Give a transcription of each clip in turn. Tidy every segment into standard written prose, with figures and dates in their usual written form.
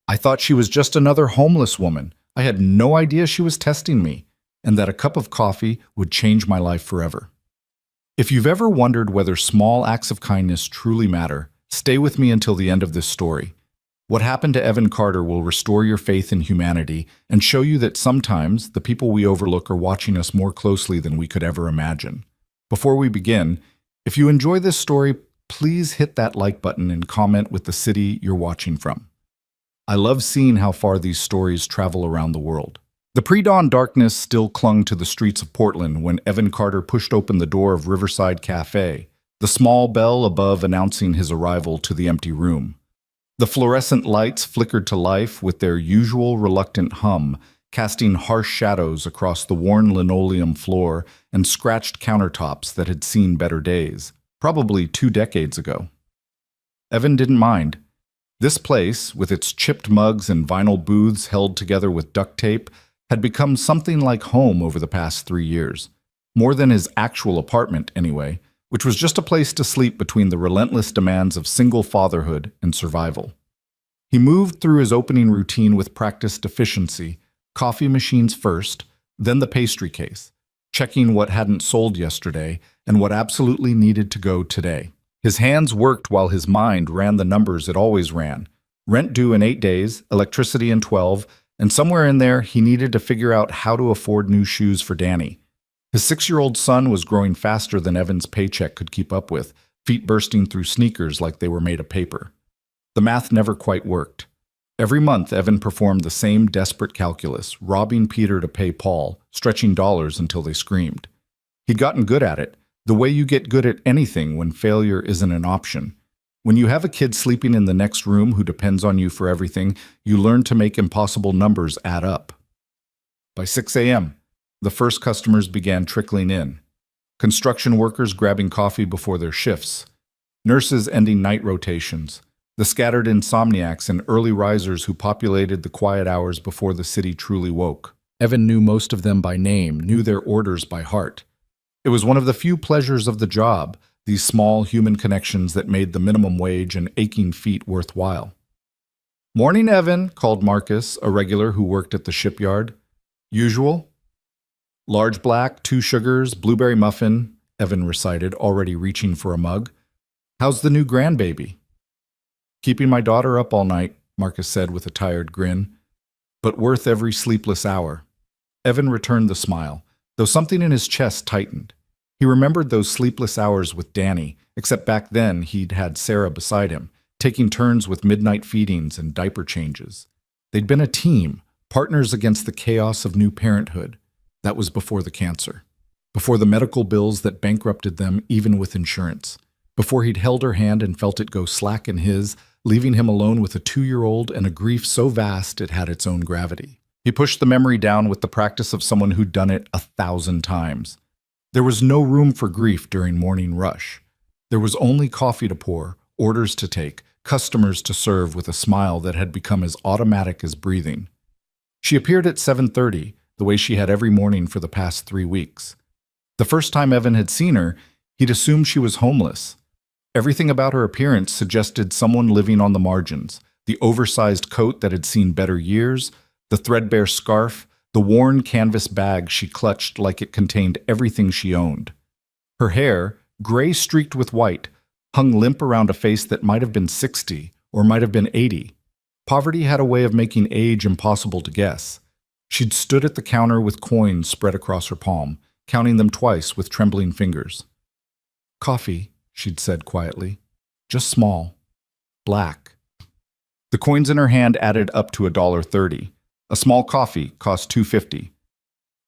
I thought she was just another homeless woman. I had no idea she was testing me, and that a cup of coffee would change my life forever. If you've ever wondered whether small acts of kindness truly matter, stay with me until the end of this story. What happened to Evan Carter will restore your faith in humanity and show you that sometimes the people we overlook are watching us more closely than we could ever imagine. Before we begin, if you enjoy this story, please hit that like button and comment with the city you're watching from. I love seeing how far these stories travel around the world. The pre-dawn darkness still clung to the streets of Portland when Evan Carter pushed open the door of Riverside Cafe, the small bell above announcing his arrival to the empty room. The fluorescent lights flickered to life with their usual reluctant hum, casting harsh shadows across the worn linoleum floor and scratched countertops that had seen better days, probably 2 decades ago. Evan didn't mind. This place, with its chipped mugs and vinyl booths held together with duct tape, had become something like home over the past 3 years. More than his actual apartment, anyway, which was just a place to sleep between the relentless demands of single fatherhood and survival. He moved through his opening routine with practiced efficiency, coffee machines first, then the pastry case, checking what hadn't sold yesterday and what absolutely needed to go today. His hands worked while his mind ran the numbers it always ran. Rent due in 8 days, electricity in 12, and somewhere in there he needed to figure out how to afford new shoes for Danny. His 6-year-old son was growing faster than Evan's paycheck could keep up with, feet bursting through sneakers like they were made of paper. The math never quite worked. Every month, Evan performed the same desperate calculus, robbing Peter to pay Paul, stretching dollars until they screamed. He'd gotten good at it, the way you get good at anything when failure isn't an option. When you have a kid sleeping in the next room who depends on you for everything, you learn to make impossible numbers add up. By 6 a.m., the first customers began trickling in. Construction workers grabbing coffee before their shifts, nurses ending night rotations, the scattered insomniacs and early risers who populated the quiet hours before the city truly woke. Evan knew most of them by name, knew their orders by heart. It was one of the few pleasures of the job, these small human connections that made the minimum wage and aching feet worthwhile. "Morning, Evan," called Marcus, a regular who worked at the shipyard. "Usual?" "Large black, 2 sugars, blueberry muffin," Evan recited, already reaching for a mug. "How's the new grandbaby?" "Keeping my daughter up all night," Marcus said with a tired grin. "But worth every sleepless hour." Evan returned the smile, though something in his chest tightened. He remembered those sleepless hours with Danny, except back then he'd had Sarah beside him, taking turns with midnight feedings and diaper changes. They'd been a team, partners against the chaos of new parenthood. That was before the cancer, before the medical bills that bankrupted them even with insurance, before he'd held her hand and felt it go slack in his, leaving him alone with a 2-year-old and a grief so vast it had its own gravity. He pushed the memory down with the practice of someone who'd done it 1,000 times. There was no room for grief during morning rush. There was only coffee to pour, orders to take, customers to serve with a smile that had become as automatic as breathing. She appeared at 7:30, the way she had every morning for the past 3 weeks. The first time Evan had seen her, he'd assumed she was homeless. Everything about her appearance suggested someone living on the margins, the oversized coat that had seen better years, the threadbare scarf, the worn canvas bag she clutched like it contained everything she owned. Her hair, gray streaked with white, hung limp around a face that might have been 60 or might have been 80. Poverty had a way of making age impossible to guess. She'd stood at the counter with coins spread across her palm, counting them twice with trembling fingers. "Coffee," she'd said quietly. "Just small. Black." The coins in her hand added up to $1.30. A small coffee cost $2.50.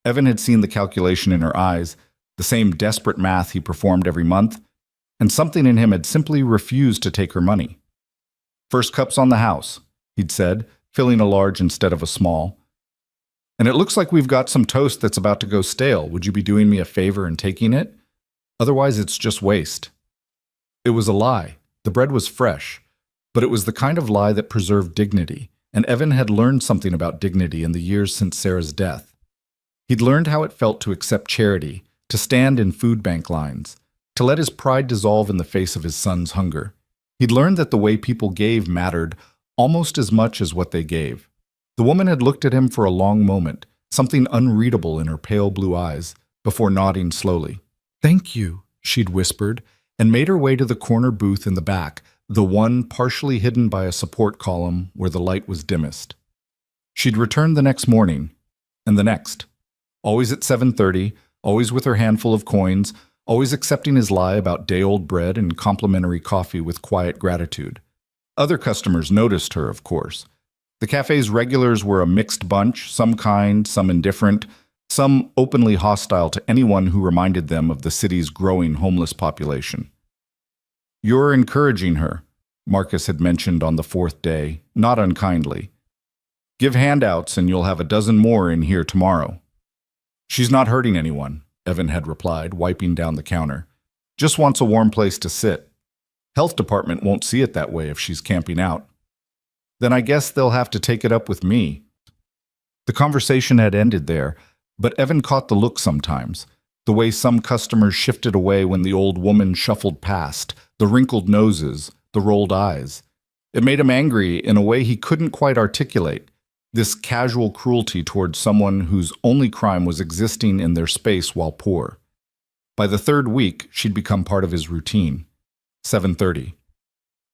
Evan had seen the calculation in her eyes, the same desperate math he performed every month, and something in him had simply refused to take her money. "First cup's on the house," he'd said, filling a large instead of a small. "And it looks like we've got some toast that's about to go stale. Would you be doing me a favor and taking it? Otherwise, it's just waste." It was a lie. The bread was fresh, but it was the kind of lie that preserved dignity. And Evan had learned something about dignity in the years since Sarah's death. He'd learned how it felt to accept charity, to stand in food bank lines, to let his pride dissolve in the face of his son's hunger. He'd learned that the way people gave mattered almost as much as what they gave. The woman had looked at him for a long moment, something unreadable in her pale blue eyes, before nodding slowly. "Thank you," she'd whispered, and made her way to the corner booth in the back, the one partially hidden by a support column where the light was dimmest. She'd return the next morning, and the next. Always at 7:30, always with her handful of coins, always accepting his lie about day-old bread and complimentary coffee with quiet gratitude. Other customers noticed her, of course. The cafe's regulars were a mixed bunch, some kind, some indifferent, some openly hostile to anyone who reminded them of the city's growing homeless population. "You're encouraging her," Marcus had mentioned on the fourth day, not unkindly. "Give handouts and you'll have a dozen more in here tomorrow." "She's not hurting anyone," Evan had replied, wiping down the counter. "Just wants a warm place to sit. Health department won't see it that way if she's camping out." "Then I guess they'll have to take it up with me." The conversation had ended there, but Evan caught the look sometimes, the way some customers shifted away when the old woman shuffled past, the wrinkled noses, the rolled eyes. It made him angry in a way he couldn't quite articulate, this casual cruelty towards someone whose only crime was existing in their space while poor. By the third week, she'd become part of his routine. 7:30.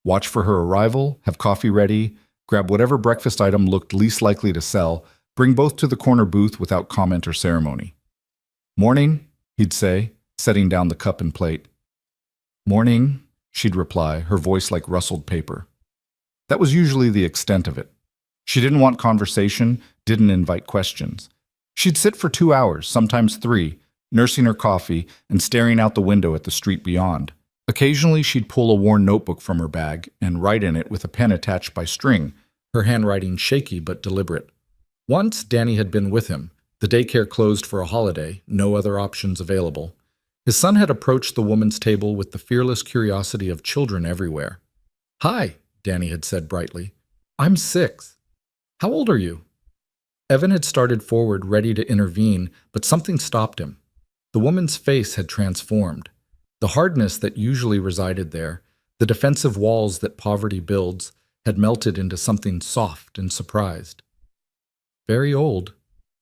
Watch for her arrival, have coffee ready, grab whatever breakfast item looked least likely to sell, bring both to the corner booth without comment or ceremony. "Morning," he'd say, setting down the cup and plate. "Morning," she'd reply, her voice like rustled paper. That was usually the extent of it. She didn't want conversation, didn't invite questions. She'd sit for 2 hours, sometimes 3, nursing her coffee and staring out the window at the street beyond. Occasionally, she'd pull a worn notebook from her bag and write in it with a pen attached by string, her handwriting shaky but deliberate. Once, Danny had been with him. The daycare closed for a holiday, no other options available. His son had approached the woman's table with the fearless curiosity of children everywhere. "Hi," Danny had said brightly. "I'm 6. How old are you?" Evan had started forward, ready to intervene, but something stopped him. The woman's face had transformed. The hardness that usually resided there, the defensive walls that poverty builds, had melted into something soft and surprised. "Very old,"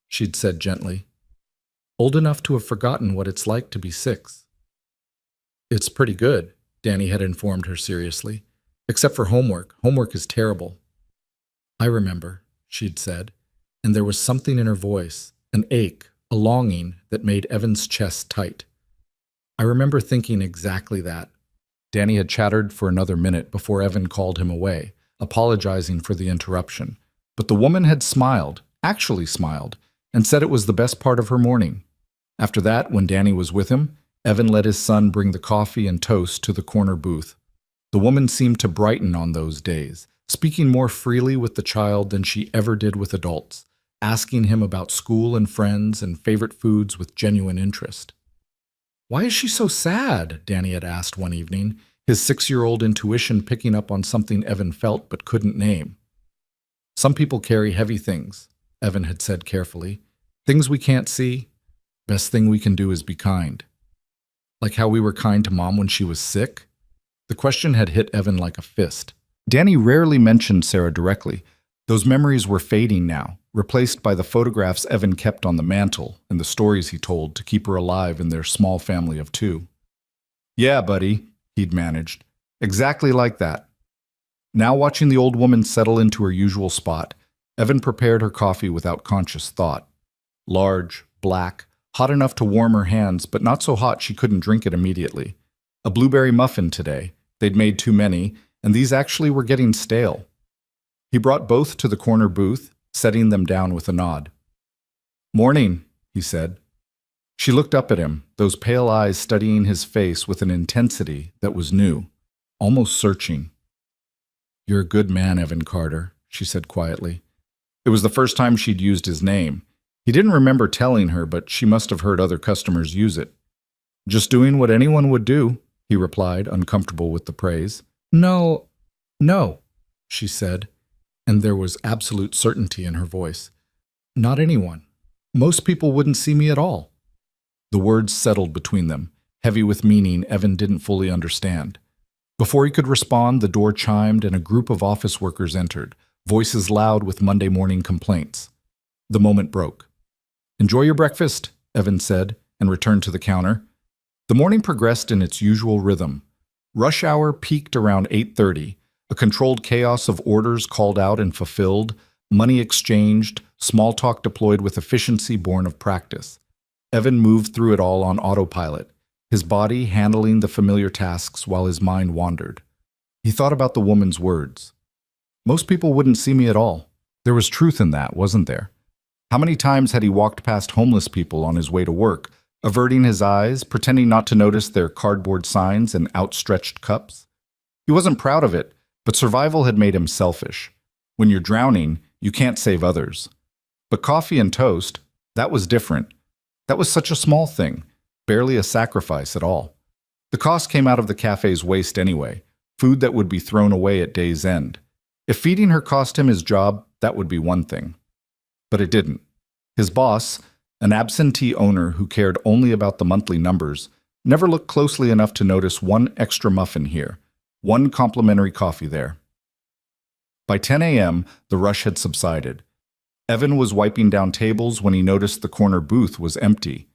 she'd said gently. "Old enough to have forgotten what it's like to be 6. "It's pretty good," Danny had informed her seriously. "Except for homework. Homework is terrible." "I remember," she'd said, and there was something in her voice, an ache, a longing that made Evan's chest tight. "I remember thinking exactly that." Danny had chattered for another minute before Evan called him away, apologizing for the interruption. But the woman had smiled, actually smiled, and said it was the best part of her morning. After that, when Danny was with him, Evan let his son bring the coffee and toast to the corner booth. The woman seemed to brighten on those days, speaking more freely with the child than she ever did with adults, asking him about school and friends and favorite foods with genuine interest. "Why is she so sad?" Danny had asked one evening, his 6-year-old intuition picking up on something Evan felt but couldn't name. "Some people carry heavy things," Evan had said carefully. "Things we can't see. Best thing we can do is be kind." Like how we were kind to Mom when she was sick? The question had hit Evan like a fist. Danny rarely mentioned Sarah directly. Those memories were fading now, replaced by the photographs Evan kept on the mantle and the stories he told to keep her alive in their small family of 2. "Yeah, buddy," he'd managed. "Exactly like that." Now watching the old woman settle into her usual spot, Evan prepared her coffee without conscious thought. Large, black, hot enough to warm her hands, but not so hot she couldn't drink it immediately. A blueberry muffin today. They'd made too many, and these actually were getting stale. He brought both to the corner booth, setting them down with a nod. "Morning," he said. She looked up at him, those pale eyes studying his face with an intensity that was new, almost searching. "You're a good man, Evan Carter," she said quietly. It was the first time she'd used his name. He didn't remember telling her, but she must have heard other customers use it. "Just doing what anyone would do," he replied, uncomfortable with the praise. No, she said, and there was absolute certainty in her voice. "Not anyone. Most people wouldn't see me at all." The words settled between them, heavy with meaning Evan didn't fully understand. Before he could respond, the door chimed and a group of office workers entered, voices loud with Monday morning complaints. The moment broke. "Enjoy your breakfast," Evan said, and returned to the counter. The morning progressed in its usual rhythm. Rush hour peaked around 8:30, a controlled chaos of orders called out and fulfilled, money exchanged, small talk deployed with efficiency born of practice. Evan moved through it all on autopilot, his body handling the familiar tasks while his mind wandered. He thought about the woman's words. Most people wouldn't see me at all. There was truth in that, wasn't there? How many times had he walked past homeless people on his way to work, averting his eyes, pretending not to notice their cardboard signs and outstretched cups? He wasn't proud of it, but survival had made him selfish. When you're drowning, you can't save others. But coffee and toast, that was different. That was such a small thing, barely a sacrifice at all. The cost came out of the cafe's waste anyway, food that would be thrown away at day's end. If feeding her cost him his job, that would be one thing. But it didn't. His boss, an absentee owner who cared only about the monthly numbers, never looked closely enough to notice one extra muffin here, one complimentary coffee there. By 10 a.m., the rush had subsided. Evan was wiping down tables when he noticed the corner booth was empty.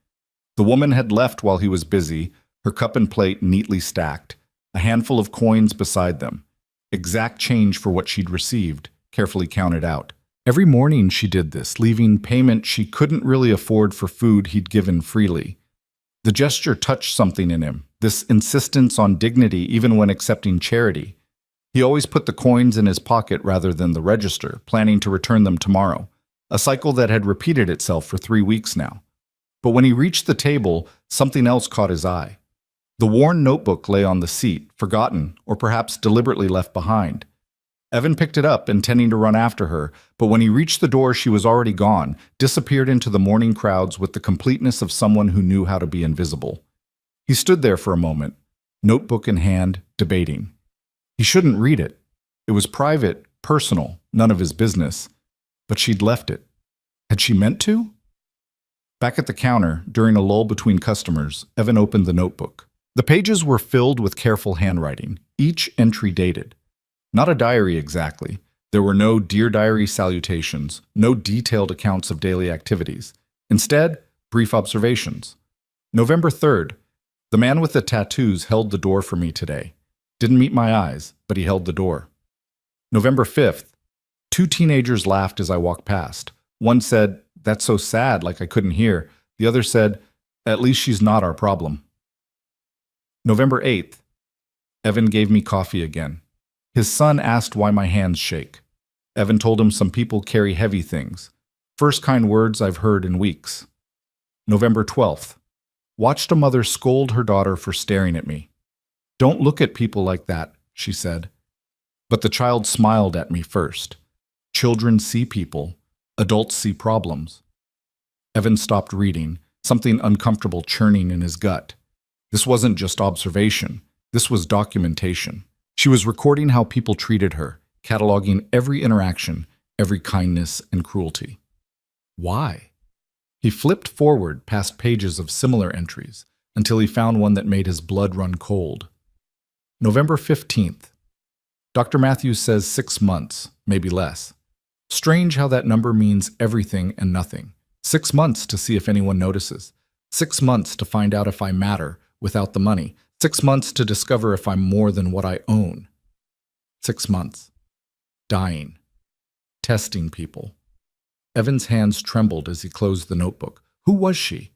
The woman had left while he was busy, her cup and plate neatly stacked, a handful of coins beside them. Exact change for what she'd received, carefully counted out. Every morning she did this, leaving payment she couldn't really afford for food he'd given freely. The gesture touched something in him, this insistence on dignity even when accepting charity. He always put the coins in his pocket rather than the register, planning to return them tomorrow, a cycle that had repeated itself for 3 weeks now. But when he reached the table, something else caught his eye. The worn notebook lay on the seat, forgotten or perhaps deliberately left behind. Evan picked it up, intending to run after her, but when he reached the door she was already gone, disappeared into the morning crowds with the completeness of someone who knew how to be invisible. He stood there for a moment, notebook in hand, debating. He shouldn't read it. It was private, personal, none of his business. But she'd left it. Had she meant to? Back at the counter, during a lull between customers, Evan opened the notebook. The pages were filled with careful handwriting, each entry dated. Not a diary exactly. There were no Dear Diary salutations, no detailed accounts of daily activities. Instead, brief observations. November 3rd. The man with the tattoos held the door for me today. Didn't meet my eyes, but he held the door. November 5th. 2 teenagers laughed as I walked past. One said, "That's so sad," like I couldn't hear. The other said, "At least she's not our problem." November 8th. Evan gave me coffee again. His son asked why my hands shake. Evan told him some people carry heavy things. First kind words I've heard in weeks. November 12th. Watched a mother scold her daughter for staring at me. "Don't look at people like that," she said. But the child smiled at me first. Children see people. Adults see problems. Evan stopped reading, something uncomfortable churning in his gut. This wasn't just observation. This was documentation. She was recording how people treated her, cataloging every interaction, every kindness and cruelty. Why? He flipped forward past pages of similar entries until he found one that made his blood run cold. November 15th. Dr. Matthews says 6 months, maybe less. Strange how that number means everything and nothing. 6 months to see if anyone notices. 6 months to find out if I matter without the money. 6 months to discover if I'm more than what I own. 6 months. Dying. Testing people. Evan's hands trembled as he closed the notebook. Who was she?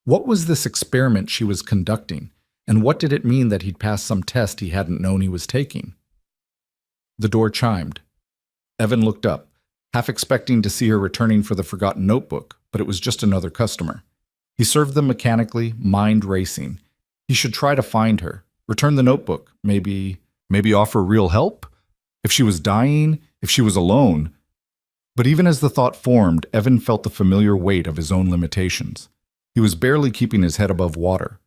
What was this experiment she was conducting? And what did it mean that he'd passed some test he hadn't known he was taking? The door chimed. Evan looked up, half expecting to see her returning for the forgotten notebook, but it was just another customer. He served them mechanically, mind racing. He should try to find her, return the notebook, maybe offer real help? If she was dying, if she was alone. But even as the thought formed, Evan felt the familiar weight of his own limitations. He was barely keeping his head above water.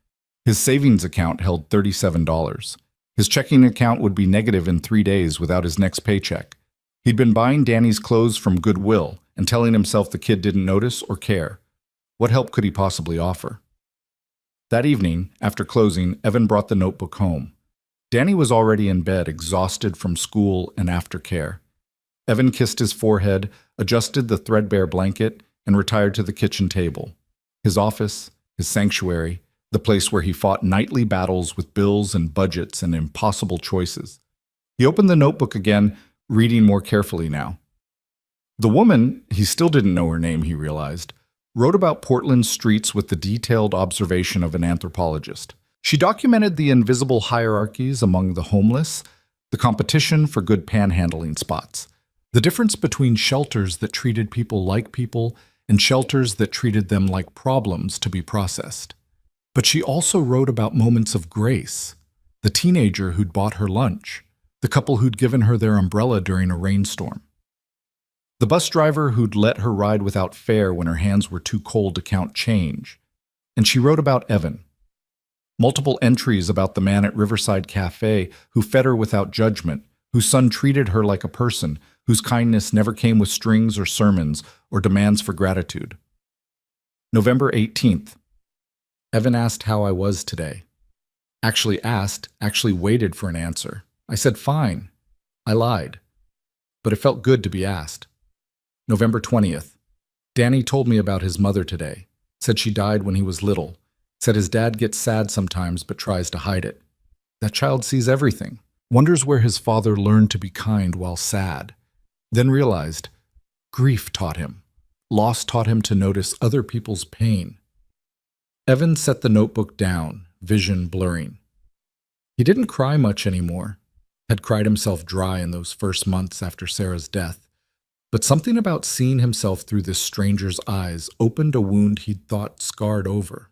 His savings account held $37. His checking account would be negative in 3 days without his next paycheck. He'd been buying Danny's clothes from Goodwill and telling himself the kid didn't notice or care. What help could he possibly offer? That evening, after closing, Evan brought the notebook home. Danny was already in bed, exhausted from school and aftercare. Evan kissed his forehead, adjusted the threadbare blanket, and retired to the kitchen table. His office, his sanctuary, the place where he fought nightly battles with bills and budgets and impossible choices. He opened the notebook again, reading more carefully now. The woman, he still didn't know her name, he realized, wrote about Portland's streets with the detailed observation of an anthropologist. She documented the invisible hierarchies among the homeless, the competition for good panhandling spots, the difference between shelters that treated people like people and shelters that treated them like problems to be processed. But she also wrote about moments of grace, the teenager who'd bought her lunch, the couple who'd given her their umbrella during a rainstorm, the bus driver who'd let her ride without fare when her hands were too cold to count change. And she wrote about Evan. Multiple entries about the man at Riverside Cafe who fed her without judgment, whose son treated her like a person, whose kindness never came with strings or sermons or demands for gratitude. November 18th. Evan asked how I was today. Actually waited for an answer. I said fine. I lied. But it felt good to be asked. November 20th. Danny told me about his mother today. Said she died when he was little. Said his dad gets sad sometimes but tries to hide it. That child sees everything. Wonders where his father learned to be kind while sad. Then realized grief taught him. Loss taught him to notice other people's pain. Evan set the notebook down, vision blurring. He didn't cry much anymore. Had cried himself dry in those first months after Sarah's death. But something about seeing himself through this stranger's eyes opened a wound he'd thought scarred over.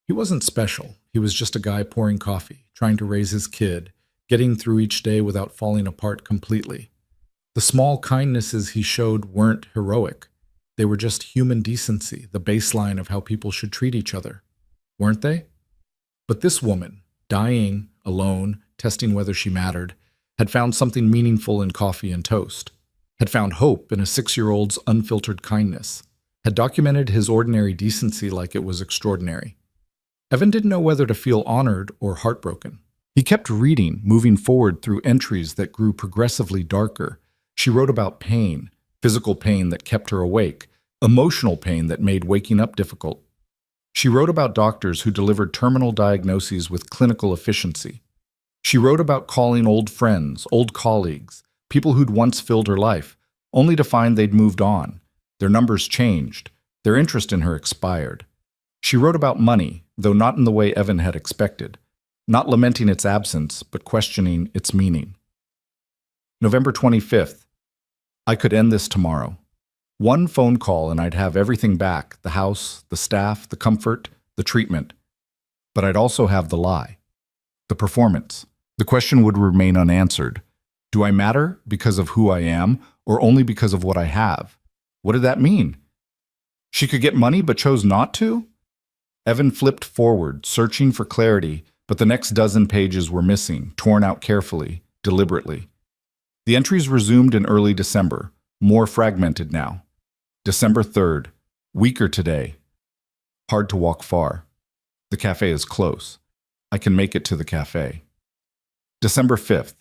He wasn't special. He was just a guy pouring coffee, trying to raise his kid, getting through each day without falling apart completely. The small kindnesses he showed weren't heroic. They were just human decency, the baseline of how people should treat each other. Weren't they? But this woman, dying, alone, testing whether she mattered, had found something meaningful in coffee and toast, had found hope in a 6-year-old's unfiltered kindness, had documented his ordinary decency like it was extraordinary. Evan didn't know whether to feel honored or heartbroken. He kept reading, moving forward through entries that grew progressively darker. She wrote about pain, physical pain that kept her awake, emotional pain that made waking up difficult. She wrote about doctors who delivered terminal diagnoses with clinical efficiency. She wrote about calling old friends, old colleagues, people who'd once filled her life, only to find they'd moved on. Their numbers changed. Their interest in her expired. She wrote about money, though not in the way Evan had expected, not lamenting its absence, but questioning its meaning. November 25th. I could end this tomorrow. One phone call and I'd have everything back, the house, the staff, the comfort, the treatment. But I'd also have the lie, the performance. The question would remain unanswered. Do I matter because of who I am, or only because of what I have? What did that mean? She could get money but chose not to? Evan flipped forward, searching for clarity, but the next dozen pages were missing, torn out carefully, deliberately. The entries resumed in early December, more fragmented now. December 3rd, weaker today. Hard to walk far. The cafe is close. I can make it to the cafe. December 5th.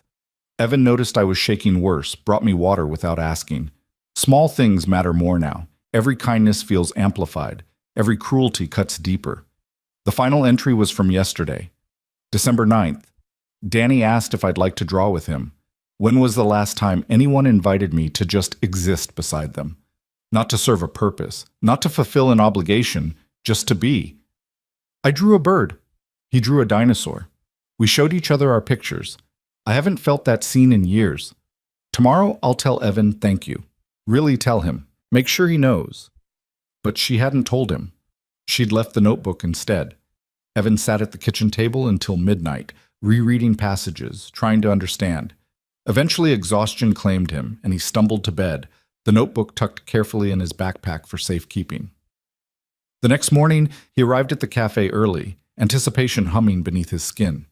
Evan noticed I was shaking worse, brought me water without asking. Small things matter more now. Every kindness feels amplified. Every cruelty cuts deeper. The final entry was from yesterday. December 9th. Danny asked if I'd like to draw with him. When was the last time anyone invited me to just exist beside them? Not to serve a purpose, not to fulfill an obligation, just to be. I drew a bird. He drew a dinosaur. We showed each other our pictures. I haven't felt that scene in years. Tomorrow I'll tell Evan thank you. Really tell him. Make sure he knows. But she hadn't told him. She'd left the notebook instead. Evan sat at the kitchen table until midnight, rereading passages, trying to understand. Eventually exhaustion claimed him, and he stumbled to bed, the notebook tucked carefully in his backpack for safekeeping. The next morning, he arrived at the cafe early, anticipation humming beneath his skin.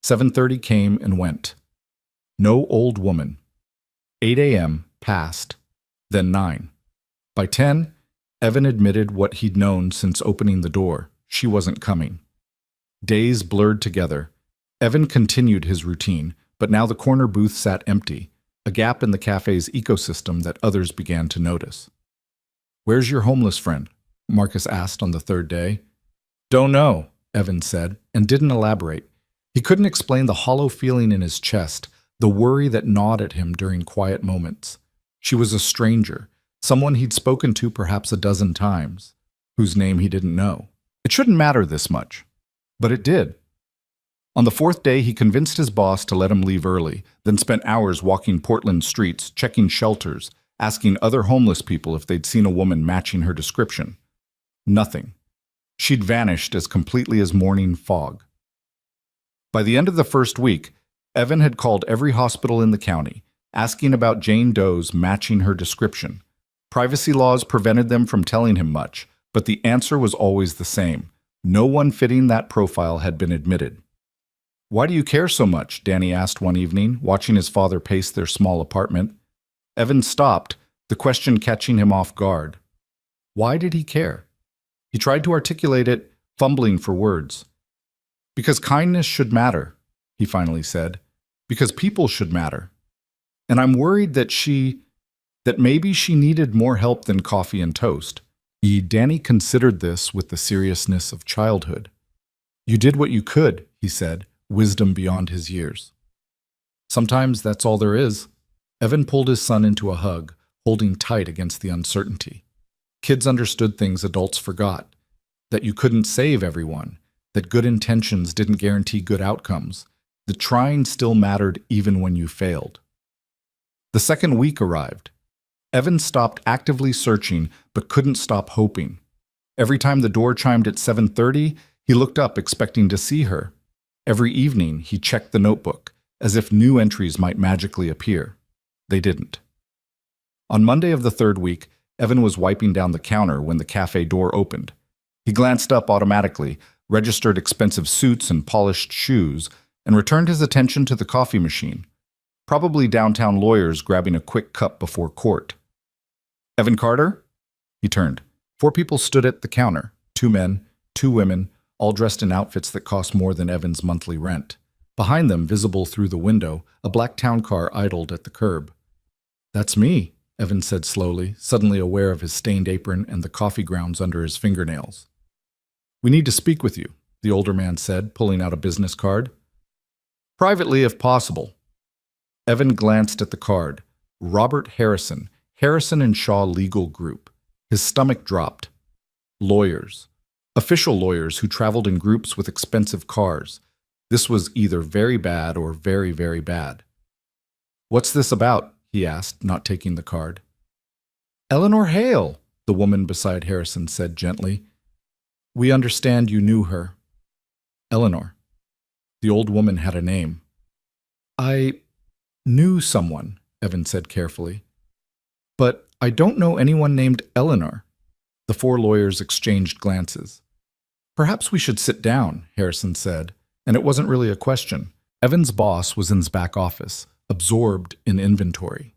7:30 came and went. No old woman. 8 a.m. passed, then 9. By 10, Evan admitted what he'd known since opening the door. She wasn't coming. Days blurred together. Evan continued his routine, but now the corner booth sat empty, a gap in the cafe's ecosystem that others began to notice. "Where's your homeless friend?" Marcus asked on the third day. "Don't know," Evan said, and didn't elaborate. He couldn't explain the hollow feeling in his chest, the worry that gnawed at him during quiet moments. She was a stranger, someone he'd spoken to perhaps a dozen times, whose name he didn't know. It shouldn't matter this much, but it did. On the fourth day, he convinced his boss to let him leave early, then spent hours walking Portland streets, checking shelters, asking other homeless people if they'd seen a woman matching her description. Nothing. She'd vanished as completely as morning fog. By the end of the first week, Evan had called every hospital in the county, asking about Jane Doe's matching her description. Privacy laws prevented them from telling him much, but the answer was always the same. No one fitting that profile had been admitted. "Why do you care so much?" Danny asked one evening, watching his father pace their small apartment. Evan stopped, the question catching him off guard. Why did he care? He tried to articulate it, fumbling for words. "Because kindness should matter," he finally said. "Because people should matter. And I'm worried that maybe she needed more help than coffee and toast." Danny considered this with the seriousness of childhood. "You did what you could," he said, wisdom beyond his years. "Sometimes that's all there is." Evan pulled his son into a hug, holding tight against the uncertainty. Kids understood things adults forgot, that you couldn't save everyone, that good intentions didn't guarantee good outcomes, that trying still mattered even when you failed. The second week arrived. Evan stopped actively searching, but couldn't stop hoping. Every time the door chimed at 7:30, he looked up expecting to see her. Every evening, he checked the notebook, as if new entries might magically appear. They didn't. On Monday of the third week, Evan was wiping down the counter when the cafe door opened. He glanced up automatically, registered expensive suits and polished shoes, and returned his attention to the coffee machine. Probably downtown lawyers grabbing a quick cup before court. "Evan Carter?" He turned. 4 people stood at the counter, 2 men, 2 women, all dressed in outfits that cost more than Evan's monthly rent. Behind them, visible through the window, a black town car idled at the curb. "That's me," Evan said slowly, suddenly aware of his stained apron and the coffee grounds under his fingernails. "We need to speak with you," the older man said, pulling out a business card. "Privately, if possible." Evan glanced at the card. Robert Harrison, Harrison and Shaw Legal Group. His stomach dropped. Lawyers. Official lawyers who traveled in groups with expensive cars. This was either very bad or very, very bad. "What's this about?" he asked, not taking the card. "Eleanor Hale," the woman beside Harrison said gently. "We understand you knew her." Eleanor. The old woman had a name. "I knew someone," Evan said carefully. "But I don't know anyone named Eleanor." The 4 lawyers exchanged glances. "Perhaps we should sit down," Harrison said, and it wasn't really a question. Evan's boss was in his back office, absorbed in inventory.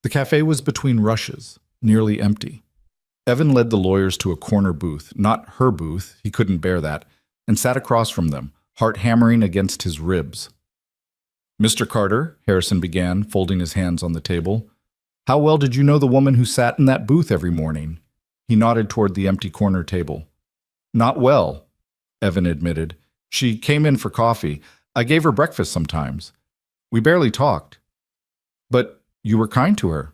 The cafe was between rushes, nearly empty. Evan led the lawyers to a corner booth, not her booth, he couldn't bear that, and sat across from them, heart hammering against his ribs. "Mr. Carter," Harrison began, folding his hands on the table, "how well did you know the woman who sat in that booth every morning?" He nodded toward the empty corner table. "Not well," Evan admitted. "She came in for coffee. I gave her breakfast sometimes. We barely talked." "But you were kind to her."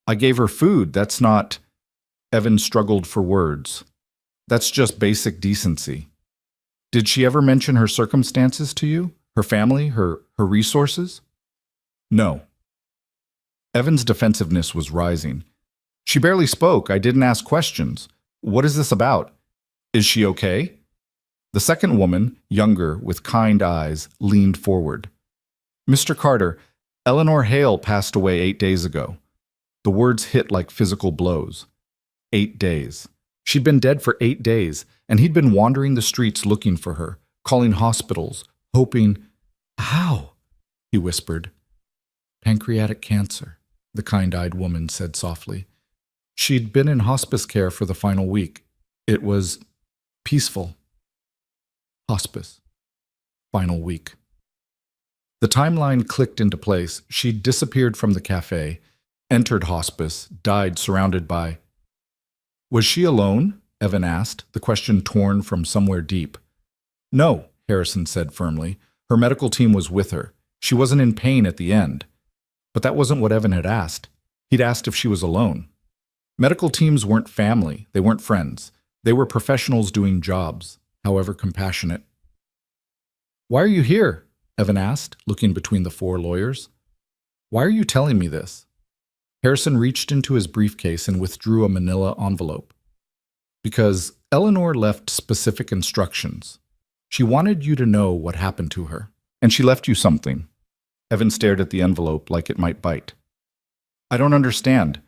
"I gave her food. That's not—" Evan struggled for words. "That's just basic decency." "Did she ever mention her circumstances to you? Her family? Her resources?" "No." Evan's defensiveness was rising. "She barely spoke. I didn't ask questions. What is this about? Is she okay?" The second woman, younger, with kind eyes, leaned forward. "Mr. Carter, Eleanor Hale passed away 8 days ago." The words hit like physical blows. 8 days. She'd been dead for 8 days, and he'd been wandering the streets looking for her, calling hospitals, hoping— "How?" he whispered. "Pancreatic cancer," the kind-eyed woman said softly. She'd been in hospice care for the final week. It was peaceful. Hospice. Final week. The timeline clicked into place. She'd disappeared from the cafe, entered hospice, died surrounded by... Was she alone? Evan asked, the question torn from somewhere deep. No, Harrison said firmly. Her medical team was with her. She wasn't in pain at the end. But that wasn't what Evan had asked. He'd asked if she was alone. Medical teams weren't family. They weren't friends. They were professionals doing jobs, however compassionate. Why are you here? Evan asked, looking between the four lawyers. Why are you telling me this? Harrison reached into his briefcase and withdrew a manila envelope. Because Eleanor left specific instructions. She wanted you to know what happened to her, and she left you something. Evan stared at the envelope like it might bite. I don't understand.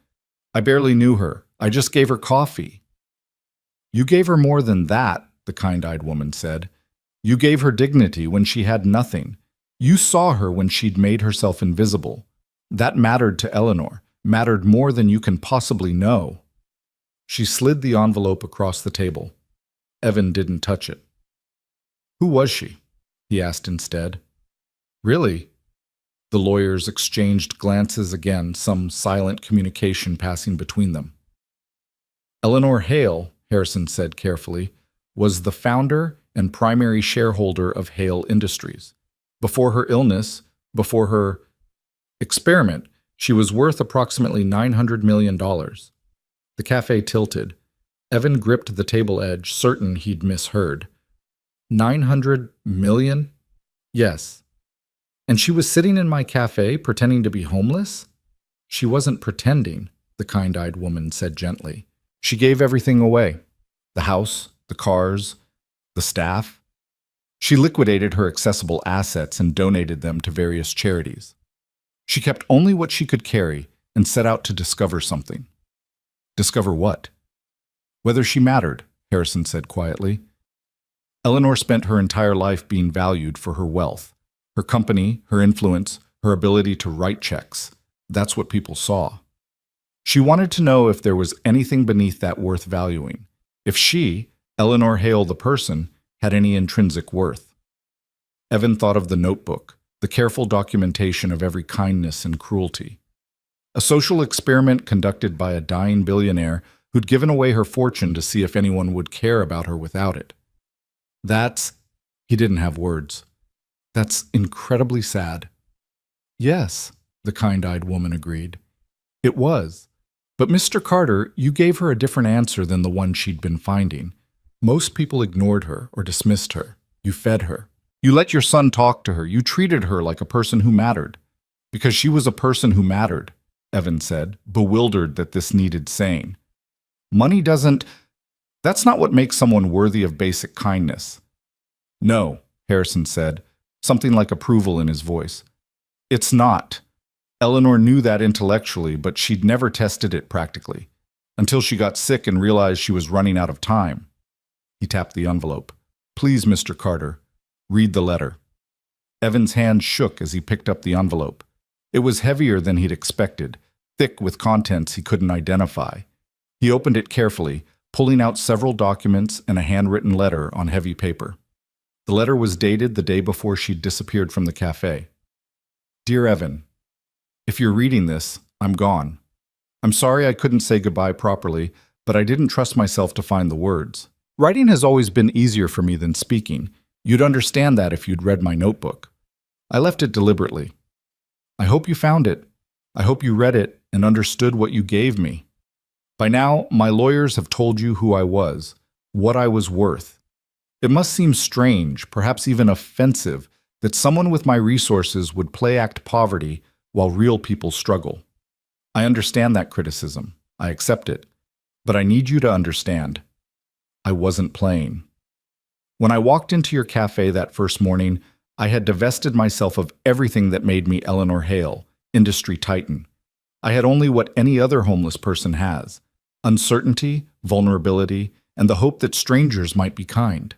I barely knew her. I just gave her coffee. You gave her more than that, the kind-eyed woman said. You gave her dignity when she had nothing. You saw her when she'd made herself invisible. That mattered to Eleanor, mattered more than you can possibly know. She slid the envelope across the table. Evan didn't touch it. Who was she? He asked instead. Really? The lawyers exchanged glances again, some silent communication passing between them. Eleanor Hale, Harrison said carefully, was the founder and primary shareholder of Hale Industries. Before her illness, before her experiment, she was worth approximately $900 million. The cafe tilted. Evan gripped the table edge, certain he'd misheard. 900 million? Yes. And she was sitting in my cafe pretending to be homeless? She wasn't pretending, the kind-eyed woman said gently. She gave everything away. The house, the cars, the staff. She liquidated her accessible assets and donated them to various charities. She kept only what she could carry and set out to discover something. Discover what? Whether she mattered, Harrison said quietly. Eleanor spent her entire life being valued for her wealth, her company, her influence, her ability to write checks. That's what people saw. She wanted to know if there was anything beneath that worth valuing, if she, Eleanor Hale the person, had any intrinsic worth. Evan thought of the notebook, the careful documentation of every kindness and cruelty. A social experiment conducted by a dying billionaire who'd given away her fortune to see if anyone would care about her without it. He didn't have words. That's incredibly sad. Yes, the kind-eyed woman agreed. It was. But Mr. Carter, you gave her a different answer than the one she'd been finding. Most people ignored her or dismissed her. You fed her. You let your son talk to her. You treated her like a person who mattered. Because she was a person who mattered, Evan said, bewildered that this needed saying. Money doesn't... That's not what makes someone worthy of basic kindness. No, Harrison said, something like approval in his voice. It's not. Eleanor knew that intellectually, but she'd never tested it practically, until she got sick and realized she was running out of time. He tapped the envelope. Please, Mr. Carter, read the letter. Evan's hand shook as he picked up the envelope. It was heavier than he'd expected, thick with contents he couldn't identify. He opened it carefully, pulling out several documents and a handwritten letter on heavy paper. The letter was dated the day before she'd disappeared from the cafe. Dear Evan, if you're reading this, I'm gone. I'm sorry I couldn't say goodbye properly, but I didn't trust myself to find the words. Writing has always been easier for me than speaking. You'd understand that if you'd read my notebook. I left it deliberately. I hope you found it. I hope you read it and understood what you gave me. By now, my lawyers have told you who I was, what I was worth. It must seem strange, perhaps even offensive, that someone with my resources would play-act poverty while real people struggle. I understand that criticism. I accept it. But I need you to understand. I wasn't playing. When I walked into your cafe that first morning, I had divested myself of everything that made me Eleanor Hale, industry titan. I had only what any other homeless person has: uncertainty, vulnerability, and the hope that strangers might be kind.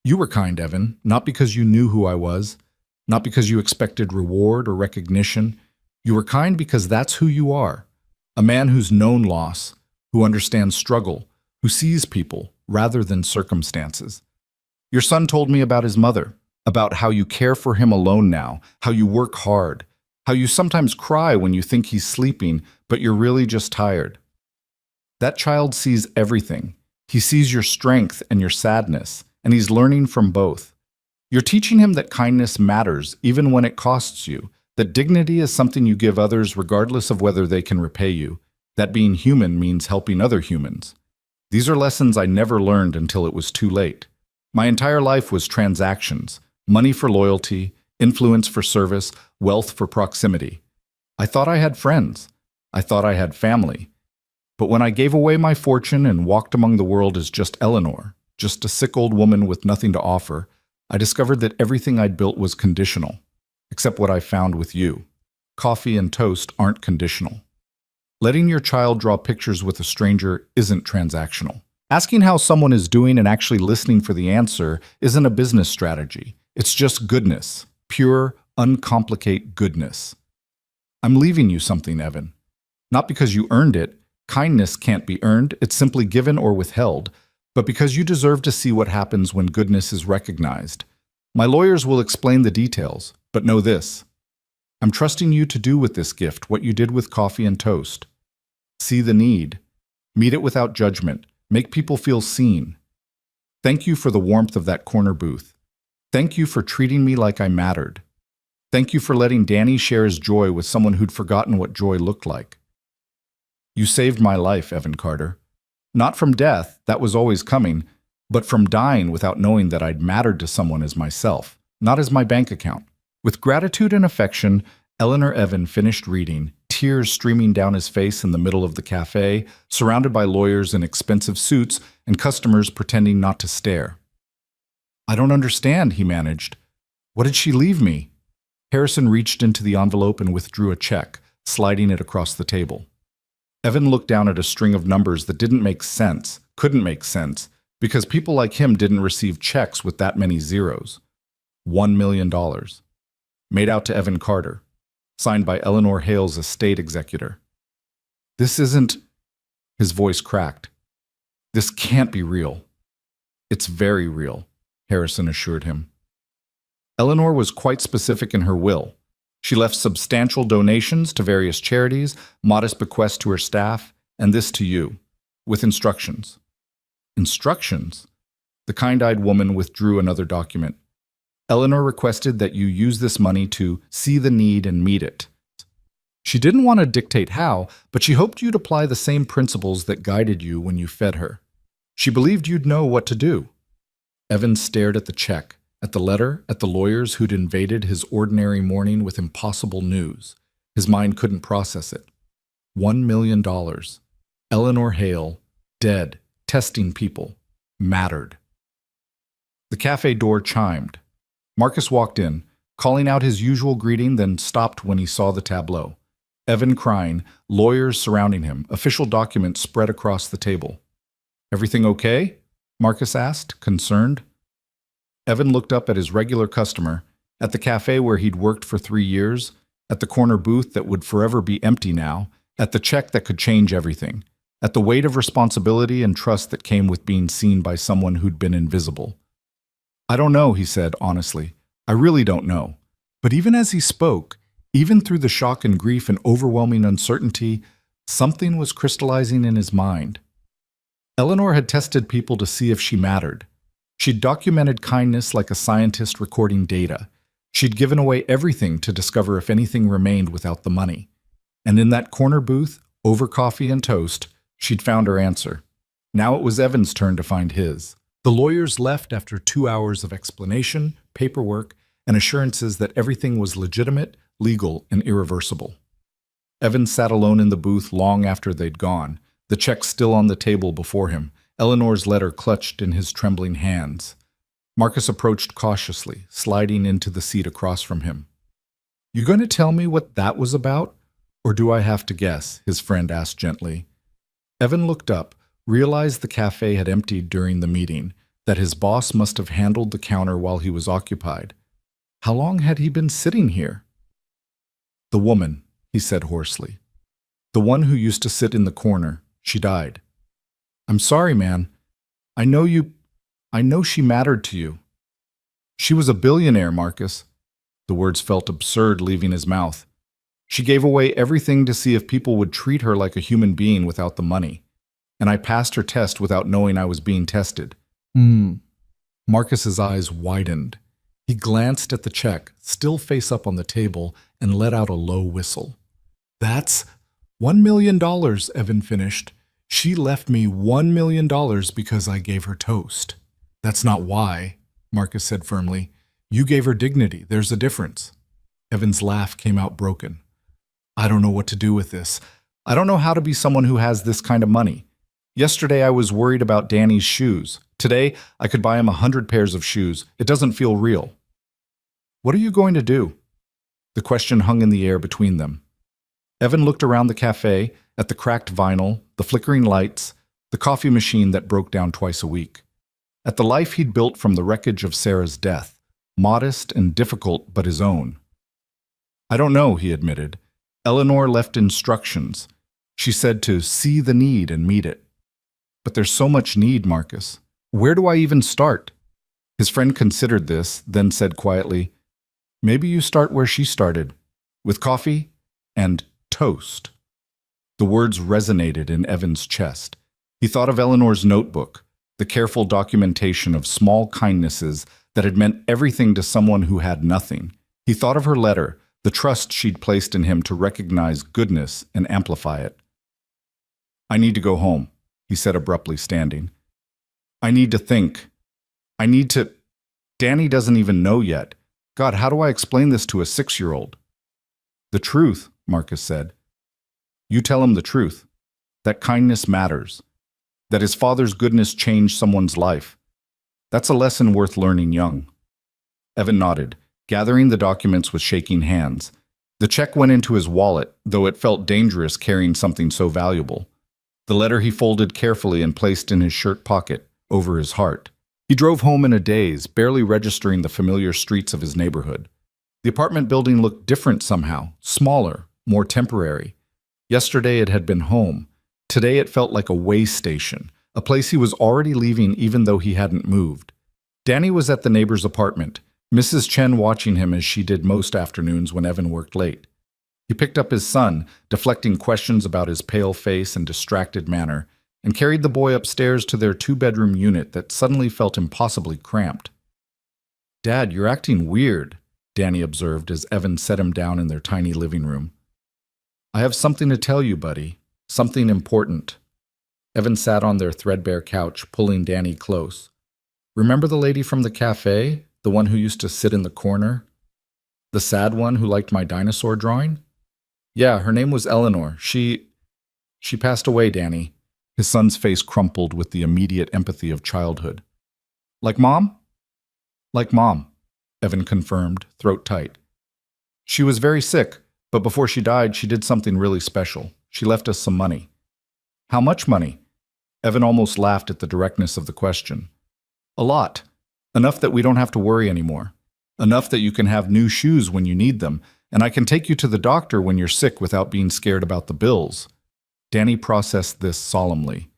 You were kind, Evan, not because you knew who I was, not because you expected reward or recognition. You were kind because that's who you are, a man who's known loss, who understands struggle, who sees people rather than circumstances. Your son told me about his mother. about how you care for him alone now, how you work hard, how you sometimes cry when you think he's sleeping, but you're really just tired. That child sees everything. He sees your strength and your sadness, and he's learning from both. You're teaching him that kindness matters even when it costs you, that dignity is something you give others regardless of whether they can repay you, that being human means helping other humans. These are lessons I never learned until it was too late. My entire life was transactions, money for loyalty, influence for service, wealth for proximity. I thought I had friends. I thought I had family. But when I gave away my fortune and walked among the world as just Eleanor, just a sick old woman with nothing to offer, I discovered that everything I'd built was conditional, except what I found with you. Coffee and toast aren't conditional. Letting your child draw pictures with a stranger isn't transactional. Asking how someone is doing and actually listening for the answer isn't a business strategy. It's just goodness, pure, uncomplicated goodness. I'm leaving you something, Evan. Not because you earned it. Kindness can't be earned, it's simply given or withheld, but because you deserve to see what happens when goodness is recognized. My lawyers will explain the details, but know this. I'm trusting you to do with this gift what you did with coffee and toast. See the need. Meet it without judgment. Make people feel seen. Thank you for the warmth of that corner booth. Thank you for treating me like I mattered. Thank you for letting Danny share his joy with someone who'd forgotten what joy looked like. You saved my life, Evan Carter. Not from death, that was always coming, but from dying without knowing that I'd mattered to someone as myself, not as my bank account. With gratitude and affection, Eleanor Evan finished reading, tears streaming down his face in the middle of the cafe, surrounded by lawyers in expensive suits and customers pretending not to stare. I don't understand, he managed. What did she leave me? Harrison reached into the envelope and withdrew a check, sliding it across the table. Evan looked down at a string of numbers that didn't make sense, couldn't make sense, because people like him didn't receive checks with that many zeros. $1 million. Made out to Evan Carter. Signed by Eleanor Hale's estate executor. This isn't... His voice cracked. This can't be real. It's very real, Harrison assured him. Eleanor was quite specific in her will. She left substantial donations to various charities, modest bequests to her staff, and this to you, with instructions. Instructions? The kind-eyed woman withdrew another document. Eleanor requested that you use this money to see the need and meet it. She didn't want to dictate how, but she hoped you'd apply the same principles that guided you when you fed her. She believed you'd know what to do. Evan stared at the check, at the letter, at the lawyers who'd invaded his ordinary morning with impossible news. His mind couldn't process it. $1 million. Eleanor Hale, dead, testing people, mattered. The cafe door chimed. Marcus walked in, calling out his usual greeting, then stopped when he saw the tableau. Evan crying, lawyers surrounding him, official documents spread across the table. Everything okay? Marcus asked, concerned. Evan looked up at his regular customer, at the cafe where he'd worked for 3 years, at the corner booth that would forever be empty now, at the check that could change everything, at the weight of responsibility and trust that came with being seen by someone who'd been invisible. I don't know, he said honestly. I really don't know. But even as he spoke, even through the shock and grief and overwhelming uncertainty, something was crystallizing in his mind. Eleanor had tested people to see if she mattered. She'd documented kindness like a scientist recording data. She'd given away everything to discover if anything remained without the money. And in that corner booth, over coffee and toast, she'd found her answer. Now it was Evan's turn to find his. The lawyers left after 2 hours of explanation, paperwork, and assurances that everything was legitimate, legal, and irreversible. Evan sat alone in the booth long after they'd gone, the check still on the table before him, Eleanor's letter clutched in his trembling hands. Marcus approached cautiously, sliding into the seat across from him. You going to tell me what that was about? Or do I have to guess? His friend asked gently. Evan looked up, realized the cafe had emptied during the meeting, that his boss must have handled the counter while he was occupied. How long had he been sitting here? The woman, he said hoarsely. The one who used to sit in the corner. She died. I'm sorry, man. I know she mattered to you. She was a billionaire, Marcus. The words felt absurd leaving his mouth. She gave away everything to see if people would treat her like a human being without the money. And I passed her test without knowing I was being tested. Marcus's eyes widened. He glanced at the check, still face up on the table, and let out a low whistle. That's $1 million, Evan finished. She left me $1 million because I gave her toast. That's not why, Marcus said firmly. You gave her dignity. There's a difference. Evan's laugh came out broken. I don't know what to do with this. I don't know how to be someone who has this kind of money. Yesterday I was worried about Danny's shoes. Today I could buy him 100 pairs of shoes. It doesn't feel real. What are you going to do? The question hung in the air between them. Evan looked around the cafe, at the cracked vinyl, the flickering lights, the coffee machine that broke down twice a week. At the life he'd built from the wreckage of Sarah's death, modest and difficult but his own. I don't know, he admitted. Eleanor left instructions. She said to see the need and meet it. But there's so much need, Marcus. Where do I even start? His friend considered this, then said quietly, maybe you start where she started, with coffee and toast. The words resonated in Evan's chest. He thought of Eleanor's notebook, the careful documentation of small kindnesses that had meant everything to someone who had nothing. He thought of her letter, the trust she'd placed in him to recognize goodness and amplify it. I need to go home, he said abruptly, standing. I need to think. Danny doesn't even know yet. God, how do I explain this to a 6-year-old? The truth, Marcus said. You tell him the truth, that kindness matters, that his father's goodness changed someone's life. That's a lesson worth learning young. Evan nodded, gathering the documents with shaking hands. The check went into his wallet, though it felt dangerous carrying something so valuable. The letter he folded carefully and placed in his shirt pocket, over his heart. He drove home in a daze, barely registering the familiar streets of his neighborhood. The apartment building looked different somehow, smaller, more temporary. Yesterday it had been home. Today it felt like a way station, a place he was already leaving even though he hadn't moved. Danny was at the neighbor's apartment, Mrs. Chen watching him as she did most afternoons when Evan worked late. He picked up his son, deflecting questions about his pale face and distracted manner, and carried the boy upstairs to their 2-bedroom unit that suddenly felt impossibly cramped. Dad, you're acting weird, Danny observed as Evan set him down in their tiny living room. I have something to tell you, buddy. Something important. Evan sat on their threadbare couch, pulling Danny close. Remember the lady from the cafe? The one who used to sit in the corner? The sad one who liked my dinosaur drawing? Yeah, her name was Eleanor. She passed away, Danny. His son's face crumpled with the immediate empathy of childhood. Like Mom? Like Mom, Evan confirmed, throat tight. She was very sick, but before she died, she did something really special. She left us some money. How much money? Evan almost laughed at the directness of the question. A lot. Enough that we don't have to worry anymore. Enough that you can have new shoes when you need them, and I can take you to the doctor when you're sick without being scared about the bills. Danny processed this solemnly.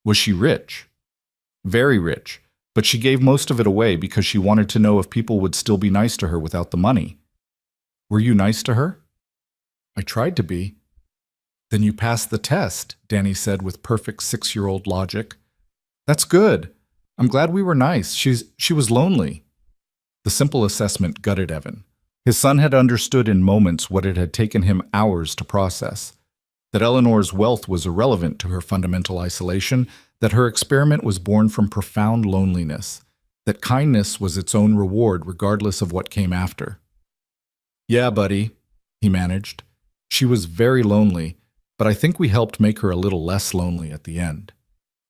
Was she rich? Very rich, but she gave most of it away because she wanted to know if people would still be nice to her without the money. Were you nice to her? I tried to be. Then you passed the test, Danny said with perfect 6-year-old logic. That's good. I'm glad we were nice. She was lonely. The simple assessment gutted Evan. His son had understood in moments what it had taken him hours to process. That Eleanor's wealth was irrelevant to her fundamental isolation, that her experiment was born from profound loneliness, that kindness was its own reward regardless of what came after. Yeah, buddy, he managed. She was very lonely, but I think we helped make her a little less lonely at the end.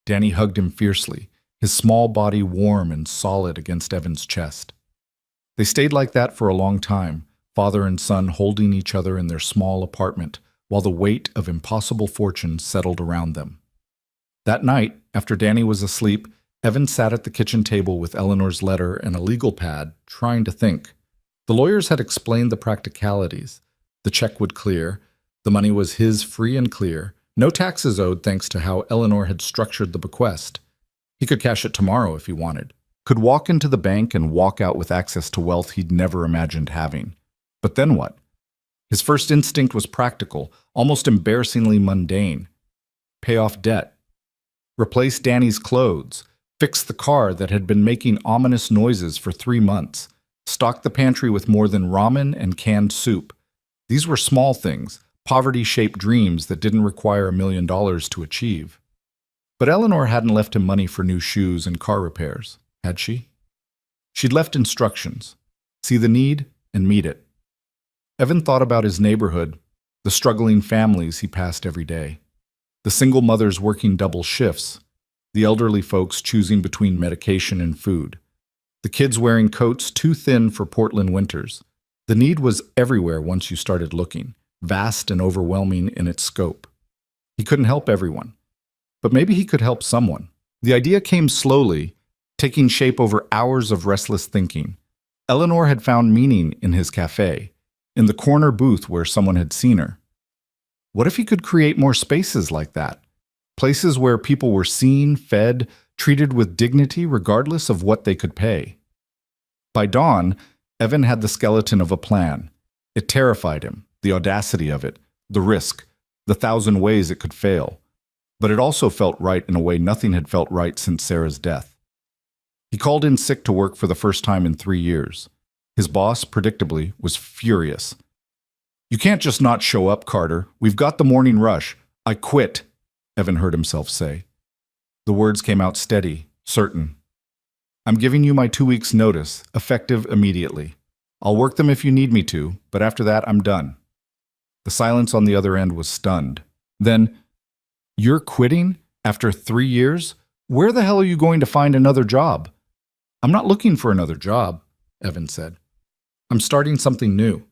Danny hugged him fiercely, his small body warm and solid against Evan's chest. They stayed like that for a long time, father and son holding each other in their small apartment, while the weight of impossible fortune settled around them. That night, after Danny was asleep, Evan sat at the kitchen table with Eleanor's letter and a legal pad, trying to think. The lawyers had explained the practicalities. The check would clear. The money was his free and clear. No taxes owed thanks to how Eleanor had structured the bequest. He could cash it tomorrow if he wanted. could walk into the bank and walk out with access to wealth he'd never imagined having. But then what? His first instinct was practical, almost embarrassingly mundane. Pay off debt. Replace Danny's clothes. Fix the car that had been making ominous noises for 3 months. Stock the pantry with more than ramen and canned soup. These were small things, poverty-shaped dreams that didn't require $1 million to achieve. But Eleanor hadn't left him money for new shoes and car repairs, had she? She'd left instructions. See the need and meet it. Evan thought about his neighborhood, the struggling families he passed every day, the single mothers working double shifts, the elderly folks choosing between medication and food, the kids wearing coats too thin for Portland winters. The need was everywhere once you started looking, vast and overwhelming in its scope. He couldn't help everyone, but maybe he could help someone. The idea came slowly, taking shape over hours of restless thinking. Eleanor had found meaning in his cafe, in the corner booth where someone had seen her. What if he could create more spaces like that? Places where people were seen, fed, treated with dignity regardless of what they could pay. By dawn, Evan had the skeleton of a plan. It terrified him, the audacity of it, the risk, the 1,000 ways it could fail. But it also felt right in a way nothing had felt right since Sarah's death. He called in sick to work for the first time in 3 years. His boss, predictably, was furious. "You can't just not show up, Carter. We've got the morning rush. I quit," Evan heard himself say. The words came out steady, certain. "I'm giving you my 2 weeks' notice, effective immediately. I'll work them if you need me to, but after that, I'm done." The silence on the other end was stunned. Then, "You're quitting? After 3 years? Where the hell are you going to find another job?" "I'm not looking for another job," Evan said. "I'm starting something new."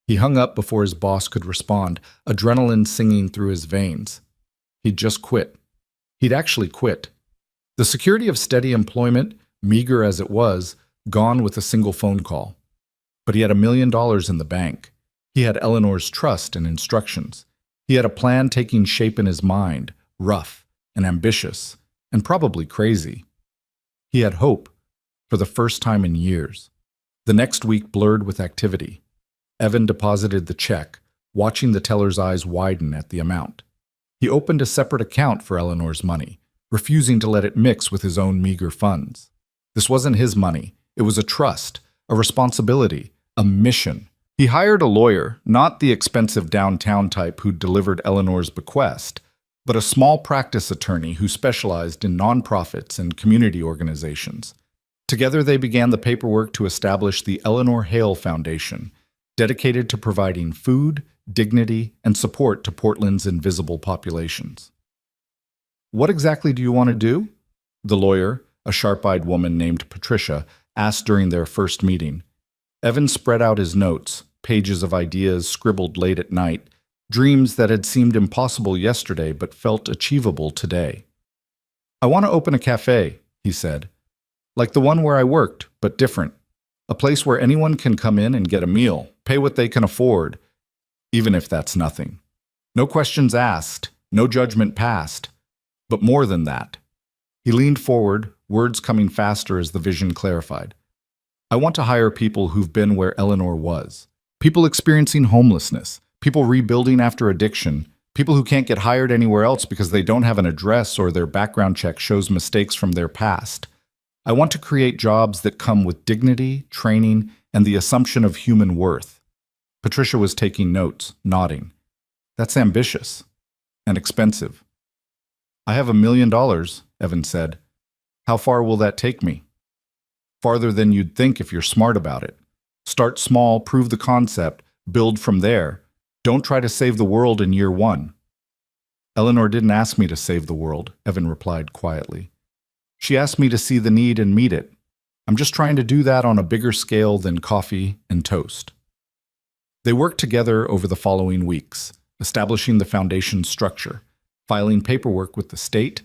He hung up before his boss could respond, adrenaline singing through his veins. He'd just quit. He'd actually quit. The security of steady employment, meager as it was, gone with a single phone call. But he had $1 million in the bank. He had Eleanor's trust and instructions. He had a plan taking shape in his mind, rough and ambitious, and probably crazy. He had hope, for the first time in years. The next week blurred with activity. Evan deposited the check, watching the teller's eyes widen at the amount. He opened a separate account for Eleanor's money, refusing to let it mix with his own meager funds. This wasn't his money. It was a trust, a responsibility, a mission. He hired a lawyer, not the expensive downtown type who delivered Eleanor's bequest, but a small practice attorney who specialized in nonprofits and community organizations. Together they began the paperwork to establish the Eleanor Hale Foundation, dedicated to providing food, dignity, and support to Portland's invisible populations. "What exactly do you want to do?" the lawyer, a sharp-eyed woman named Patricia, asked during their first meeting. Evan spread out his notes, pages of ideas scribbled late at night, dreams that had seemed impossible yesterday but felt achievable today. "I want to open a cafe," he said. "Like the one where I worked, but different. A place where anyone can come in and get a meal, pay what they can afford, even if that's nothing. No questions asked, no judgment passed. But more than that." He leaned forward, words coming faster as the vision clarified. "I want to hire people who've been where Eleanor was. People experiencing homelessness, people rebuilding after addiction, people who can't get hired anywhere else because they don't have an address or their background check shows mistakes from their past. I want to create jobs that come with dignity, training, and the assumption of human worth." Patricia was taking notes, nodding. "That's ambitious. And expensive." "I have $1 million, Evan said. "How far will that take me?" "Farther than you'd think if you're smart about it. Start small, prove the concept, build from there. Don't try to save the world in year 1. "Eleanor didn't ask me to save the world," Evan replied quietly. "She asked me to see the need and meet it. I'm just trying to do that on a bigger scale than coffee and toast." They worked together over the following weeks, establishing the foundation's structure, filing paperwork with the state,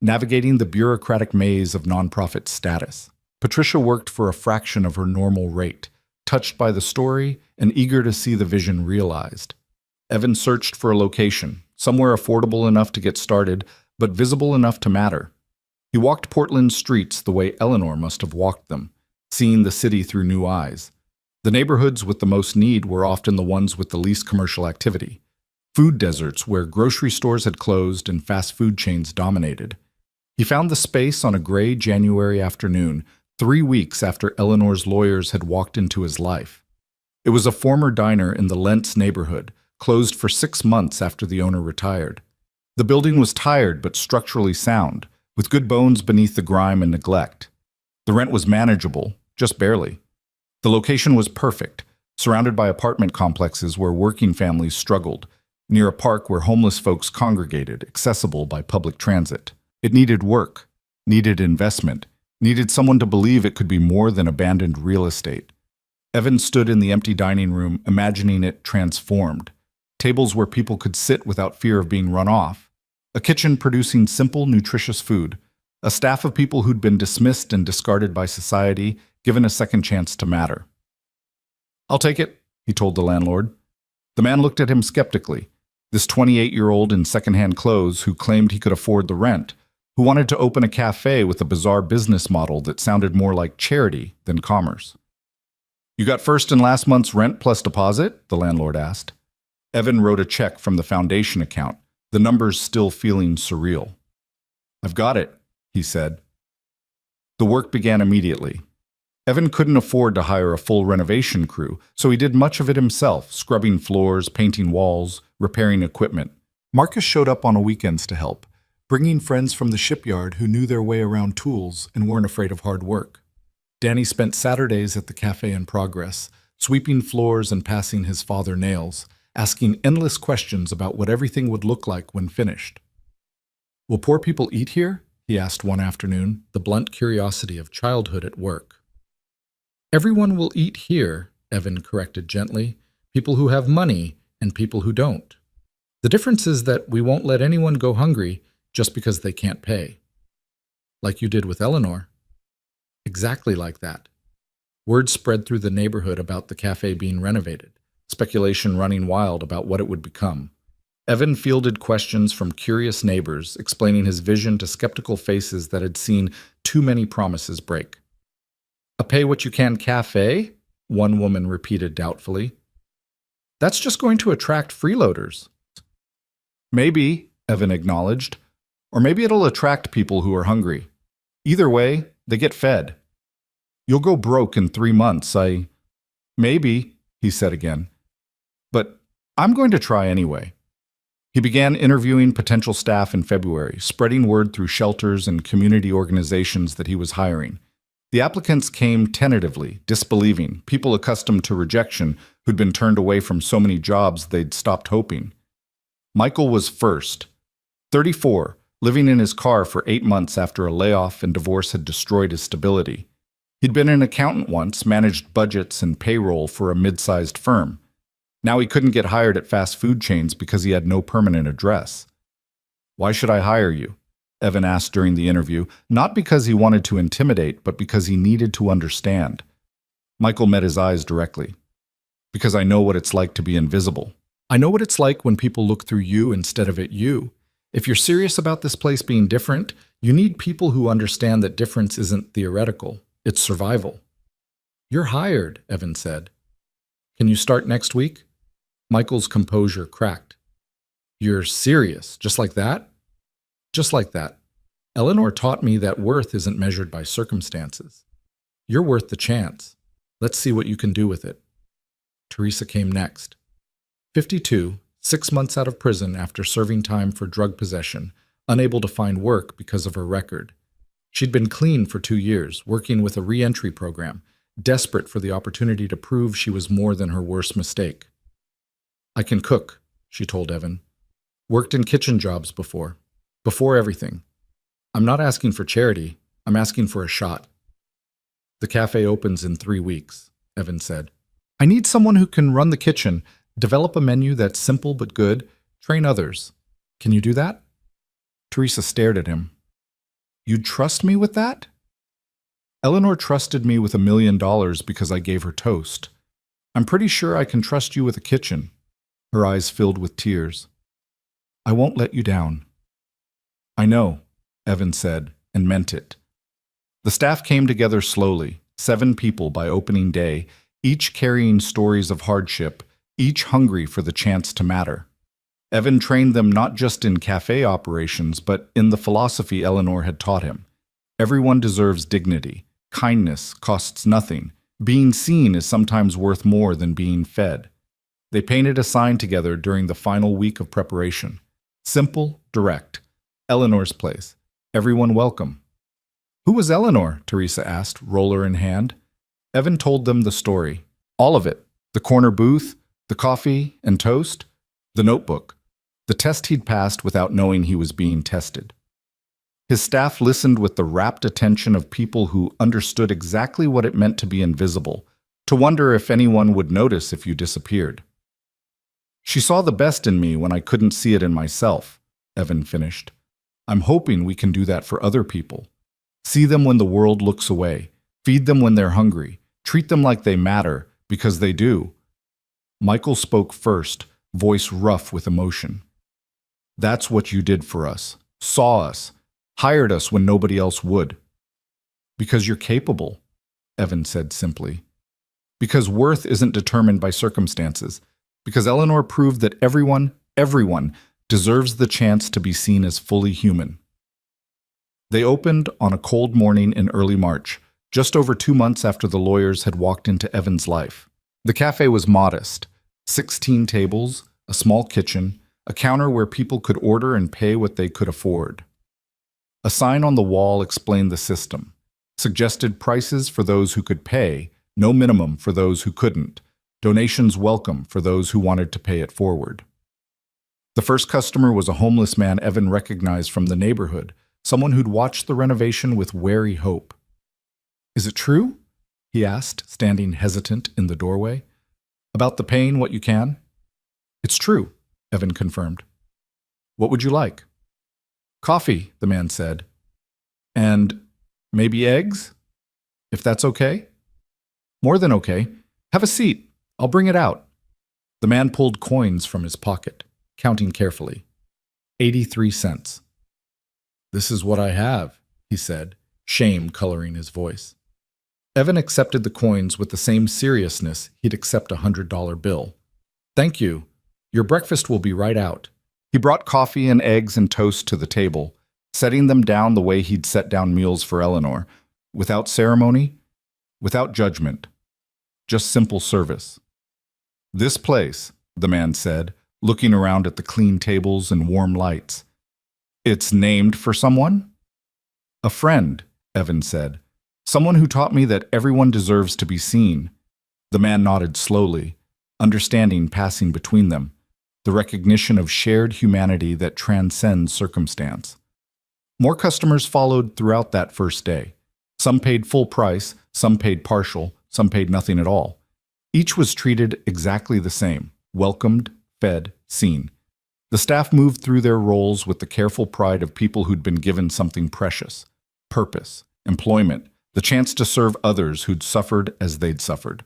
navigating the bureaucratic maze of nonprofit status. Patricia worked for a fraction of her normal rate, touched by the story and eager to see the vision realized. Evan searched for a location, somewhere affordable enough to get started, but visible enough to matter. He walked Portland's streets the way Eleanor must have walked them, seeing the city through new eyes. The neighborhoods with the most need were often the ones with the least commercial activity. Food deserts where grocery stores had closed and fast food chains dominated. He found the space on a gray January afternoon, 3 weeks after Eleanor's lawyers had walked into his life. It was a former diner in the Lentz neighborhood, closed for 6 months after the owner retired. The building was tired but structurally sound, with good bones beneath the grime and neglect. The rent was manageable, just barely. The location was perfect, surrounded by apartment complexes where working families struggled, near a park where homeless folks congregated, accessible by public transit. It needed work, needed investment, needed someone to believe it could be more than abandoned real estate. Evan stood in the empty dining room, imagining it transformed. Tables where people could sit without fear of being run off. A kitchen producing simple, nutritious food. A staff of people who'd been dismissed and discarded by society, given a second chance to matter. "I'll take it," he told the landlord. The man looked at him skeptically. This 28-year-old in secondhand clothes who claimed he could afford the rent, who wanted to open a cafe with a bizarre business model that sounded more like charity than commerce. "You got first and last month's rent plus deposit?" the landlord asked. Evan wrote a check from the foundation account, the numbers still feeling surreal. "I've got it," he said. The work began immediately. Evan couldn't afford to hire a full renovation crew, so he did much of it himself, scrubbing floors, painting walls, repairing equipment. Marcus showed up on weekends to help, bringing friends from the shipyard who knew their way around tools and weren't afraid of hard work. Danny spent Saturdays at the Cafe in Progress, sweeping floors and passing his father nails, asking endless questions about what everything would look like when finished. "Will poor people eat here?" he asked one afternoon, the blunt curiosity of childhood at work. "Everyone will eat here," Evan corrected gently. "People who have money and people who don't. The difference is that we won't let anyone go hungry just because they can't pay." "Like you did with Eleanor." "Exactly like that." Word spread through the neighborhood about the cafe being renovated, speculation running wild about what it would become. Evan fielded questions from curious neighbors, explaining his vision to skeptical faces that had seen too many promises break. "A pay-what-you-can cafe?" one woman repeated doubtfully. "That's just going to attract freeloaders." "Maybe," Evan acknowledged. "Or maybe it'll attract people who are hungry. Either way, they get fed. You'll go broke in 3 months, Maybe," he said again. "But I'm going to try anyway." He began interviewing potential staff in February, spreading word through shelters and community organizations that he was hiring. The applicants came tentatively, disbelieving, people accustomed to rejection who'd been turned away from so many jobs they'd stopped hoping. Michael was first. 34, living in his car for 8 months after a layoff and divorce had destroyed his stability. He'd been an accountant once, managed budgets and payroll for a mid-sized firm. Now he couldn't get hired at fast food chains because he had no permanent address. "Why should I hire you?" Evan asked during the interview, not because he wanted to intimidate, but because he needed to understand. Michael met his eyes directly. "Because I know what it's like to be invisible. I know what it's like when people look through you instead of at you. If you're serious about this place being different, you need people who understand that difference isn't theoretical, it's survival." "You're hired," Evan said. "Can you start next week?" Michael's composure cracked. "You're serious, just like that?" "Just like that. Eleanor taught me that worth isn't measured by circumstances. You're worth the chance. Let's see what you can do with it." Teresa came next. 52, 6 months out of prison after serving time for drug possession, unable to find work because of her record. She'd been clean for 2 years, working with a re-entry program, desperate for the opportunity to prove she was more than her worst mistake. "I can cook," she told Evan. "Worked in kitchen jobs before everything. I'm not asking for charity, I'm asking for a shot." "The cafe opens in 3 weeks," Evan said. "I need someone who can run the kitchen, develop a menu that's simple but good, train others. Can you do that?" Teresa stared at him. "You'd trust me with that?" "Eleanor trusted me with $1 million because I gave her toast. I'm pretty sure I can trust you with a kitchen." Her eyes filled with tears. "I won't let you down." "I know," Evan said, and meant it. The staff came together slowly, 7 people by opening day, each carrying stories of hardship, each hungry for the chance to matter. Evan trained them not just in cafe operations, but in the philosophy Eleanor had taught him. Everyone deserves dignity. Kindness costs nothing. Being seen is sometimes worth more than being fed. They painted a sign together during the final week of preparation. Simple, direct. Eleanor's place. Everyone welcome. Who was Eleanor? Teresa asked, roller in hand. Evan told them the story. All of it. The corner booth, the coffee and toast, the notebook, the test he'd passed without knowing he was being tested. His staff listened with the rapt attention of people who understood exactly what it meant to be invisible, to wonder if anyone would notice if you disappeared. She saw the best in me when I couldn't see it in myself, Evan finished. I'm hoping we can do that for other people. See them when the world looks away. Feed them when they're hungry. Treat them like they matter, because they do. Michael spoke first, voice rough with emotion. That's what you did for us. Saw us. Hired us when nobody else would. Because you're capable, Evan said simply. Because worth isn't determined by circumstances. Because Eleanor proved that everyone deserves the chance to be seen as fully human. They opened on a cold morning in early March, just over 2 months after the lawyers had walked into Evan's life. The cafe was modest. 16 tables, a small kitchen, a counter where people could order and pay what they could afford. A sign on the wall explained the system, suggested prices for those who could pay, no minimum for those who couldn't, donations welcome for those who wanted to pay it forward. The first customer was a homeless man Evan recognized from the neighborhood, someone who'd watched the renovation with wary hope. Is it true? He asked, standing hesitant in the doorway. About the paying what you can? It's true, Evan confirmed. What would you like? Coffee, the man said. And maybe eggs? If that's okay? More than okay. Have a seat. I'll bring it out. The man pulled coins from his pocket, counting carefully. 83 cents. This is what I have, he said, shame coloring his voice. Evan accepted the coins with the same seriousness he'd accept a $100 bill. Thank you. Your breakfast will be right out. He brought coffee and eggs and toast to the table, setting them down the way he'd set down meals for Eleanor, without ceremony, without judgment, just simple service. This place, the man said, looking around at the clean tables and warm lights. It's named for someone? A friend, Evan said. Someone who taught me that everyone deserves to be seen. The man nodded slowly, understanding passing between them, the recognition of shared humanity that transcends circumstance. More customers followed throughout that first day. Some paid full price, some paid partial, some paid nothing at all. Each was treated exactly the same, welcomed, fed, seen. The staff moved through their roles with the careful pride of people who'd been given something precious: purpose, employment, the chance to serve others who'd suffered as they'd suffered.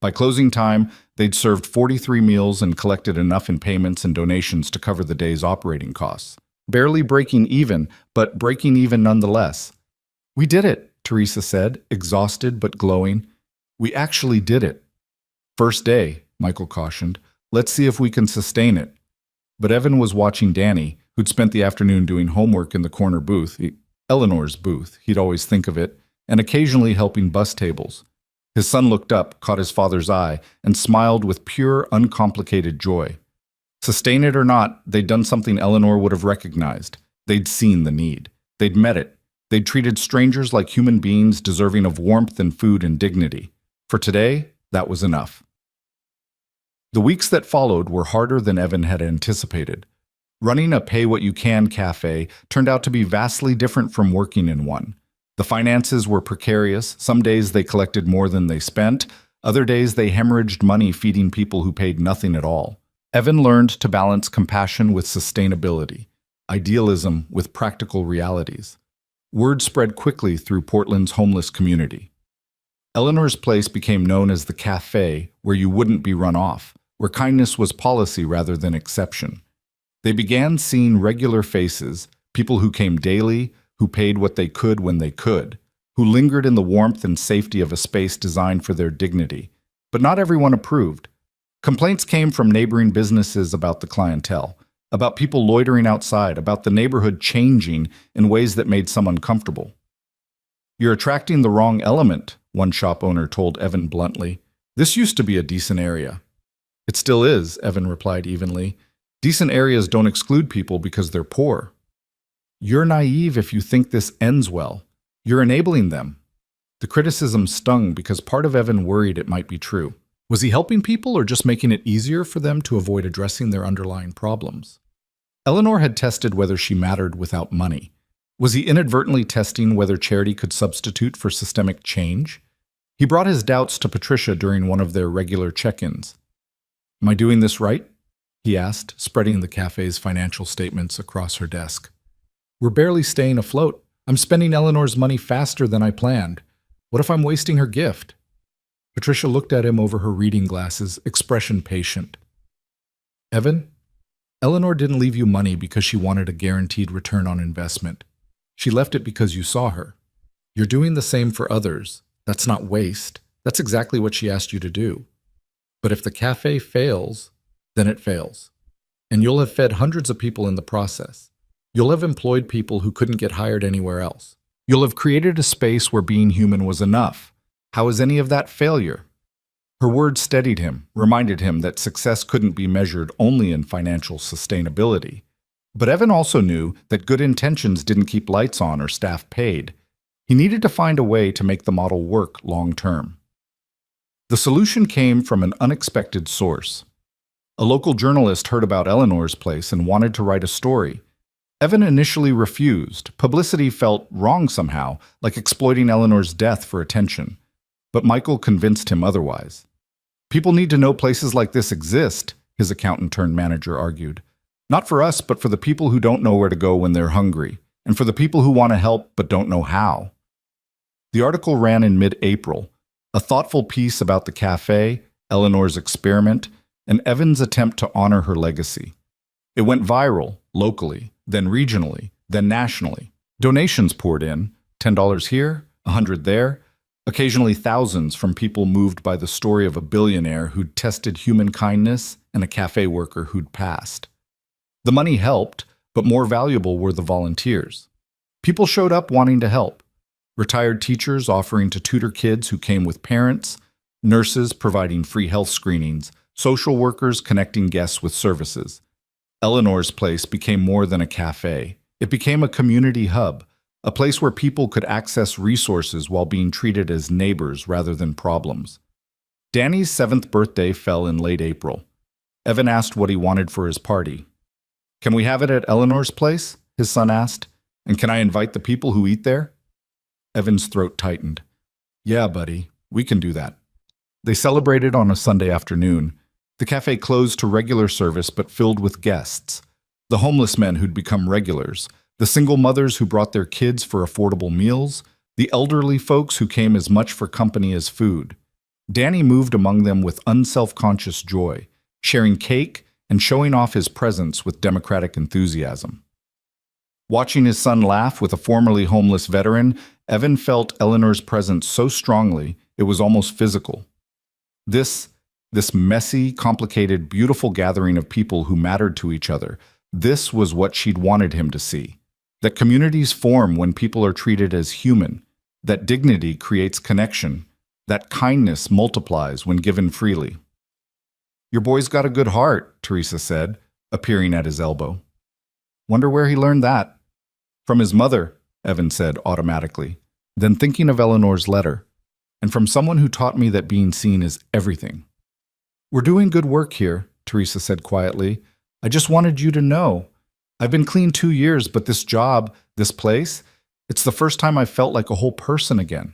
By closing time, they'd served 43 meals and collected enough in payments and donations to cover the day's operating costs. Barely breaking even, but breaking even nonetheless. We did it, Teresa said, exhausted but glowing. We actually did it. First day, Michael cautioned. Let's see if we can sustain it. But Evan was watching Danny, who'd spent the afternoon doing homework in the corner booth, Eleanor's booth, he'd always think of it, and occasionally helping bus tables. His son looked up, caught his father's eye, and smiled with pure, uncomplicated joy. Sustain it or not, they'd done something Eleanor would have recognized. They'd seen the need. They'd met it. They'd treated strangers like human beings deserving of warmth and food and dignity. For today, that was enough. The weeks that followed were harder than Evan had anticipated. Running a pay-what-you-can cafe turned out to be vastly different from working in one. The finances were precarious. Some days they collected more than they spent. Other days they hemorrhaged money feeding people who paid nothing at all. Evan learned to balance compassion with sustainability, idealism with practical realities. Word spread quickly through Portland's homeless community. Eleanor's place became known as the cafe where you wouldn't be run off, where kindness was policy rather than exception. They began seeing regular faces, people who came daily, who paid what they could when they could, who lingered in the warmth and safety of a space designed for their dignity. But not everyone approved. Complaints came from neighboring businesses about the clientele, about people loitering outside, about the neighborhood changing in ways that made some uncomfortable. "You're attracting the wrong element," one shop owner told Evan bluntly. "This used to be a decent area." "It still is," Evan replied evenly. "Decent areas don't exclude people because they're poor." "You're naive if you think this ends well. You're enabling them." The criticism stung because part of Evan worried it might be true. Was he helping people or just making it easier for them to avoid addressing their underlying problems? Eleanor had tested whether she mattered without money. Was he inadvertently testing whether charity could substitute for systemic change? He brought his doubts to Patricia during one of their regular check-ins. "Am I doing this right?" he asked, spreading the cafe's financial statements across her desk. "We're barely staying afloat. I'm spending Eleanor's money faster than I planned. What if I'm wasting her gift?" Patricia looked at him over her reading glasses, expression patient. "Evan, Eleanor didn't leave you money because she wanted a guaranteed return on investment. She left it because you saw her. You're doing the same for others. That's not waste. That's exactly what she asked you to do. But if the cafe fails, then it fails. And you'll have fed hundreds of people in the process. You'll have employed people who couldn't get hired anywhere else. You'll have created a space where being human was enough. How is any of that failure?" Her words steadied him, reminded him that success couldn't be measured only in financial sustainability. But Evan also knew that good intentions didn't keep lights on or staff paid. He needed to find a way to make the model work long term. The solution came from an unexpected source. A local journalist heard about Eleanor's place and wanted to write a story. Evan initially refused. Publicity felt wrong somehow, like exploiting Eleanor's death for attention. But Michael convinced him otherwise. "People need to know places like this exist," his accountant-turned-manager argued. "Not for us, but for the people who don't know where to go when they're hungry, and for the people who want to help but don't know how." The article ran in mid-April, a thoughtful piece about the cafe, Eleanor's experiment, and Evan's attempt to honor her legacy. It went viral, locally, then regionally, then nationally. Donations poured in, $10 here, $100 there, occasionally thousands from people moved by the story of a billionaire who'd tested human kindness and a cafe worker who'd passed. The money helped, but more valuable were the volunteers. People showed up wanting to help. Retired teachers offering to tutor kids who came with parents, nurses providing free health screenings, social workers connecting guests with services. Eleanor's place became more than a cafe. It became a community hub, a place where people could access resources while being treated as neighbors rather than problems. Danny's 7th birthday fell in late April. Evan asked what he wanted for his party. "Can we have it at Eleanor's place?" his son asked. "And can I invite the people who eat there?" Evan's throat tightened. "Yeah, buddy, we can do that." They celebrated on a Sunday afternoon. The cafe closed to regular service but filled with guests. The homeless men who'd become regulars, the single mothers who brought their kids for affordable meals, the elderly folks who came as much for company as food. Danny moved among them with unself-conscious joy, sharing cake and showing off his presence with democratic enthusiasm. Watching his son laugh with a formerly homeless veteran, Evan felt Eleanor's presence so strongly it was almost physical. This messy, complicated, beautiful gathering of people who mattered to each other, this was what she'd wanted him to see. That communities form when people are treated as human, that dignity creates connection, that kindness multiplies when given freely. "Your boy's got a good heart," Teresa said, appearing at his elbow. "Wonder where he learned that." "From his mother," Evan said automatically, then thinking of Eleanor's letter, "and from someone who taught me that being seen is everything." "We're doing good work here," Teresa said quietly. "I just wanted you to know. I've been clean 2 years, but this job, this place, it's the first time I've felt like a whole person again.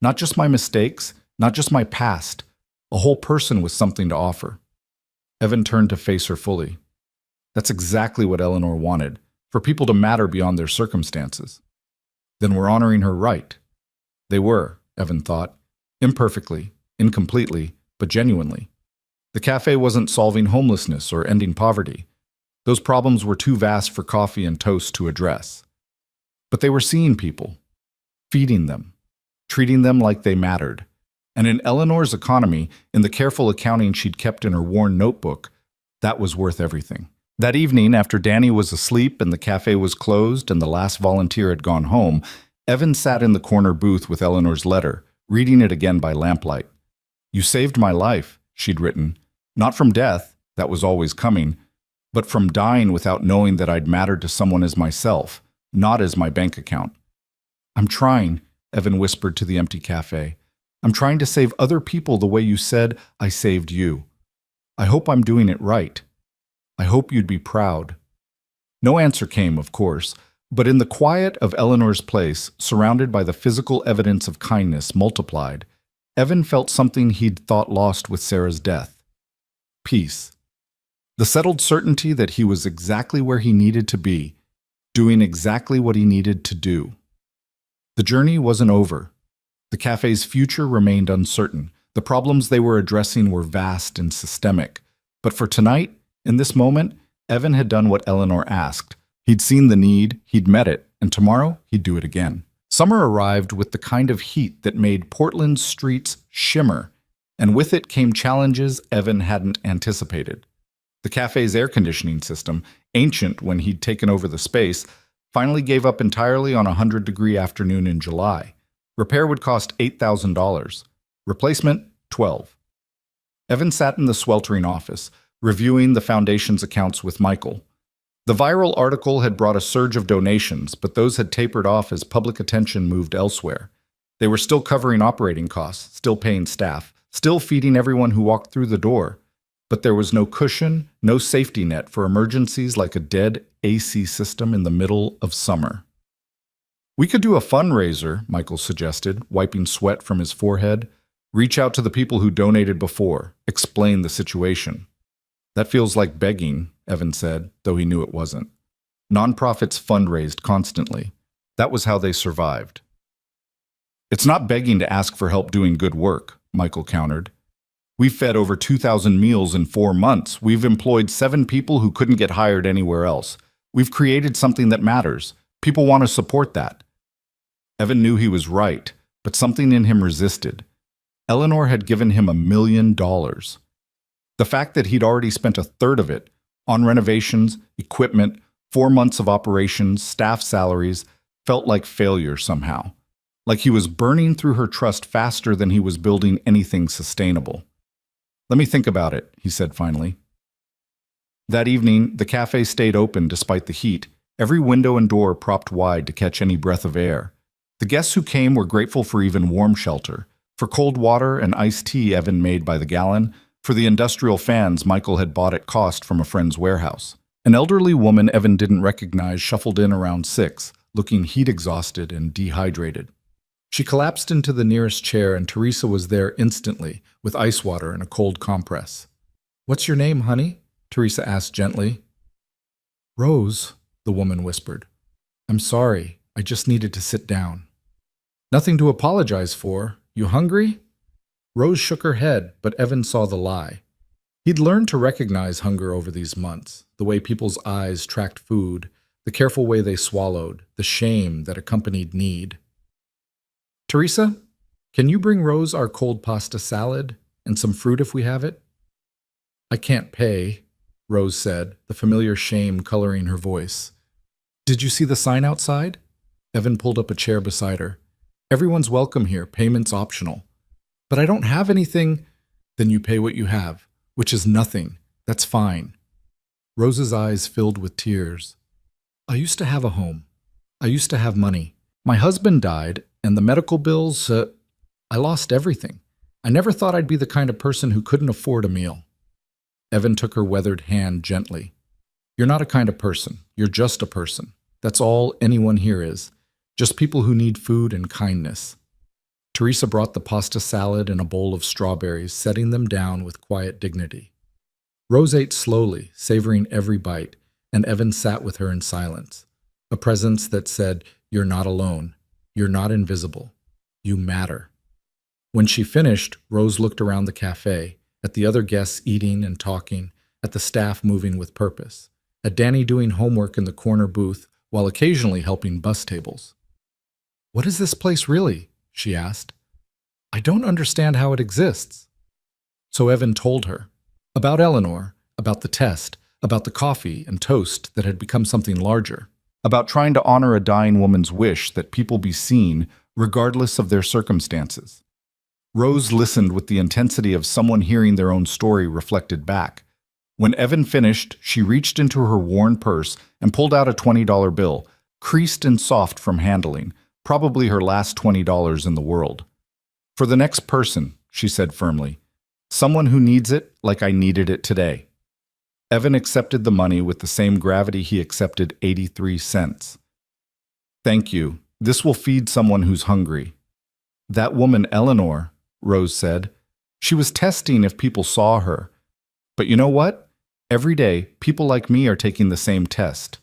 Not just my mistakes, not just my past, a whole person with something to offer." Evan turned to face her fully. That's exactly what Eleanor wanted, for people to matter beyond their circumstances. Then we're honoring her right. They were, Evan thought, imperfectly, incompletely, but genuinely. The cafe wasn't solving homelessness or ending poverty. Those problems were too vast for coffee and toast to address. But they were seeing people, feeding them, treating them like they mattered. And in Eleanor's economy, in the careful accounting she'd kept in her worn notebook, that was worth everything. That evening, after Danny was asleep and the cafe was closed and the last volunteer had gone home, Evan sat in the corner booth with Eleanor's letter, reading it again by lamplight. "You saved my life," she'd written. "Not from death, that was always coming, but from dying without knowing that I'd mattered to someone as myself, not as my bank account." "I'm trying," Evan whispered to the empty cafe. "I'm trying to save other people the way you said I saved you. I hope I'm doing it right. I hope you'd be proud." No answer came, of course, but in the quiet of Eleanor's place, surrounded by the physical evidence of kindness multiplied, Evan felt something he'd thought lost with Sarah's death. Peace. The settled certainty that he was exactly where he needed to be, doing exactly what he needed to do. The journey wasn't over. The cafe's future remained uncertain. The problems they were addressing were vast and systemic. But for tonight, in this moment, Evan had done what Eleanor asked. He'd seen the need, he'd met it, and tomorrow he'd do it again. Summer arrived with the kind of heat that made Portland's streets shimmer, and with it came challenges Evan hadn't anticipated. The cafe's air conditioning system, ancient when he'd taken over the space, finally gave up entirely on a 100-degree afternoon in July. Repair would cost $8,000. Replacement, $12,000. Evan sat in the sweltering office, reviewing the foundation's accounts with Michael. The viral article had brought a surge of donations, but those had tapered off as public attention moved elsewhere. They were still covering operating costs, still paying staff, still feeding everyone who walked through the door. But there was no cushion, no safety net for emergencies like a dead AC system in the middle of summer. "We could do a fundraiser," Michael suggested, wiping sweat from his forehead. "Reach out to the people who donated before, explain the situation." "That feels like begging," Evan said, though he knew it wasn't. Nonprofits fundraised constantly. That was how they survived. "It's not begging to ask for help doing good work," Michael countered. "We've fed over 2,000 meals in 4 months. We've employed 7 people who couldn't get hired anywhere else. We've created something that matters. People want to support that." Evan knew he was right, but something in him resisted. Eleanor had given him $1 million. The fact that he'd already spent a third of it on renovations, equipment, 4 months of operations, staff salaries, felt like failure somehow. Like he was burning through her trust faster than he was building anything sustainable. "Let me think about it," he said finally. That evening, the cafe stayed open despite the heat, every window and door propped wide to catch any breath of air. The guests who came were grateful for even warm shelter, for cold water and iced tea Evan made by the gallon, for the industrial fans Michael had bought at cost from a friend's warehouse. An elderly woman Evan didn't recognize shuffled in around 6, looking heat-exhausted and dehydrated. She collapsed into the nearest chair and Teresa was there instantly, with ice water and a cold compress. "What's your name, honey?" Teresa asked gently. "Rose," the woman whispered. "I'm sorry, I just needed to sit down." "Nothing to apologize for. You hungry?" Rose shook her head, but Evan saw the lie. He'd learned to recognize hunger over these months, the way people's eyes tracked food, the careful way they swallowed, the shame that accompanied need. "Teresa, can you bring Rose our cold pasta salad and some fruit if we have it?" "I can't pay," Rose said, the familiar shame coloring her voice. "Did you see the sign outside?" Evan pulled up a chair beside her. "Everyone's welcome here, payments optional." "But I don't have anything." "Then you pay what you have, which is nothing. That's fine." Rose's eyes filled with tears. "I used to have a home. I used to have money. My husband died, and the medical bills, I lost everything. I never thought I'd be the kind of person who couldn't afford a meal." Evan took her weathered hand gently. "You're not a kind of person. You're just a person. That's all anyone here is. Just people who need food and kindness." Teresa brought the pasta salad and a bowl of strawberries, setting them down with quiet dignity. Rose ate slowly, savoring every bite, and Evan sat with her in silence. A presence that said, "You're not alone. You're not invisible. You matter." When she finished, Rose looked around the cafe, at the other guests eating and talking, at the staff moving with purpose, at Danny doing homework in the corner booth while occasionally helping bus tables. "What is this place really?" she asked. "I don't understand how it exists." So Evan told her about Eleanor, about the test, about the coffee and toast that had become something larger, about trying to honor a dying woman's wish that people be seen regardless of their circumstances. Rose listened with the intensity of someone hearing their own story reflected back. When Evan finished, she reached into her worn purse and pulled out a $20 bill, creased and soft from handling, probably her last $20 in the world. "For the next person," she said firmly. "Someone who needs it like I needed it today." Evan accepted the money with the same gravity he accepted 83 cents. "Thank you. This will feed someone who's hungry." "That woman, Eleanor," Rose said. "She was testing if people saw her. But you know what? Every day, people like me are taking the same test.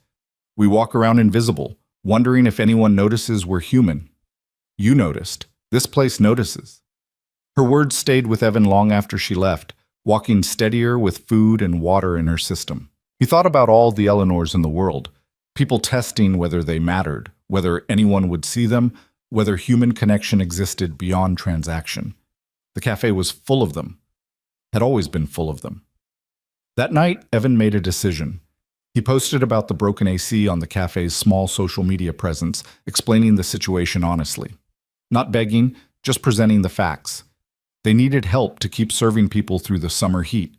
We walk around invisible, wondering if anyone notices we're human. You noticed. This place notices." Her words stayed with Evan long after she left, walking steadier with food and water in her system. He thought about all the Eleanors in the world, people testing whether they mattered, whether anyone would see them, whether human connection existed beyond transaction. The cafe was full of them, had always been full of them. That night, Evan made a decision. He posted about the broken AC on the cafe's small social media presence, explaining the situation honestly. Not begging, just presenting the facts. They needed help to keep serving people through the summer heat.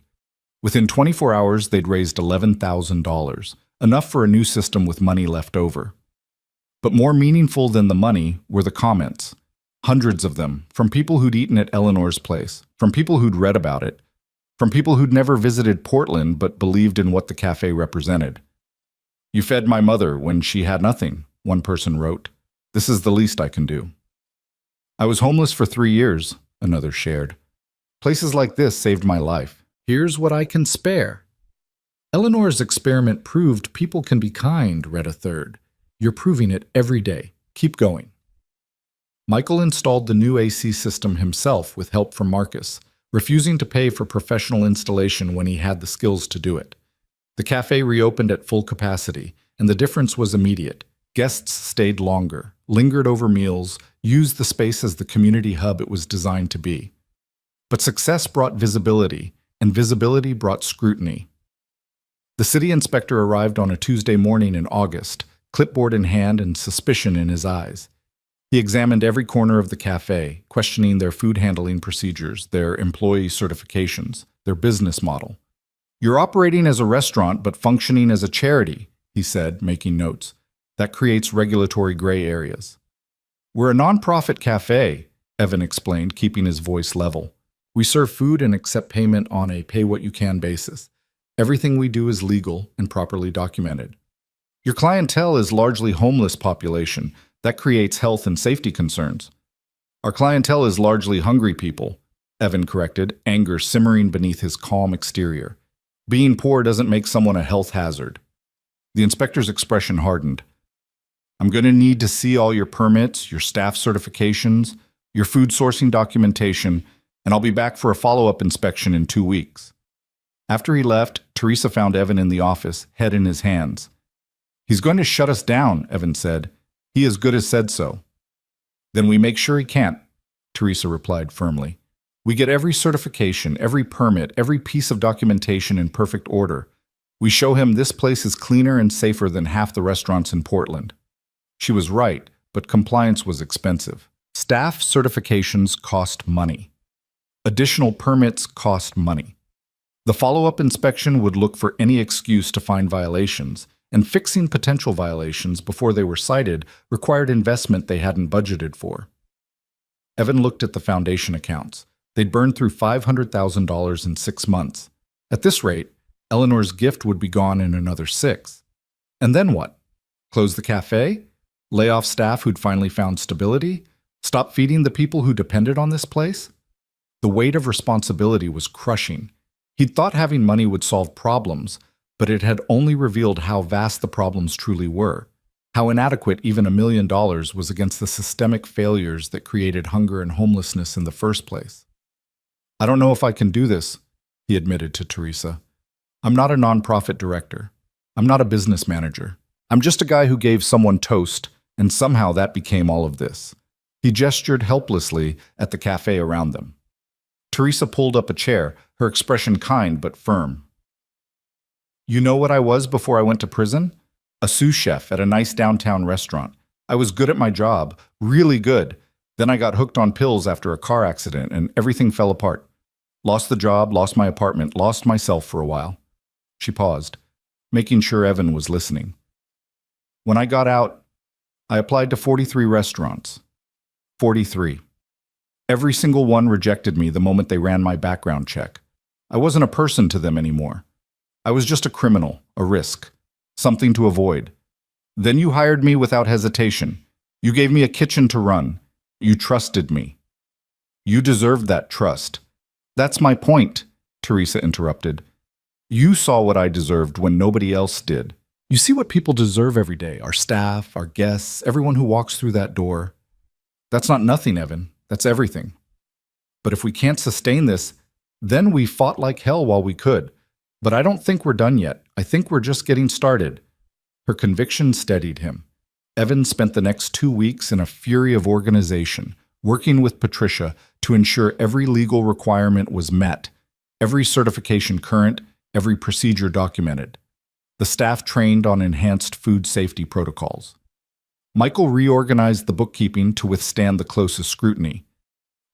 Within 24 hours, they'd raised $11,000, enough for a new system with money left over. But more meaningful than the money were the comments. Hundreds of them, from people who'd eaten at Eleanor's place, from people who'd read about it, from people who'd never visited Portland but believed in what the cafe represented. "You fed my mother when she had nothing," one person wrote. "This is the least I can do." "I was homeless for 3 years," another shared. "Places like this saved my life. Here's what I can spare." "Eleanor's experiment proved people can be kind," read a third. "You're proving it every day. Keep going." Michael installed the new AC system himself with help from Marcus, refusing to pay for professional installation when he had the skills to do it. The cafe reopened at full capacity, and the difference was immediate. Guests stayed longer, lingered over meals, used the space as the community hub it was designed to be. But success brought visibility, and visibility brought scrutiny. The city inspector arrived on a Tuesday morning in August, clipboard in hand and suspicion in his eyes. He examined every corner of the cafe, questioning their food handling procedures, their employee certifications, their business model. "You're operating as a restaurant but functioning as a charity," he said, making notes. "That creates regulatory gray areas." "We're a nonprofit cafe," Evan explained, keeping his voice level. "We serve food and accept payment on a pay-what-you-can basis. Everything we do is legal and properly documented." "Your clientele is largely homeless population. That creates health and safety concerns." "Our clientele is largely hungry people," Evan corrected, anger simmering beneath his calm exterior. "Being poor doesn't make someone a health hazard." The inspector's expression hardened. "I'm going to need to see all your permits, your staff certifications, your food sourcing documentation, and I'll be back for a follow-up inspection in 2 weeks." After he left, Teresa found Evan in the office, head in his hands. "He's going to shut us down," Evan said. "He as good as said so." "Then we make sure he can't," Teresa replied firmly. "We get every certification, every permit, every piece of documentation in perfect order. We show him this place is cleaner and safer than half the restaurants in Portland." She was right, but compliance was expensive. Staff certifications cost money. Additional permits cost money. The follow-up inspection would look for any excuse to find violations, and fixing potential violations before they were cited required investment they hadn't budgeted for. Evan looked at the foundation accounts. They'd burned through $500,000 in 6 months. At this rate, Eleanor's gift would be gone in another 6. And then what? Close the cafe? Lay off staff who'd finally found stability? Stop feeding the people who depended on this place? The weight of responsibility was crushing. He'd thought having money would solve problems, but it had only revealed how vast the problems truly were, how inadequate even $1 million was against the systemic failures that created hunger and homelessness in the first place. "I don't know if I can do this," he admitted to Teresa. "I'm not a nonprofit director. I'm not a business manager. I'm just a guy who gave someone toast, and somehow that became all of this. He gestured helplessly at the cafe around them. Teresa pulled up a chair, her expression kind but firm. You know what I was before I went to prison? A sous chef at a nice downtown restaurant. I was good at my job, really good. Then I got hooked on pills after a car accident and everything fell apart. Lost the job, lost my apartment, lost myself for a while. She paused, making sure Evan was listening. When I got out, I applied to 43 restaurants. 43. Every single one rejected me the moment they ran my background check. I wasn't a person to them anymore. I was just a criminal, a risk, something to avoid. Then you hired me without hesitation. You gave me a kitchen to run. You trusted me. You deserved that trust. That's my point, Teresa interrupted. You saw what I deserved when nobody else did. You see what people deserve every day, our staff, our guests, everyone who walks through that door. That's not nothing, Evan. That's everything. But if we can't sustain this, then we fought like hell while we could. But I don't think we're done yet. I think we're just getting started. Her conviction steadied him. Evan spent the next 2 weeks in a fury of organization, working with Patricia to ensure every legal requirement was met, every certification current, every procedure documented. The staff trained on enhanced food safety protocols. Michael reorganized the bookkeeping to withstand the closest scrutiny.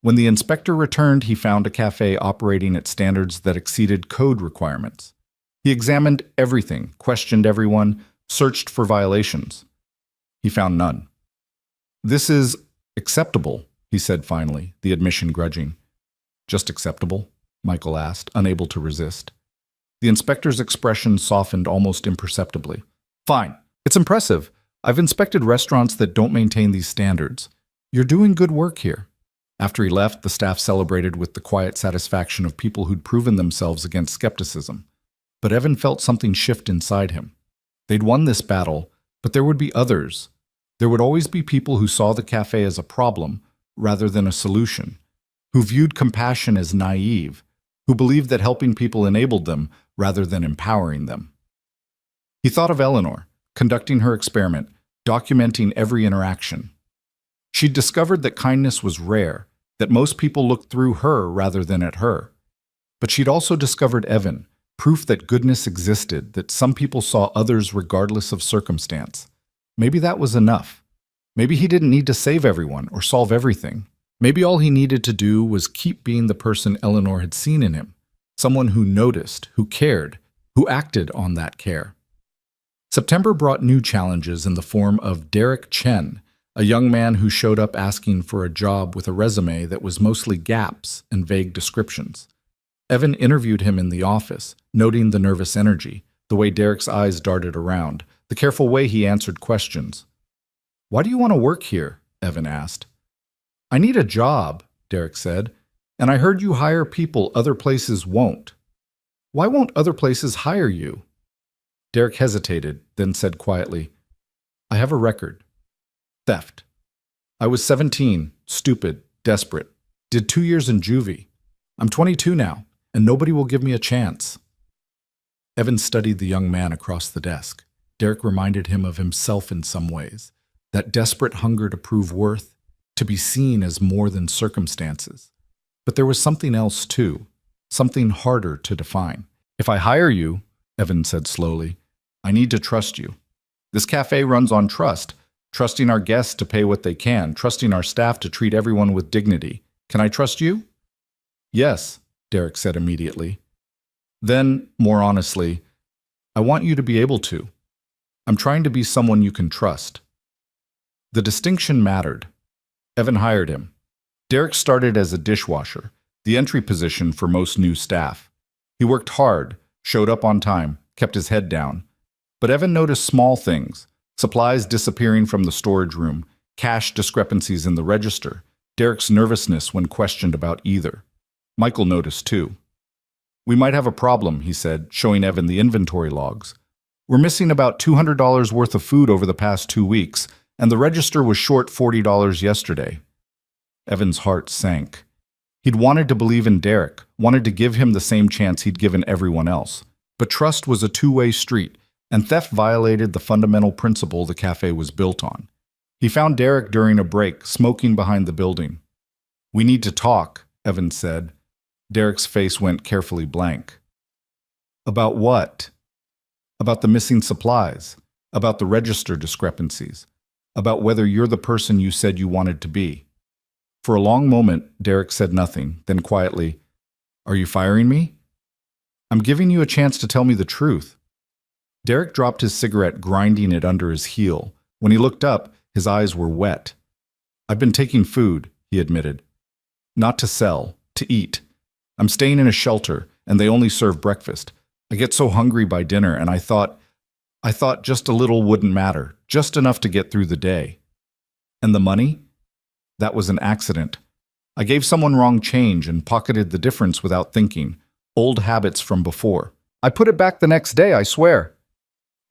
When the inspector returned, he found a cafe operating at standards that exceeded code requirements. He examined everything, questioned everyone, searched for violations. He found none. This is acceptable, he said finally, the admission grudging. Just acceptable? Michael asked, unable to resist. The inspector's expression softened almost imperceptibly. Fine. It's impressive. I've inspected restaurants that don't maintain these standards. You're doing good work here. After he left, the staff celebrated with the quiet satisfaction of people who'd proven themselves against skepticism. But Evan felt something shift inside him. They'd won this battle, but there would be others. There would always be people who saw the cafe as a problem rather than a solution, who viewed compassion as naive, who believed that helping people enabled them rather than empowering them. He thought of Eleanor, conducting her experiment, documenting every interaction. She'd discovered that kindness was rare, that most people looked through her rather than at her. But she'd also discovered Evan, proof that goodness existed, that some people saw others regardless of circumstance. Maybe that was enough. Maybe he didn't need to save everyone or solve everything. Maybe all he needed to do was keep being the person Eleanor had seen in him, someone who noticed, who cared, who acted on that care. September brought new challenges in the form of Derek Chen, a young man who showed up asking for a job with a resume that was mostly gaps and vague descriptions. Evan interviewed him in the office, noting the nervous energy, the way Derek's eyes darted around, the careful way he answered questions. "Why do you want to work here?" Evan asked. "I need a job," Derek said, "and I heard you hire people other places won't. Why won't other places hire you?" Derek hesitated, then said quietly, "I have a record. Theft. I was 17, stupid, desperate. Did 2 years in juvie. I'm 22 now, and nobody will give me a chance." Evan studied the young man across the desk. Derek reminded him of himself in some ways, that desperate hunger to prove worth, to be seen as more than circumstances. But there was something else too, something harder to define. "If I hire you," Evan said slowly, "I need to trust you. This cafe runs on trust, trusting our guests to pay what they can, trusting our staff to treat everyone with dignity. Can I trust you?" "Yes," Derek said immediately. Then, more honestly, "I want you to be able to. I'm trying to be someone you can trust." The distinction mattered. Evan hired him. Derek started as a dishwasher, the entry position for most new staff. He worked hard, showed up on time, kept his head down. But Evan noticed small things: supplies disappearing from the storage room, cash discrepancies in the register, Derek's nervousness when questioned about either. Michael noticed too. "We might have a problem," he said, showing Evan the inventory logs. "We're missing about $200 worth of food over the past 2 weeks, and the register was short $40 yesterday." Evan's heart sank. He'd wanted to believe in Derek, wanted to give him the same chance he'd given everyone else. But trust was a two-way street. And theft violated the fundamental principle the cafe was built on. He found Derek during a break, smoking behind the building. "We need to talk," Evan said. Derek's face went carefully blank. "About what?" "About the missing supplies, about the register discrepancies, about whether you're the person you said you wanted to be." For a long moment, Derek said nothing, then quietly, "Are you firing me?" "I'm giving you a chance to tell me the truth." Derek dropped his cigarette, grinding it under his heel. When he looked up, his eyes were wet. "I've been taking food," he admitted. "Not to sell, to eat. I'm staying in a shelter, and they only serve breakfast. I get so hungry by dinner, and I thought just a little wouldn't matter, just enough to get through the day." "And the money?" "That was an accident. I gave someone wrong change and pocketed the difference without thinking. Old habits from before. I put it back the next day, I swear."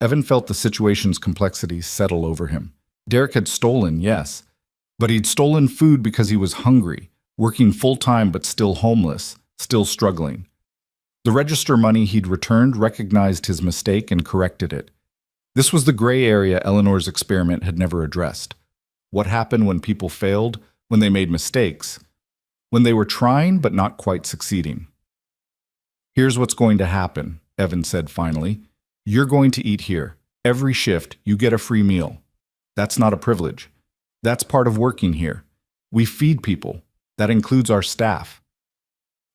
Evan felt the situation's complexity settle over him. Derek had stolen, yes, but he'd stolen food because he was hungry, working full-time but still homeless, still struggling. The register money he'd returned recognized his mistake and corrected it. This was the gray area Eleanor's experiment had never addressed. What happened when people failed, when they made mistakes, when they were trying but not quite succeeding? "Here's what's going to happen," Evan said finally. "You're going to eat here. Every shift, you get a free meal. That's not a privilege. That's part of working here. We feed people. That includes our staff."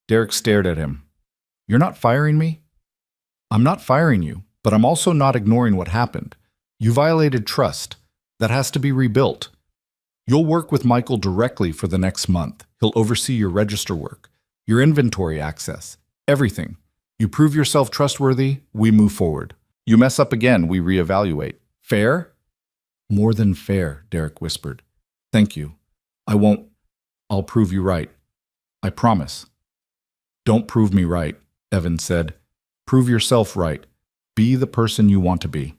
Derek stared at him. "You're not firing me?" "I'm not firing you, but I'm also not ignoring what happened. You violated trust. That has to be rebuilt. You'll work with Michael directly for the next month. He'll oversee your register work, your inventory access, everything. You prove yourself trustworthy, we move forward. You mess up again, we reevaluate. Fair?" "More than fair," Derek whispered. "Thank you. I won't. I'll prove you right. I promise." "Don't prove me right," Evan said. "Prove yourself right. Be the person you want to be."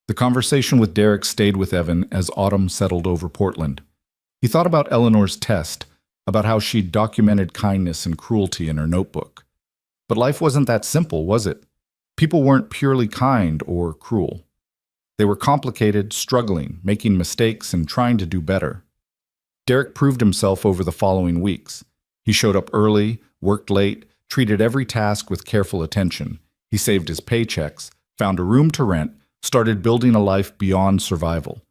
The conversation with Derek stayed with Evan as autumn settled over Portland. He thought about Eleanor's test, about how she'd documented kindness and cruelty in her notebook. But life wasn't that simple, was it? People weren't purely kind or cruel. They were complicated, struggling, making mistakes, and trying to do better. Derek proved himself over the following weeks. He showed up early, worked late, treated every task with careful attention. He saved his paychecks, found a room to rent, started building a life beyond survival.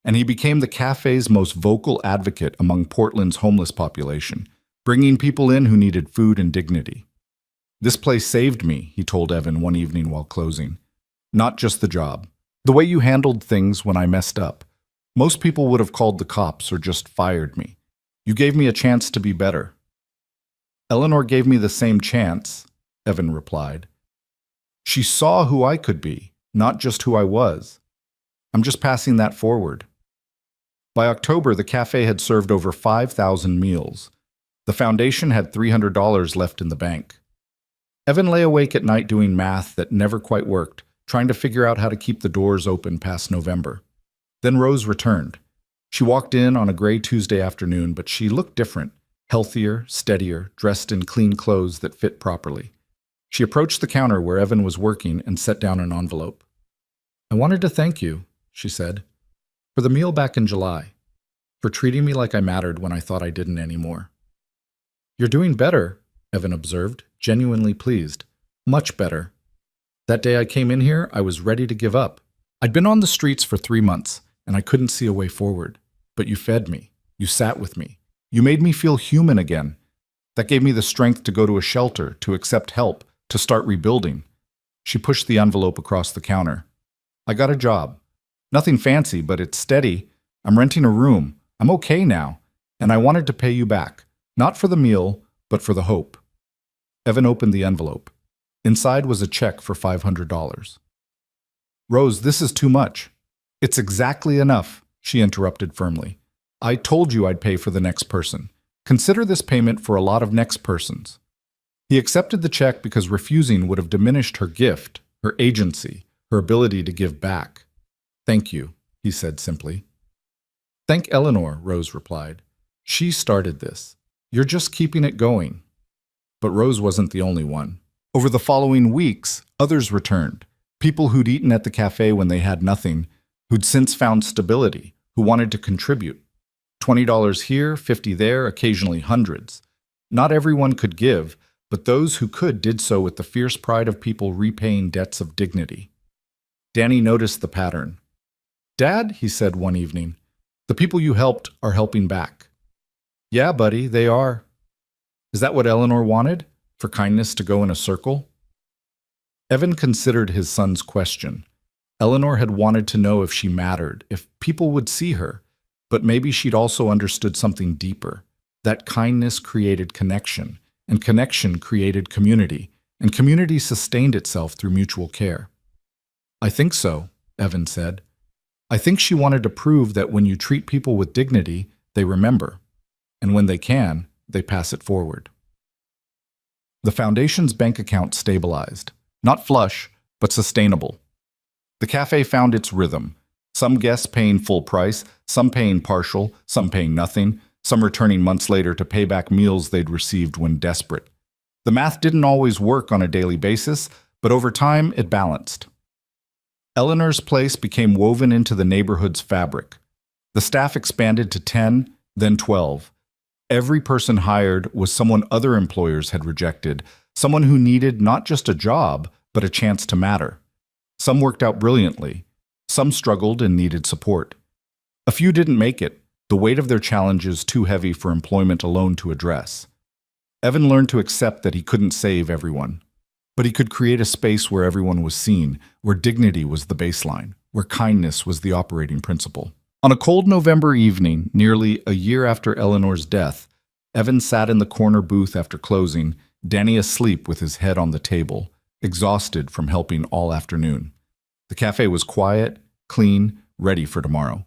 And he became the cafe's most vocal advocate among Portland's homeless population, bringing people in who needed food and dignity. "This place saved me," he told Evan one evening while closing. "Not just the job. The way you handled things when I messed up. Most people would have called the cops or just fired me. You gave me a chance to be better." "Eleanor gave me the same chance," Evan replied. "She saw who I could be, not just who I was. I'm just passing that forward." By October, the cafe had served over 5,000 meals. The foundation had $300 left in the bank. Evan lay awake at night doing math that never quite worked, trying to figure out how to keep the doors open past November. Then Rose returned. She walked in on a gray Tuesday afternoon, but she looked different, healthier, steadier, dressed in clean clothes that fit properly. She approached the counter where Evan was working and set down an envelope. "I wanted to thank you," she said, "for the meal back in July, for treating me like I mattered when I thought I didn't anymore." "You're doing better," Evan observed, genuinely pleased. "Much better. That day I came in here, I was ready to give up. I'd been on the streets for 3 months, and I couldn't see a way forward. But you fed me. You sat with me. You made me feel human again. That gave me the strength to go to a shelter, to accept help, to start rebuilding." She pushed the envelope across the counter. "I got a job. Nothing fancy, but it's steady. I'm renting a room. I'm okay now. And I wanted to pay you back. Not for the meal, but for the hope." Evan opened the envelope. Inside was a check for $500. "Rose, this is too much." "It's exactly enough," she interrupted firmly. "I told you I'd pay for the next person. Consider this payment for a lot of next persons." He accepted the check because refusing would have diminished her gift, her agency, her ability to give back. "Thank you," he said simply. "Thank Eleanor," Rose replied. "She started this. You're just keeping it going." But Rose wasn't the only one. Over the following weeks, others returned. People who'd eaten at the cafe when they had nothing, who'd since found stability, who wanted to contribute. $20 here, 50 there, occasionally hundreds. Not everyone could give, but those who could did so with the fierce pride of people repaying debts of dignity. Danny noticed the pattern. "Dad," he said one evening, "the people you helped are helping back." "Yeah, buddy, they are." Is that what Eleanor wanted? For kindness to go in a circle? Evan considered his son's question. Eleanor had wanted to know if she mattered, if people would see her, but maybe she'd also understood something deeper, that kindness created connection, and connection created community, and community sustained itself through mutual care. "I think so," Evan said. "I think she wanted to prove that when you treat people with dignity, they remember, and when they can, they pass it forward." The foundation's bank account stabilized. Not flush, but sustainable. The cafe found its rhythm. Some guests paying full price, some paying partial, some paying nothing, some returning months later to pay back meals they'd received when desperate. The math didn't always work on a daily basis, but over time it balanced. Eleanor's place became woven into the neighborhood's fabric. The staff expanded to 10, then 12. Every person hired was someone other employers had rejected, someone who needed not just a job, but a chance to matter. Some worked out brilliantly. Some struggled and needed support. A few didn't make it, the weight of their challenges too heavy for employment alone to address. Evan learned to accept that he couldn't save everyone, but he could create a space where everyone was seen, where dignity was the baseline, where kindness was the operating principle. On a cold November evening, nearly a year after Eleanor's death, Evan sat in the corner booth after closing, Danny asleep with his head on the table, exhausted from helping all afternoon. The cafe was quiet, clean, ready for tomorrow.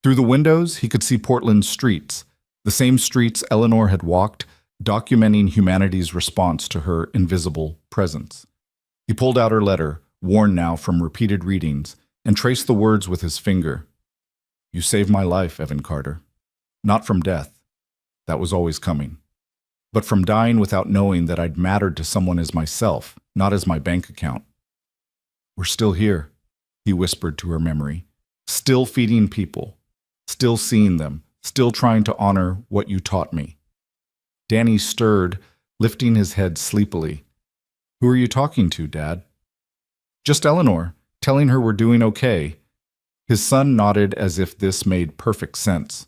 Through the windows, he could see Portland's streets, the same streets Eleanor had walked, documenting humanity's response to her invisible presence. He pulled out her letter, worn now from repeated readings, and traced the words with his finger. "You saved my life, Evan Carter. Not from death. That was always coming. But from dying without knowing that I'd mattered to someone as myself, not as my bank account. We're still here," he whispered to her memory. "Still feeding people. Still seeing them. Still trying to honor what you taught me." Danny stirred, lifting his head sleepily. "Who are you talking to, Dad?" "Just Eleanor, telling her we're doing okay." His son nodded as if this made perfect sense.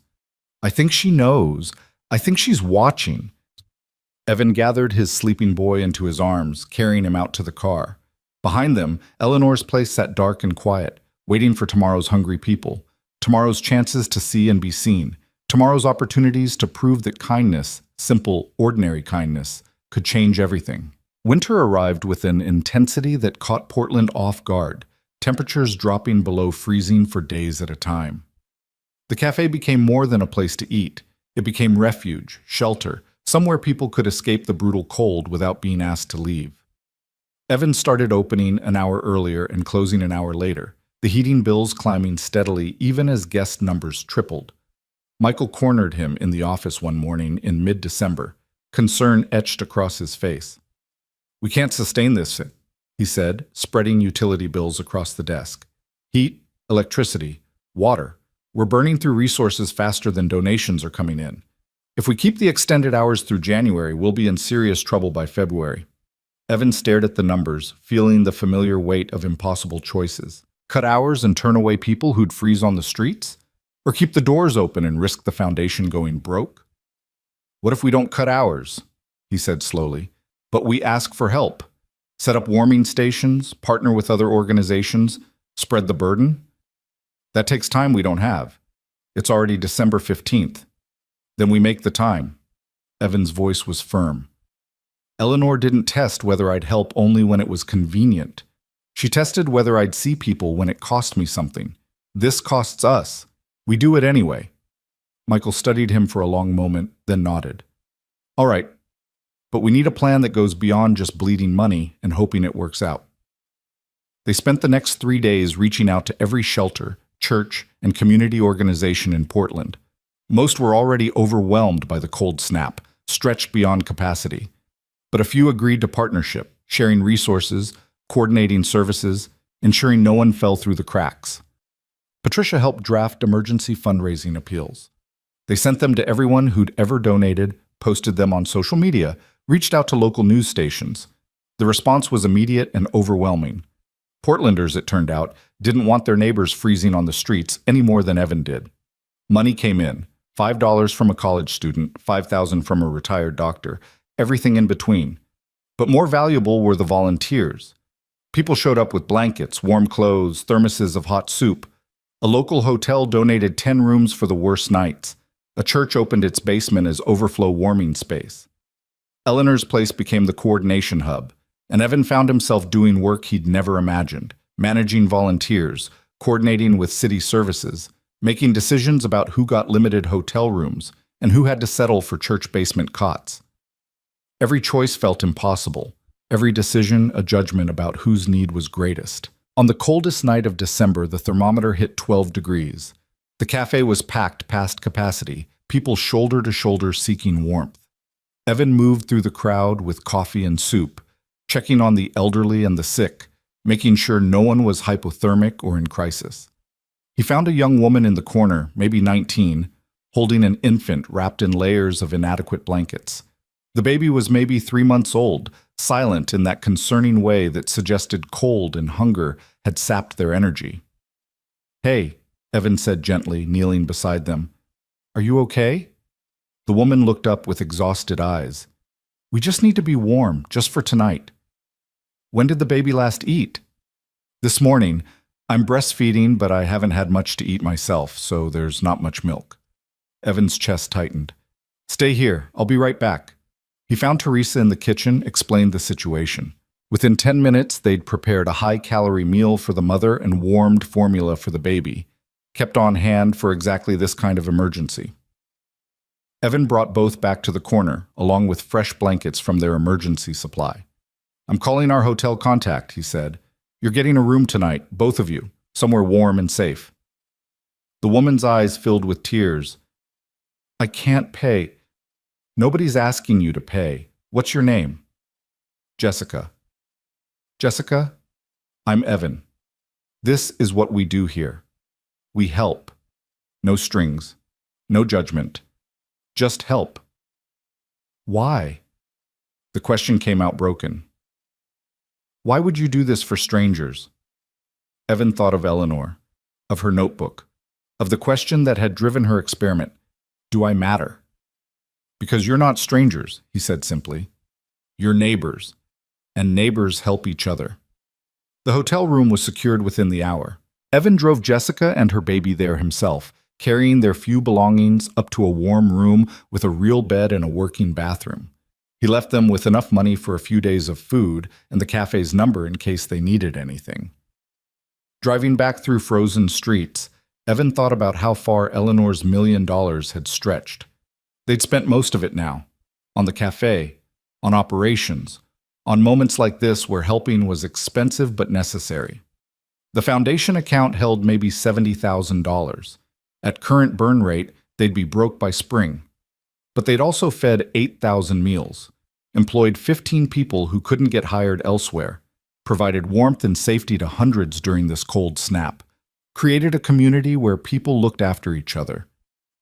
"I think she knows. I think she's watching." Evan gathered his sleeping boy into his arms, carrying him out to the car. Behind them, Eleanor's place sat dark and quiet, waiting for tomorrow's hungry people, tomorrow's chances to see and be seen, tomorrow's opportunities to prove that kindness, simple, ordinary kindness, could change everything. Winter arrived with an intensity that caught Portland off guard, temperatures dropping below freezing for days at a time. The cafe became more than a place to eat. It became refuge, shelter, somewhere people could escape the brutal cold without being asked to leave. Evan started opening an hour earlier and closing an hour later, the heating bills climbing steadily even as guest numbers tripled. Michael cornered him in the office one morning in mid-December, concern etched across his face. "We can't sustain this," he said, spreading utility bills across the desk. "Heat, electricity, water. We're burning through resources faster than donations are coming in. If we keep the extended hours through January, we'll be in serious trouble by February." Evan stared at the numbers, feeling the familiar weight of impossible choices. Cut hours and turn away people who'd freeze on the streets? Or keep the doors open and risk the foundation going broke? "What if we don't cut hours?" he said slowly. "But we ask for help. Set up warming stations, partner with other organizations, spread the burden? That takes time we don't have. It's already December 15th. Then we make the time." Evan's voice was firm. "Eleanor didn't test whether I'd help only when it was convenient. She tested whether I'd see people when it cost me something. This costs us. We do it anyway." Michael studied him for a long moment, then nodded. "All right, but we need a plan that goes beyond just bleeding money and hoping it works out." They spent the next 3 days reaching out to every shelter, church, and community organization in Portland. Most were already overwhelmed by the cold snap, stretched beyond capacity. But a few agreed to partnership, sharing resources, coordinating services, ensuring no one fell through the cracks. Patricia helped draft emergency fundraising appeals. They sent them to everyone who'd ever donated, posted them on social media, reached out to local news stations. The response was immediate and overwhelming. Portlanders, it turned out, didn't want their neighbors freezing on the streets any more than Evan did. Money came in, $5 from a college student, $5,000 from a retired doctor, everything in between. But more valuable were the volunteers. People showed up with blankets, warm clothes, thermoses of hot soup. A local hotel donated 10 rooms for the worst nights. A church opened its basement as overflow warming space. Eleanor's place became the coordination hub, and Evan found himself doing work he'd never imagined, managing volunteers, coordinating with city services, making decisions about who got limited hotel rooms and who had to settle for church basement cots. Every choice felt impossible, every decision a judgment about whose need was greatest. On the coldest night of December, the thermometer hit 12 degrees. The cafe was packed past capacity, people shoulder to shoulder seeking warmth. Evan moved through the crowd with coffee and soup, checking on the elderly and the sick, making sure no one was hypothermic or in crisis. He found a young woman in the corner, maybe 19, holding an infant wrapped in layers of inadequate blankets. The baby was maybe 3 months old, silent in that concerning way that suggested cold and hunger had sapped their energy. "Hey," Evan said gently, kneeling beside them. "Are you okay?" The woman looked up with exhausted eyes. "We just need to be warm, just for tonight." "When did the baby last eat?" "This morning. I'm breastfeeding, but I haven't had much to eat myself, so there's not much milk." Evan's chest tightened. "Stay here. I'll be right back." He found Teresa in the kitchen, explained the situation. Within 10 minutes, they'd prepared a high-calorie meal for the mother and warmed formula for the baby, kept on hand for exactly this kind of emergency. Evan brought both back to the corner, along with fresh blankets from their emergency supply. "I'm calling our hotel contact," he said. "You're getting a room tonight, both of you, somewhere warm and safe." The woman's eyes filled with tears. "I can't pay." "Nobody's asking you to pay. What's your name?" "Jessica." "Jessica, I'm Evan. This is what we do here. We help. No strings. No judgment. Just help." "Why?" The question came out broken. "Why would you do this for strangers?" Evan thought of Eleanor, of her notebook, of the question that had driven her experiment. Do I matter? "Because you're not strangers," he said simply. "You're neighbors, and neighbors help each other." The hotel room was secured within the hour. Evan drove Jessica and her baby there himself, carrying their few belongings up to a warm room with a real bed and a working bathroom. He left them with enough money for a few days of food and the cafe's number in case they needed anything. Driving back through frozen streets, Evan thought about how far Eleanor's $1 million had stretched. They'd spent most of it now, on the cafe, on operations, on moments like this where helping was expensive but necessary. The foundation account held maybe $70,000. At current burn rate, they'd be broke by spring. But they'd also fed 8,000 meals, employed 15 people who couldn't get hired elsewhere, provided warmth and safety to hundreds during this cold snap, created a community where people looked after each other.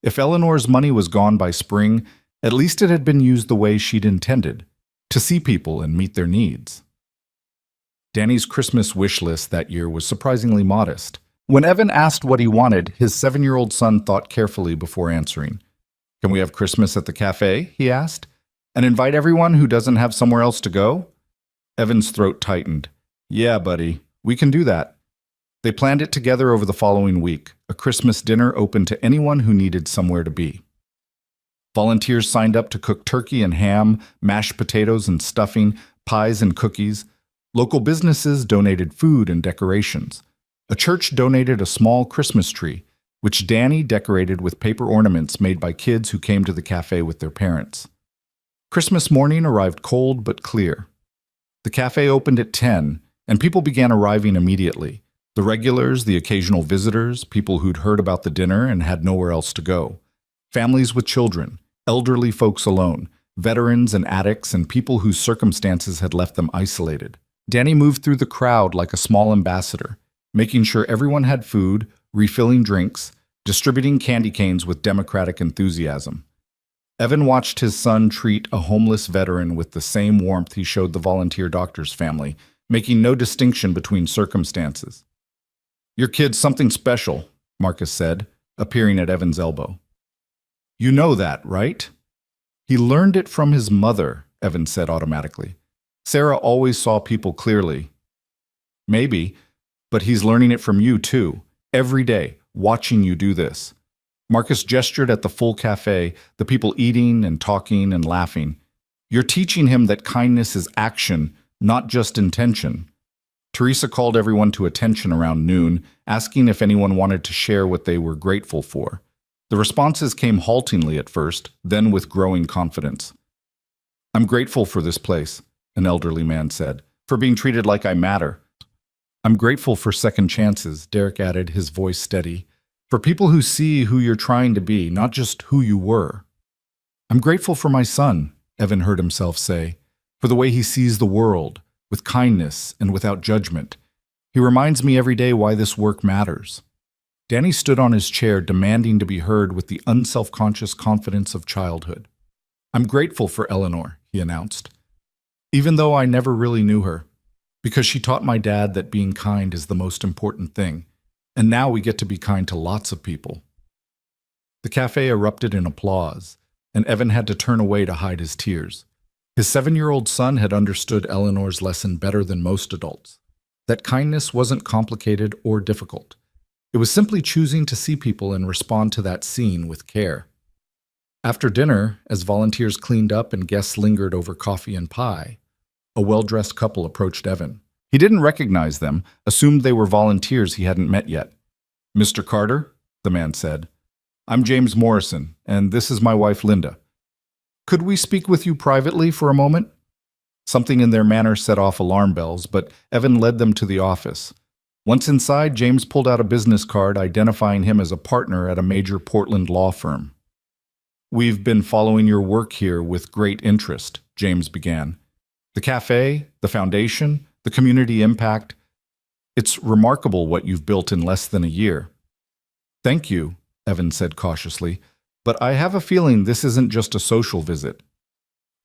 If Eleanor's money was gone by spring, at least it had been used the way she'd intended, to see people and meet their needs. Danny's Christmas wish list that year was surprisingly modest. When Evan asked what he wanted, his 7-year-old son thought carefully before answering. "Can we have Christmas at the cafe?" he asked. "And invite everyone who doesn't have somewhere else to go?" Evan's throat tightened. "Yeah, buddy, we can do that." They planned it together over the following week, a Christmas dinner open to anyone who needed somewhere to be. Volunteers signed up to cook turkey and ham, mashed potatoes and stuffing, pies and cookies. Local businesses donated food and decorations. A church donated a small Christmas tree, which Danny decorated with paper ornaments made by kids who came to the cafe with their parents. Christmas morning arrived cold but clear. The cafe opened at 10, and people began arriving immediately. The regulars, the occasional visitors, people who'd heard about the dinner and had nowhere else to go. Families with children, elderly folks alone, veterans and addicts, and people whose circumstances had left them isolated. Danny moved through the crowd like a small ambassador, making sure everyone had food, refilling drinks, distributing candy canes with democratic enthusiasm. Evan watched his son treat a homeless veteran with the same warmth he showed the volunteer doctor's family, making no distinction between circumstances. "Your kid's something special," Marcus said, appearing at Evan's elbow. "You know that, right?" "He learned it from his mother," Evan said automatically. "Sarah always saw people clearly." "Maybe, but he's learning it from you too, every day, watching you do this." Marcus gestured at the full cafe, the people eating and talking and laughing. "You're teaching him that kindness is action, not just intention." Teresa called everyone to attention around noon, asking if anyone wanted to share what they were grateful for. The responses came haltingly at first, then with growing confidence. "I'm grateful for this place," an elderly man said, "for being treated like I matter." "I'm grateful for second chances," Derek added, his voice steady. "For people who see who you're trying to be, not just who you were." "I'm grateful for my son," Evan heard himself say, "for the way he sees the world, with kindness and without judgment. He reminds me every day why this work matters." Danny stood on his chair, demanding to be heard with the unselfconscious confidence of childhood. "I'm grateful for Eleanor," he announced, "even though I never really knew her, because she taught my dad that being kind is the most important thing. And now we get to be kind to lots of people." The cafe erupted in applause, and Evan had to turn away to hide his tears. His 7-year-old son had understood Eleanor's lesson better than most adults, that kindness wasn't complicated or difficult. It was simply choosing to see people and respond to that scene with care. After dinner, as volunteers cleaned up and guests lingered over coffee and pie, a well-dressed couple approached Evan. He didn't recognize them, assumed they were volunteers he hadn't met yet. "Mr. Carter," the man said, "I'm James Morrison, and this is my wife Linda. Could we speak with you privately for a moment?" Something in their manner set off alarm bells, but Evan led them to the office. Once inside, James pulled out a business card identifying him as a partner at a major Portland law firm. "We've been following your work here with great interest," James began. "The cafe, the foundation, the community impact. It's remarkable what you've built in less than a year." "Thank you," Evan said cautiously, "but I have a feeling this isn't just a social visit."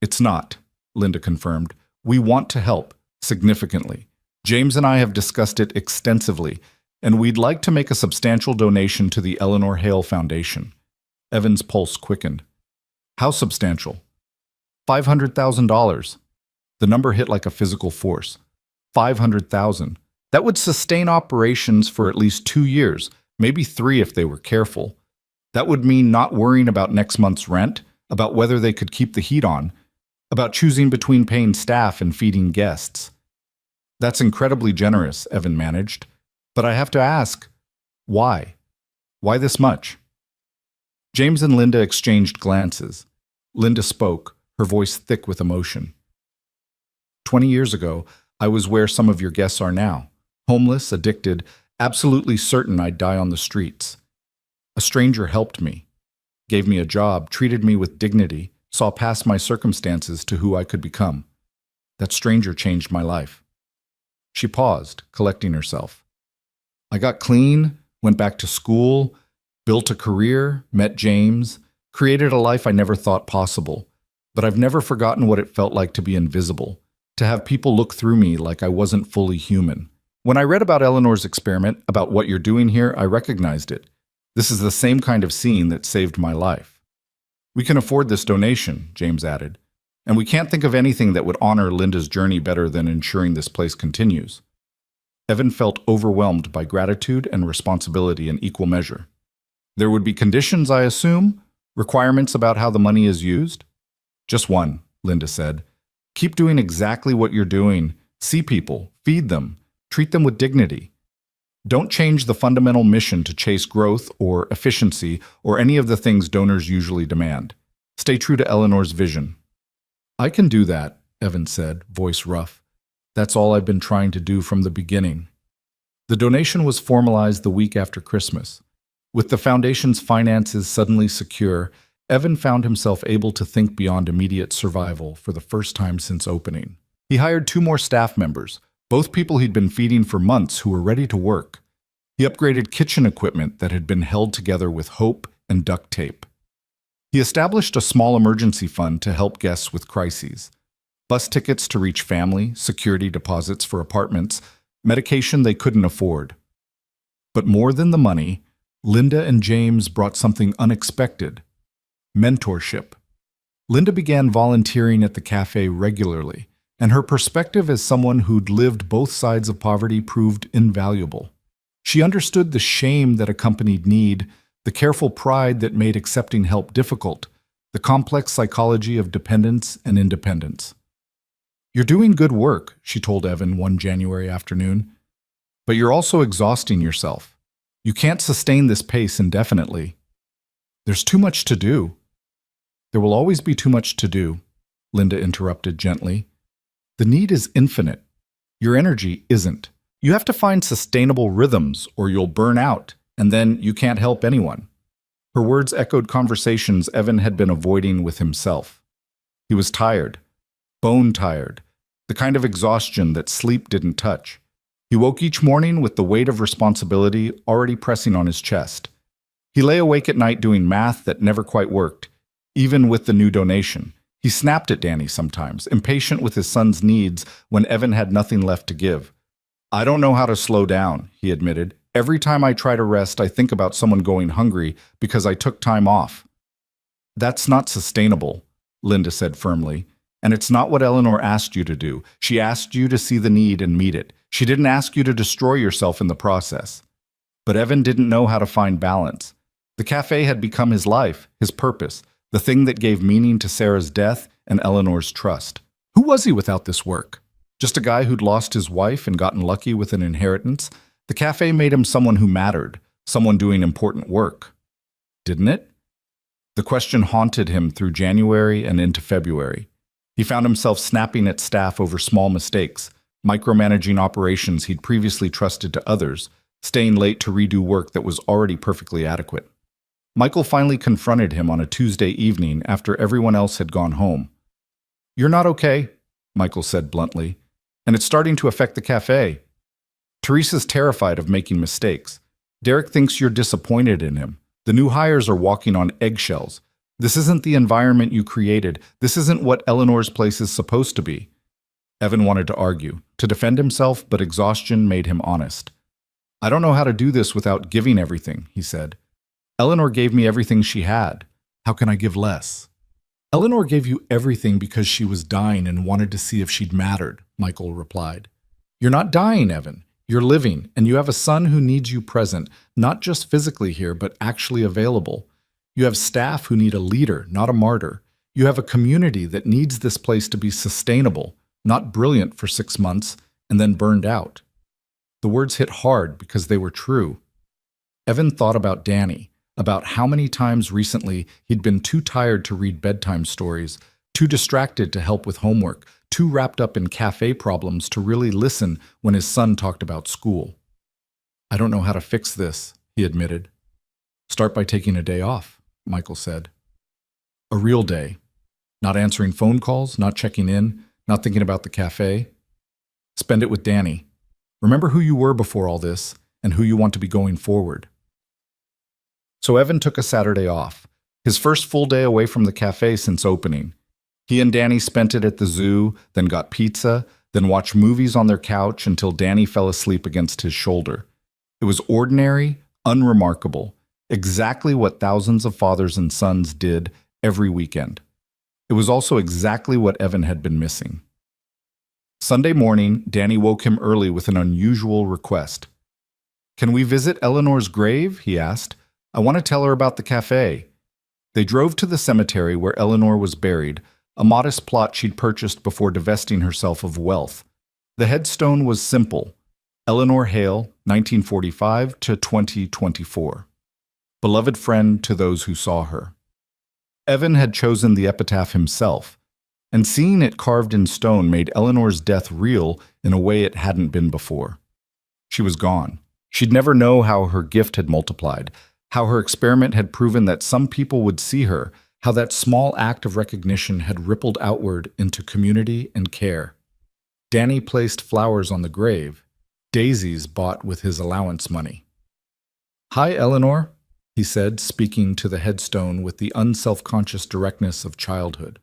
"It's not," Linda confirmed. "We want to help, significantly. James and I have discussed it extensively, and we'd like to make a substantial donation to the Eleanor Hale Foundation." Evan's pulse quickened. "How substantial?" $500,000. The number hit like a physical force. 500,000. That would sustain operations for at least 2 years, maybe 3 if they were careful. That would mean not worrying about next month's rent, about whether they could keep the heat on, about choosing between paying staff and feeding guests. "That's incredibly generous," Evan managed. "But I have to ask, why? Why this much?" James and Linda exchanged glances. Linda spoke, her voice thick with emotion. 20 years ago, I was where some of your guests are now. Homeless, addicted, absolutely certain I'd die on the streets. A stranger helped me, gave me a job, treated me with dignity, saw past my circumstances to who I could become. That stranger changed my life." She paused, collecting herself. "I got clean, went back to school, built a career, met James, created a life I never thought possible. But I've never forgotten what it felt like to be invisible, to have people look through me like I wasn't fully human. When I read about Eleanor's experiment, about what you're doing here, I recognized it. This is the same kind of scene that saved my life." "We can afford this donation," James added. "And we can't think of anything that would honor Linda's journey better than ensuring this place continues." Evan felt overwhelmed by gratitude and responsibility in equal measure. "There would be conditions, I assume? Requirements about how the money is used?" "Just one," Linda said. "Keep doing exactly what you're doing. See people, feed them, treat them with dignity. Don't change the fundamental mission to chase growth or efficiency or any of the things donors usually demand. Stay true to Eleanor's vision." "I can do that," Evan said, voice rough. "That's all I've been trying to do from the beginning." The donation was formalized the week after Christmas. With the foundation's finances suddenly secure, Evan found himself able to think beyond immediate survival for the first time since opening. He hired 2 more staff members, both people he'd been feeding for months who were ready to work. He upgraded kitchen equipment that had been held together with hope and duct tape. He established a small emergency fund to help guests with crises. Bus tickets to reach family, security deposits for apartments, medication they couldn't afford. But more than the money, Linda and James brought something unexpected: mentorship. Linda began volunteering at the cafe regularly, and her perspective as someone who'd lived both sides of poverty proved invaluable. She understood the shame that accompanied need, the careful pride that made accepting help difficult, the complex psychology of dependence and independence. "You're doing good work," she told Evan one January afternoon, "but you're also exhausting yourself. You can't sustain this pace indefinitely. There's too much to do." "There will always be too much to do," Linda interrupted gently. "The need is infinite. Your energy isn't. You have to find sustainable rhythms or you'll burn out, and then you can't help anyone." Her words echoed conversations Evan had been avoiding with himself. He was tired, bone tired, the kind of exhaustion that sleep didn't touch. He woke each morning with the weight of responsibility already pressing on his chest. He lay awake at night doing math that never quite worked, even with the new donation. He snapped at Danny sometimes, impatient with his son's needs when Evan had nothing left to give. "I don't know how to slow down," he admitted. "Every time I try to rest, I think about someone going hungry because I took time off." "That's not sustainable," Linda said firmly. "And it's not what Eleanor asked you to do. She asked you to see the need and meet it. She didn't ask you to destroy yourself in the process." But Evan didn't know how to find balance. The cafe had become his life, his purpose, the thing that gave meaning to Sarah's death and Eleanor's trust. Who was he without this work? Just a guy who'd lost his wife and gotten lucky with an inheritance? The cafe made him someone who mattered, someone doing important work. Didn't it? The question haunted him through January and into February. He found himself snapping at staff over small mistakes, micromanaging operations he'd previously trusted to others, staying late to redo work that was already perfectly adequate. Michael finally confronted him on a Tuesday evening after everyone else had gone home. "You're not okay," Michael said bluntly, "and it's starting to affect the cafe. Teresa's terrified of making mistakes. Derek thinks you're disappointed in him. The new hires are walking on eggshells. This isn't the environment you created. This isn't what Eleanor's place is supposed to be." Evan wanted to argue, to defend himself, but exhaustion made him honest. "I don't know how to do this without giving everything," he said. "Eleanor gave me everything she had. How can I give less?" "Eleanor gave you everything because she was dying and wanted to see if she'd mattered," Michael replied. "You're not dying, Evan. You're living, and you have a son who needs you present, not just physically here, but actually available. You have staff who need a leader, not a martyr. You have a community that needs this place to be sustainable, not brilliant for 6 months and then burned out." The words hit hard because they were true. Evan thought about Danny, about how many times recently he'd been too tired to read bedtime stories, too distracted to help with homework, too wrapped up in cafe problems to really listen when his son talked about school. "I don't know how to fix this," he admitted. "Start by taking a day off," Michael said. A real day. Not answering phone calls, not checking in, not thinking about the cafe. Spend it with Danny. Remember who you were before all this and who you want to be going forward. So Evan took a Saturday off, his first full day away from the cafe since opening. He and Danny spent it at the zoo, then got pizza, then watched movies on their couch until Danny fell asleep against his shoulder. It was ordinary, unremarkable, exactly what thousands of fathers and sons did every weekend. It was also exactly what Evan had been missing. Sunday morning, Danny woke him early with an unusual request. "Can we visit Eleanor's grave?" he asked. "I want to tell her about the cafe." They drove to the cemetery where Eleanor was buried, a modest plot she'd purchased before divesting herself of wealth. The headstone was simple: Eleanor Hale, 1945 to 2024. Beloved friend to those who saw her. Evan had chosen the epitaph himself, and seeing it carved in stone made Eleanor's death real in a way it hadn't been before. She was gone. She'd never know how her gift had multiplied, how her experiment had proven that some people would see her, how that small act of recognition had rippled outward into community and care. Danny placed flowers on the grave, daisies bought with his allowance money. "Hi, Eleanor," he said, speaking to the headstone with the unselfconscious directness of childhood.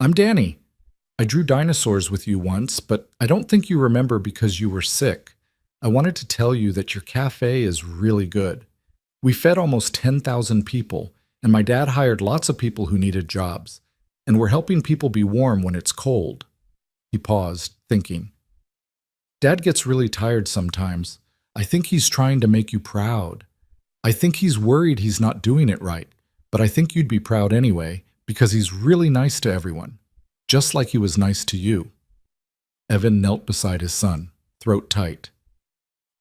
"I'm Danny. I drew dinosaurs with you once, but I don't think you remember because you were sick. I wanted to tell you that your cafe is really good. We fed almost 10,000 people, and my dad hired lots of people who needed jobs, and we're helping people be warm when it's cold." He paused, thinking. "Dad gets really tired sometimes. I think he's trying to make you proud. I think he's worried he's not doing it right, but I think you'd be proud anyway, because he's really nice to everyone, just like he was nice to you." Evan knelt beside his son, throat tight.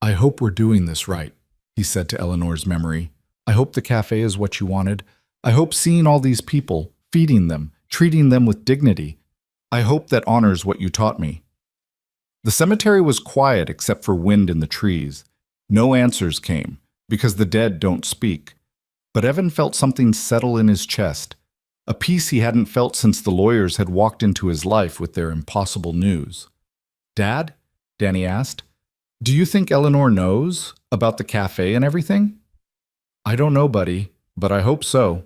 "I hope we're doing this right," he said to Eleanor's memory. "I hope the cafe is what you wanted. I hope seeing all these people, feeding them, treating them with dignity, I hope that honors what you taught me." The cemetery was quiet except for wind in the trees. No answers came, because the dead don't speak. But Evan felt something settle in his chest, a peace he hadn't felt since the lawyers had walked into his life with their impossible news. "Dad?" Danny asked. "Do you think Eleanor knows about the cafe and everything?" "I don't know, buddy, but I hope so."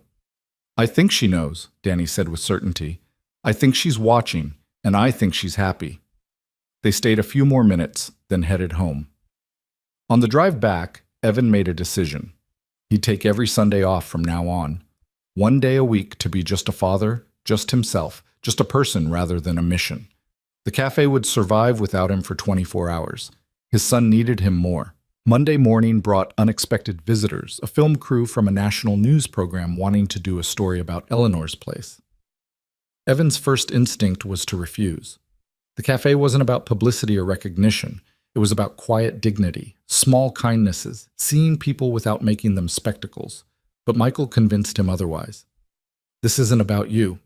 "I think she knows," Danny said with certainty. "I think she's watching, and I think she's happy." They stayed a few more minutes, then headed home. On the drive back, Evan made a decision. He'd take every Sunday off from now on. One day a week to be just a father, just himself, just a person rather than a mission. The cafe would survive without him for 24 hours. His son needed him more. Monday morning brought unexpected visitors, a film crew from a national news program wanting to do a story about Eleanor's place. Evan's first instinct was to refuse. The cafe wasn't about publicity or recognition. It was about quiet dignity, small kindnesses, seeing people without making them spectacles. But Michael convinced him otherwise. "This isn't about you,"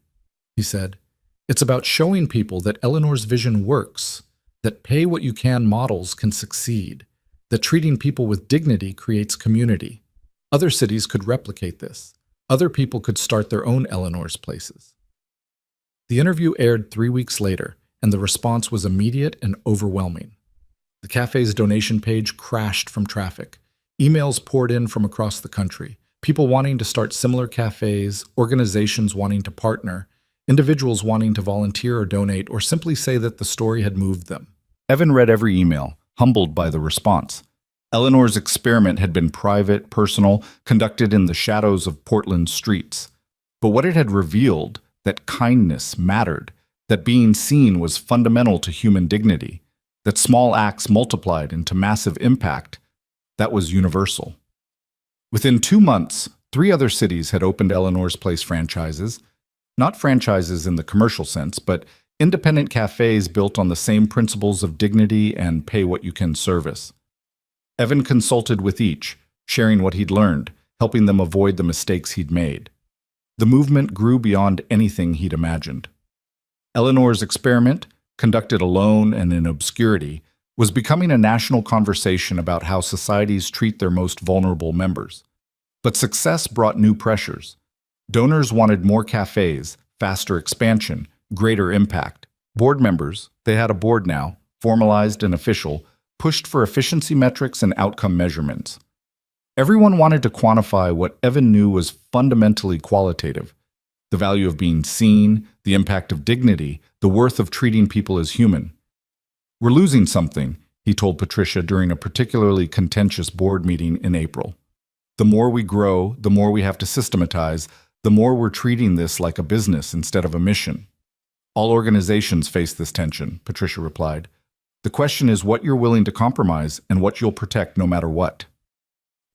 he said. "It's about showing people that Eleanor's vision works, that pay what you can models can succeed, that treating people with dignity creates community. Other cities could replicate this. Other people could start their own Eleanor's places." The interview aired 3 weeks later, and the response was immediate and overwhelming. The cafe's donation page crashed from traffic. Emails poured in from across the country. People wanting to start similar cafes, organizations wanting to partner, individuals wanting to volunteer or donate, or simply say that the story had moved them. Evan read every email, humbled by the response. Eleanor's experiment had been private, personal, conducted in the shadows of Portland's streets. But what it had revealed, that kindness mattered, that being seen was fundamental to human dignity, that small acts multiplied into massive impact, that was universal. Within 2 months, 3 other cities had opened Eleanor's Place franchises, not franchises in the commercial sense, but independent cafes built on the same principles of dignity and pay-what-you-can service. Evan consulted with each, sharing what he'd learned, helping them avoid the mistakes he'd made. The movement grew beyond anything he'd imagined. Eleanor's experiment, conducted alone and in obscurity, was becoming a national conversation about how societies treat their most vulnerable members. But success brought new pressures. Donors wanted more cafes, faster expansion, greater impact. Board members, they had a board now, formalized and official, pushed for efficiency metrics and outcome measurements. Everyone wanted to quantify what Evan knew was fundamentally qualitative: the value of being seen, the impact of dignity, the worth of treating people as human. "We're losing something," he told Patricia during a particularly contentious board meeting in April. "The more we grow, the more we have to systematize, the more we're treating this like a business instead of a mission." "All organizations face this tension," Patricia replied. "The question is what you're willing to compromise and what you'll protect no matter what."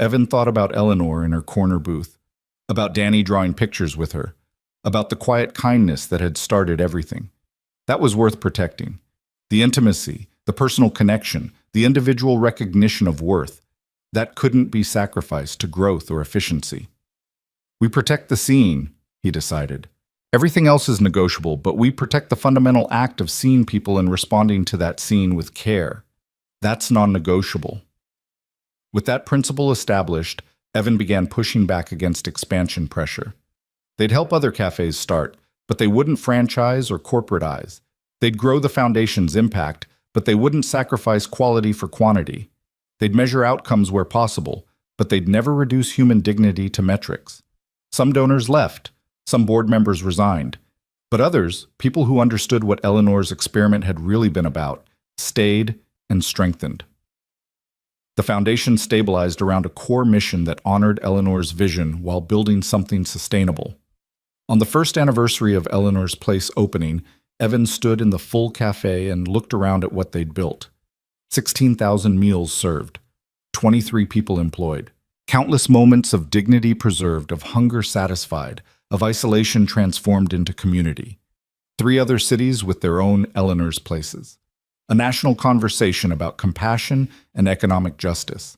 Evan thought about Eleanor in her corner booth, about Danny drawing pictures with her, about the quiet kindness that had started everything. That was worth protecting. The intimacy, the personal connection, the individual recognition of worth, that couldn't be sacrificed to growth or efficiency. "We protect the seeing," he decided. "Everything else is negotiable, but we protect the fundamental act of seeing people and responding to that seeing with care. That's non-negotiable." With that principle established, Evan began pushing back against expansion pressure. They'd help other cafes start, but they wouldn't franchise or corporatize. They'd grow the foundation's impact, but they wouldn't sacrifice quality for quantity. They'd measure outcomes where possible, but they'd never reduce human dignity to metrics. Some donors left, some board members resigned, but others, people who understood what Eleanor's experiment had really been about, stayed and strengthened. The foundation stabilized around a core mission that honored Eleanor's vision while building something sustainable. On the first anniversary of Eleanor's Place opening, Evan stood in the full cafe and looked around at what they'd built. 16,000 meals served, 23 people employed, countless moments of dignity preserved, of hunger satisfied, of isolation transformed into community. 3 other cities with their own Eleanor's Places. A national conversation about compassion and economic justice.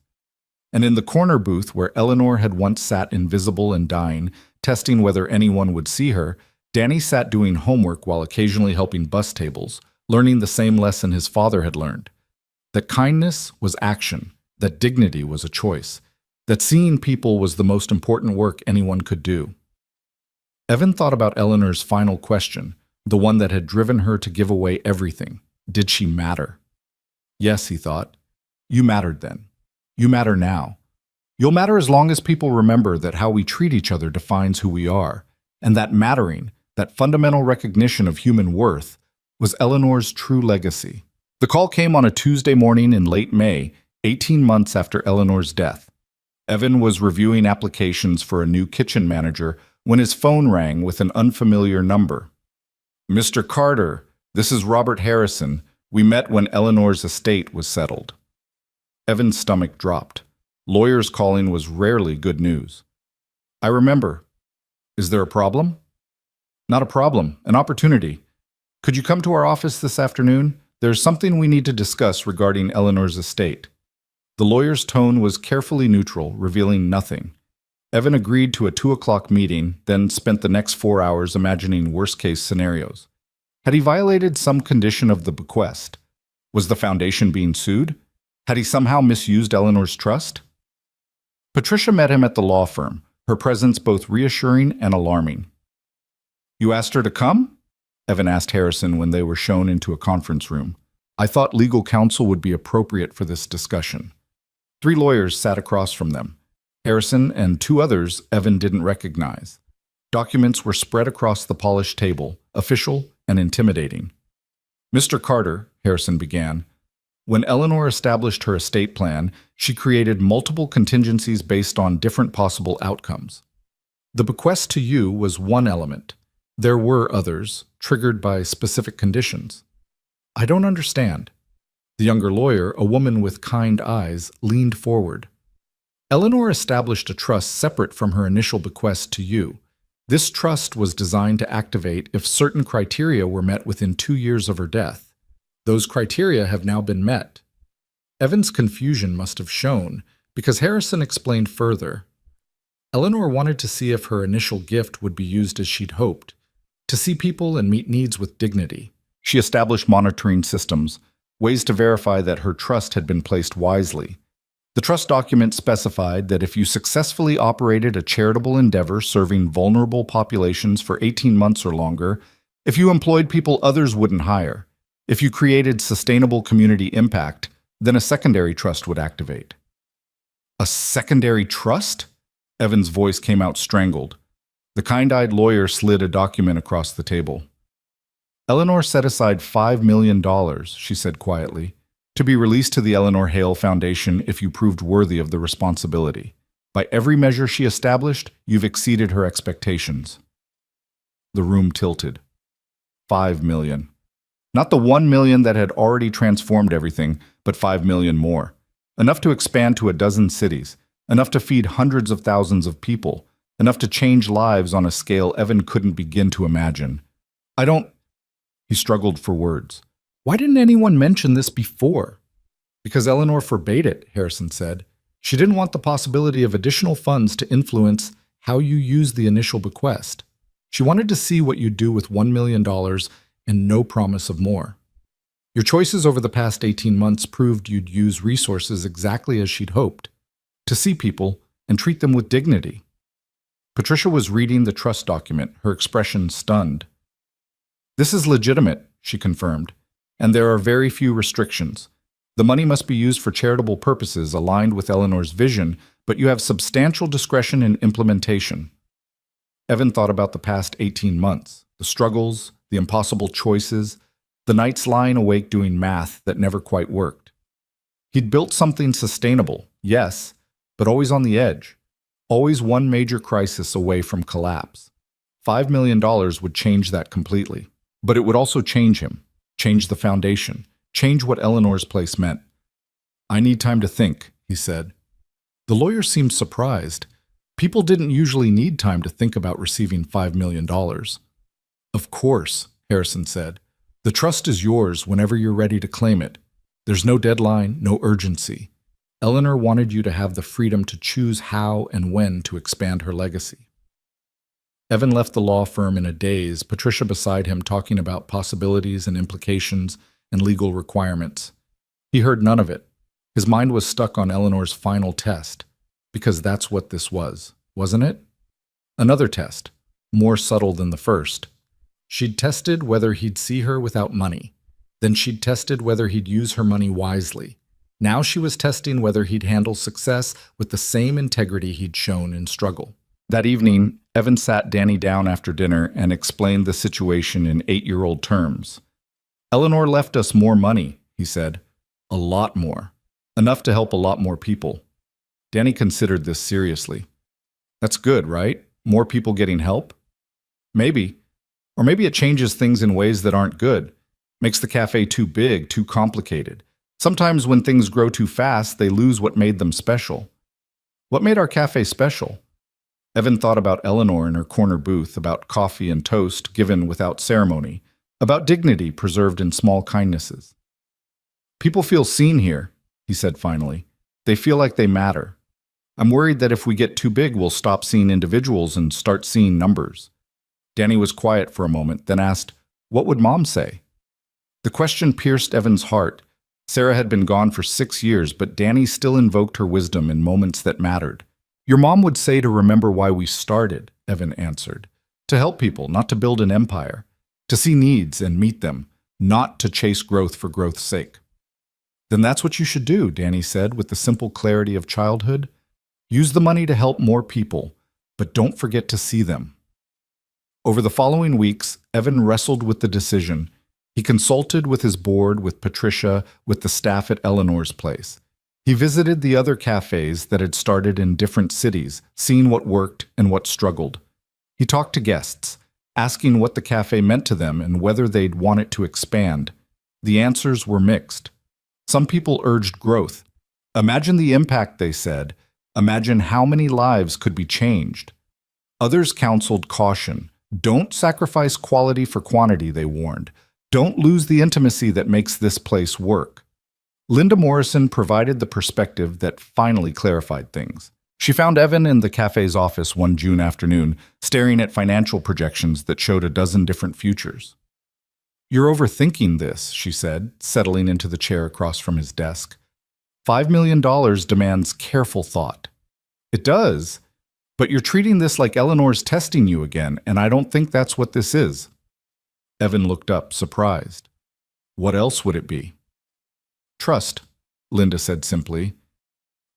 And in the corner booth where Eleanor had once sat invisible and dying, testing whether anyone would see her, Danny sat doing homework while occasionally helping bus tables, learning the same lesson his father had learned. That kindness was action, that dignity was a choice, that seeing people was the most important work anyone could do. Evan thought about Eleanor's final question, the one that had driven her to give away everything. Did she matter? Yes, he thought. You mattered then. You matter now. You'll matter as long as people remember that how we treat each other defines who we are, and that mattering, that fundamental recognition of human worth, was Eleanor's true legacy. The call came on a Tuesday morning in late May, 18 months after Eleanor's death. Evan was reviewing applications for a new kitchen manager when his phone rang with an unfamiliar number. Mr. Carter, this is Robert Harrison. We met when Eleanor's estate was settled. Evan's stomach dropped. Lawyers calling was rarely good news. I remember. Is there a problem? Not a problem, an opportunity. Could you come to our office this afternoon? There's something we need to discuss regarding Eleanor's estate. The lawyer's tone was carefully neutral, revealing nothing. Evan agreed to a 2 o'clock meeting, then spent the next 4 hours imagining worst-case scenarios. Had he violated some condition of the bequest? Was the foundation being sued? Had he somehow misused Eleanor's trust? Patricia met him at the law firm, her presence both reassuring and alarming. You asked her to come? Evan asked Harrison when they were shown into a conference room. I thought legal counsel would be appropriate for this discussion. 3 lawyers sat across from them. Harrison and 2 others Evan didn't recognize. Documents were spread across the polished table, official and intimidating. Mr. Carter, Harrison began, when Eleanor established her estate plan, she created multiple contingencies based on different possible outcomes. The bequest to you was one element. There were others, triggered by specific conditions. I don't understand. The younger lawyer, a woman with kind eyes, leaned forward. Eleanor established a trust separate from her initial bequest to you. This trust was designed to activate if certain criteria were met within 2 years of her death. Those criteria have now been met. Evan's confusion must have shown, because Harrison explained further. Eleanor wanted to see if her initial gift would be used as she'd hoped, to see people and meet needs with dignity. She established monitoring systems, ways to verify that her trust had been placed wisely. The trust document specified that if you successfully operated a charitable endeavor serving vulnerable populations for 18 months or longer, if you employed people others wouldn't hire, if you created sustainable community impact, then a secondary trust would activate. A secondary trust? Evan's voice came out strangled. The kind-eyed lawyer slid a document across the table. Eleanor set aside $5 million, she said quietly, to be released to the Eleanor Hale Foundation if you proved worthy of the responsibility. By every measure she established, you've exceeded her expectations. The room tilted. $5 million. Not the $1 million that had already transformed everything, but $5 million more. Enough to expand to a dozen cities, enough to feed hundreds of thousands of people, enough to change lives on a scale Evan couldn't begin to imagine. He struggled for words. Why didn't anyone mention this before? Because Eleanor forbade it, Harrison said. She didn't want the possibility of additional funds to influence how you use the initial bequest. She wanted to see what you'd do with $1 million and no promise of more. Your choices over the past 18 months proved you'd use resources exactly as she'd hoped, to see people and treat them with dignity. Patricia was reading the trust document, her expression stunned. This is legitimate, she confirmed. And there are very few restrictions. The money must be used for charitable purposes aligned with Eleanor's vision, but you have substantial discretion in implementation. Evan thought about the past 18 months, the struggles, the impossible choices, the nights lying awake doing math that never quite worked. He'd built something sustainable, yes, but always on the edge, always one major crisis away from collapse. $5 million would change that completely, but it would also change him, change the foundation, change what Eleanor's place meant. "I need time to think," he said. The lawyer seemed surprised. People didn't usually need time to think about receiving $5 million. "Of course," Harrison said. "The trust is yours whenever you're ready to claim it. There's no deadline, no urgency. Eleanor wanted you to have the freedom to choose how and when to expand her legacy." Evan left the law firm in a daze, Patricia beside him talking about possibilities and implications and legal requirements. He heard none of it. His mind was stuck on Eleanor's final test, because that's what this was, wasn't it? Another test, more subtle than the first. She'd tested whether he'd see her without money. Then she'd tested whether he'd use her money wisely. Now she was testing whether he'd handle success with the same integrity he'd shown in struggle. That evening, Evan sat Danny down after dinner and explained the situation in 8-year-old terms. "Eleanor left us more money," he said. "A lot more. Enough to help a lot more people." Danny considered this seriously. "That's good, right? More people getting help?" "Maybe. Or maybe it changes things in ways that aren't good. Makes the cafe too big, too complicated. Sometimes when things grow too fast, they lose what made them special." "What made our cafe special?" Evan thought about Eleanor in her corner booth, about coffee and toast given without ceremony, about dignity preserved in small kindnesses. "People feel seen here," he said finally. "They feel like they matter. I'm worried that if we get too big, we'll stop seeing individuals and start seeing numbers." Danny was quiet for a moment, then asked, "What would Mom say?" The question pierced Evan's heart. Sarah had been gone for 6 years, but Danny still invoked her wisdom in moments that mattered. "Your mom would say to remember why we started," Evan answered. "To help people, not to build an empire. To see needs and meet them, not to chase growth for growth's sake." "Then that's what you should do," Danny said with the simple clarity of childhood. "Use the money to help more people, but don't forget to see them." Over the following weeks, Evan wrestled with the decision. He consulted with his board, with Patricia, with the staff at Eleanor's place. He visited the other cafes that had started in different cities, seeing what worked and what struggled. He talked to guests, asking what the cafe meant to them and whether they'd want it to expand. The answers were mixed. Some people urged growth. Imagine the impact, they said. Imagine how many lives could be changed. Others counseled caution. Don't sacrifice quality for quantity, they warned. Don't lose the intimacy that makes this place work. Linda Morrison provided the perspective that finally clarified things. She found Evan in the cafe's office one June afternoon, staring at financial projections that showed a dozen different futures. "You're overthinking this," she said, settling into the chair across from his desk. $5 million demands careful thought." "It does, but you're treating this like Eleanor's testing you again, and I don't think that's what this is." Evan looked up, surprised. "What else would it be?" "Trust," Linda said simply.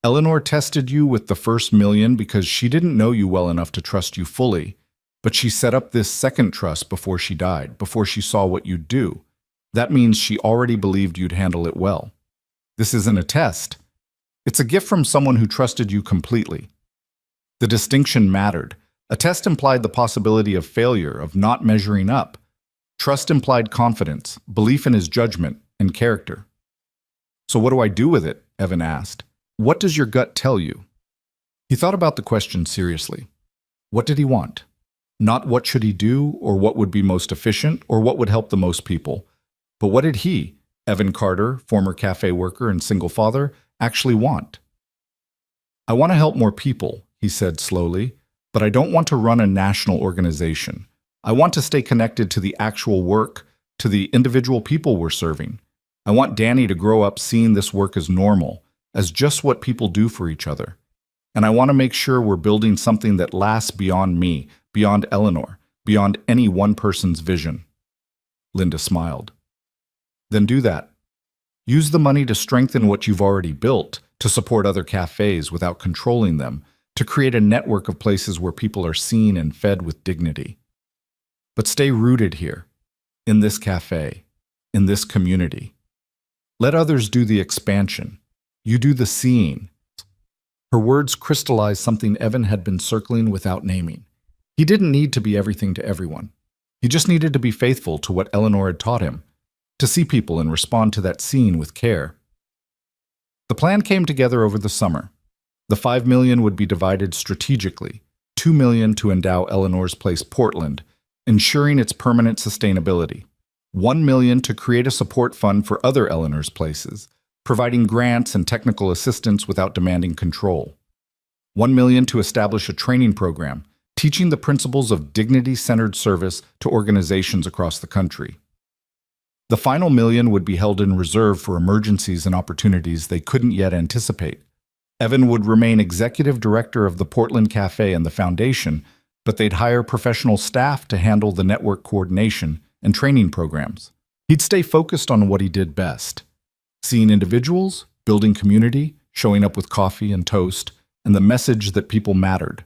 "Eleanor tested you with the first million because she didn't know you well enough to trust you fully, but she set up this second trust before she died, before she saw what you'd do. That means she already believed you'd handle it well. This isn't a test. It's a gift from someone who trusted you completely." The distinction mattered. A test implied the possibility of failure, of not measuring up. Trust implied confidence, belief in his judgment, and character. "So what do I do with it?" Evan asked. "What does your gut tell you?" He thought about the question seriously. What did he want? Not what should he do, or what would be most efficient, or what would help the most people. But what did he, Evan Carter, former cafe worker and single father, actually want? "I want to help more people," he said slowly, "but I don't want to run a national organization. I want to stay connected to the actual work, to the individual people we're serving. I want Danny to grow up seeing this work as normal, as just what people do for each other. And I want to make sure we're building something that lasts beyond me, beyond Eleanor, beyond any one person's vision." Linda smiled. Then do that. Use the money to strengthen what you've already built, to support other cafes without controlling them, to create a network of places where people are seen and fed with dignity. But stay rooted here, in this cafe, in this community. Let others do the expansion. You do the seeing. Her words crystallized something Evan had been circling without naming. He didn't need to be everything to everyone. He just needed to be faithful to what Eleanor had taught him, to see people and respond to that seeing with care. The plan came together over the summer. The $5 million would be divided strategically, $2 million to endow Eleanor's Place Portland, ensuring its permanent sustainability, $1 million to create a support fund for other Eleanor's Places, providing grants and technical assistance without demanding control, $1 million to establish a training program, teaching the principles of dignity-centered service to organizations across the country. The final $1 million would be held in reserve for emergencies and opportunities they couldn't yet anticipate. Evan would remain executive director of the Portland Cafe and the foundation, but they'd hire professional staff to handle the network coordination and training programs. He'd stay focused on what he did best: seeing individuals, building community, showing up with coffee and toast, and the message that people mattered.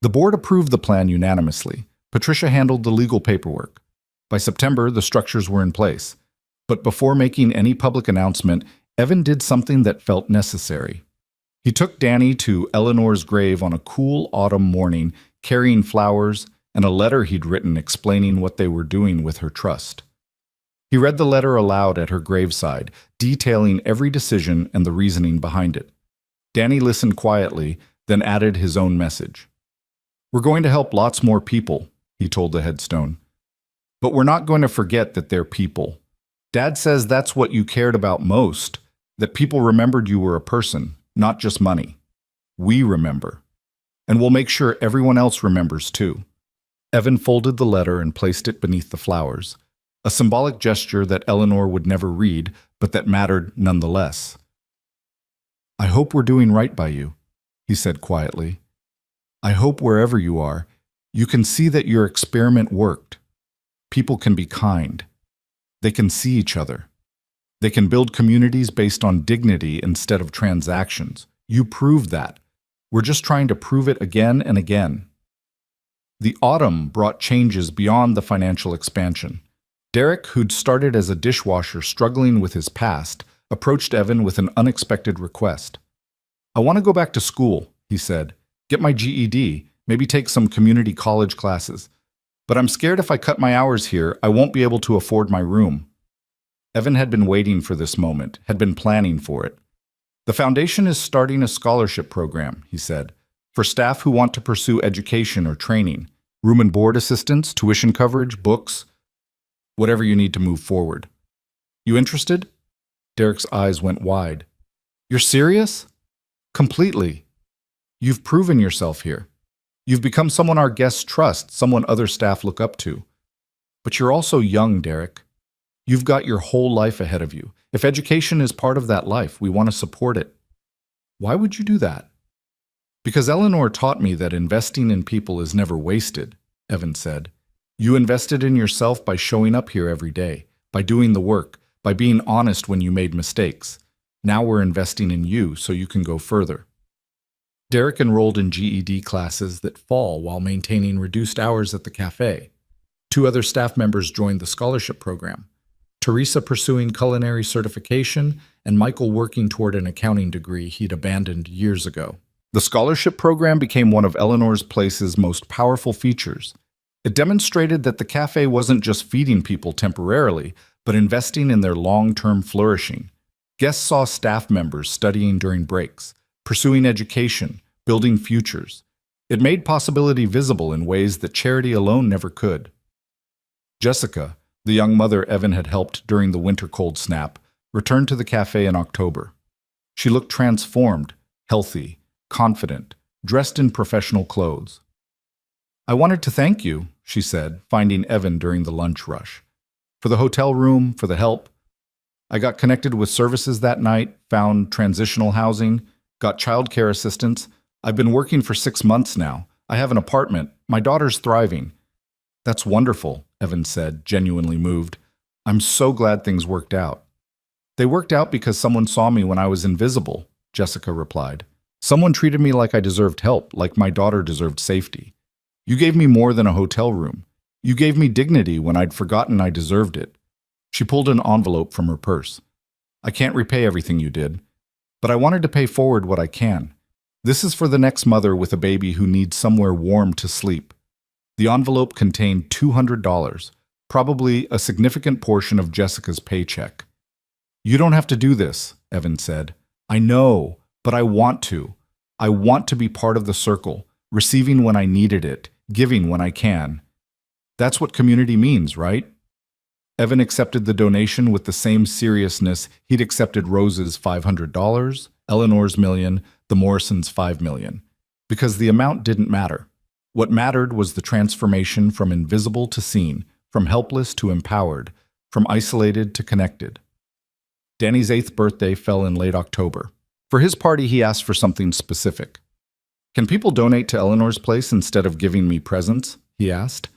The board approved the plan unanimously. Patricia handled the legal paperwork. By September, the structures were in place. But before making any public announcement, Evan did something that felt necessary. He took Danny to Eleanor's grave on a cool autumn morning, carrying flowers and a letter he'd written explaining what they were doing with her trust. He read the letter aloud at her graveside, detailing every decision and the reasoning behind it. Danny listened quietly, then added his own message. "We're going to help lots more people," he told the headstone. "But we're not going to forget that they're people. Dad says that's what you cared about most, that people remembered you were a person, not just money. We remember. And we'll make sure everyone else remembers too." Evan folded the letter and placed it beneath the flowers, a symbolic gesture that Eleanor would never read, but that mattered nonetheless. "I hope we're doing right by you," he said quietly. "I hope wherever you are, you can see that your experiment worked. People can be kind. They can see each other. They can build communities based on dignity instead of transactions. You proved that. We're just trying to prove it again and again." The autumn brought changes beyond the financial expansion. Derek, who'd started as a dishwasher struggling with his past, approached Evan with an unexpected request. "I want to go back to school," he said. "Get my GED, maybe take some community college classes. But I'm scared if I cut my hours here, I won't be able to afford my room." Evan had been waiting for this moment, had been planning for it. "The foundation is starting a scholarship program," he said, "for staff who want to pursue education or training, room and board assistance, tuition coverage, books, whatever you need to move forward. You interested?" Derek's eyes went wide. "You're serious?" "Completely. You've proven yourself here. You've become someone our guests trust, someone other staff look up to. But you're also young, Derek. You've got your whole life ahead of you. If education is part of that life, we want to support it." "Why would you do that?" "Because Eleanor taught me that investing in people is never wasted," Evan said. "You invested in yourself by showing up here every day, by doing the work, by being honest when you made mistakes. Now we're investing in you so you can go further." Derek enrolled in GED classes that fall while maintaining reduced hours at the cafe. 2 other staff members joined the scholarship program: Teresa pursuing culinary certification and Michael working toward an accounting degree he'd abandoned years ago. The scholarship program became one of Eleanor's Place's most powerful features. It demonstrated that the cafe wasn't just feeding people temporarily, but investing in their long-term flourishing. Guests saw staff members studying during breaks, pursuing education, building futures. It made possibility visible in ways that charity alone never could. Jessica, the young mother Evan had helped during the winter cold snap, returned to the cafe in October. She looked transformed, healthy, confident, dressed in professional clothes. "I wanted to thank you," she said, finding Evan during the lunch rush. "For the hotel room, for the help. I got connected with services that night, found transitional housing, got childcare assistance. I've been working for 6 months now. I have an apartment. My daughter's thriving." "That's wonderful," Evan said, genuinely moved. I'm so glad things worked out. They worked out because someone saw me when I was invisible, Jessica replied. Someone treated me like I deserved help, like my daughter deserved safety. You gave me more than a hotel room. You gave me dignity when I'd forgotten I deserved it. She pulled an envelope from her purse. I can't repay everything you did, but I wanted to pay forward what I can. This is for the next mother with a baby who needs somewhere warm to sleep. The envelope contained $200, probably a significant portion of Jessica's paycheck. You don't have to do this, Evan said. I know, but I want to. I want to be part of the circle, receiving when I needed it, giving when I can. That's what community means, right? Evan accepted the donation with the same seriousness he'd accepted Rose's $500, Eleanor's $1 million, the Morrisons' $5 million. Because the amount didn't matter. What mattered was the transformation from invisible to seen, from helpless to empowered, from isolated to connected. Danny's 8th birthday fell in late October. For his party, he asked for something specific. Can people donate to Eleanor's place instead of giving me presents? He asked.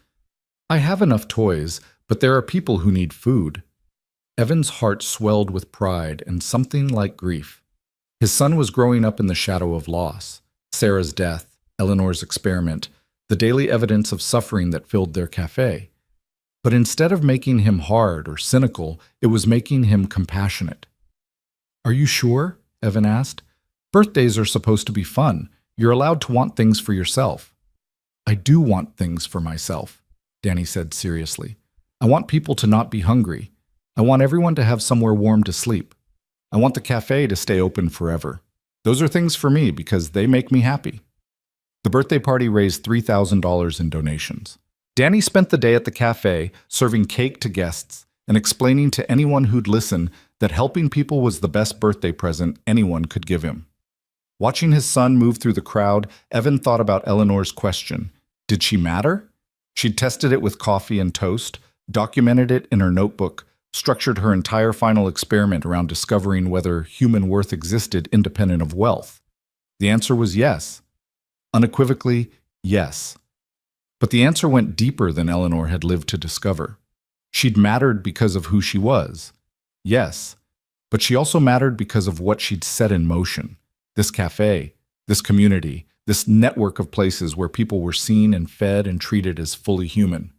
I have enough toys, but there are people who need food. Evan's heart swelled with pride and something like grief. His son was growing up in the shadow of loss. Sarah's death, Eleanor's experiment, the daily evidence of suffering that filled their cafe. But instead of making him hard or cynical, it was making him compassionate. Are you sure? Evan asked. Birthdays are supposed to be fun. You're allowed to want things for yourself. I do want things for myself, Danny said seriously. I want people to not be hungry. I want everyone to have somewhere warm to sleep. I want the cafe to stay open forever. Those are things for me because they make me happy. The birthday party raised $3,000 in donations. Danny spent the day at the cafe, serving cake to guests and explaining to anyone who'd listen that helping people was the best birthday present anyone could give him. Watching his son move through the crowd, Evan thought about Eleanor's question. Did she matter? She'd tested it with coffee and toast, documented it in her notebook, structured her entire final experiment around discovering whether human worth existed independent of wealth. The answer was yes. Unequivocally, yes. But the answer went deeper than Eleanor had lived to discover. She'd mattered because of who she was. Yes. But she also mattered because of what she'd set in motion. This cafe, this community, this network of places where people were seen and fed and treated as fully human.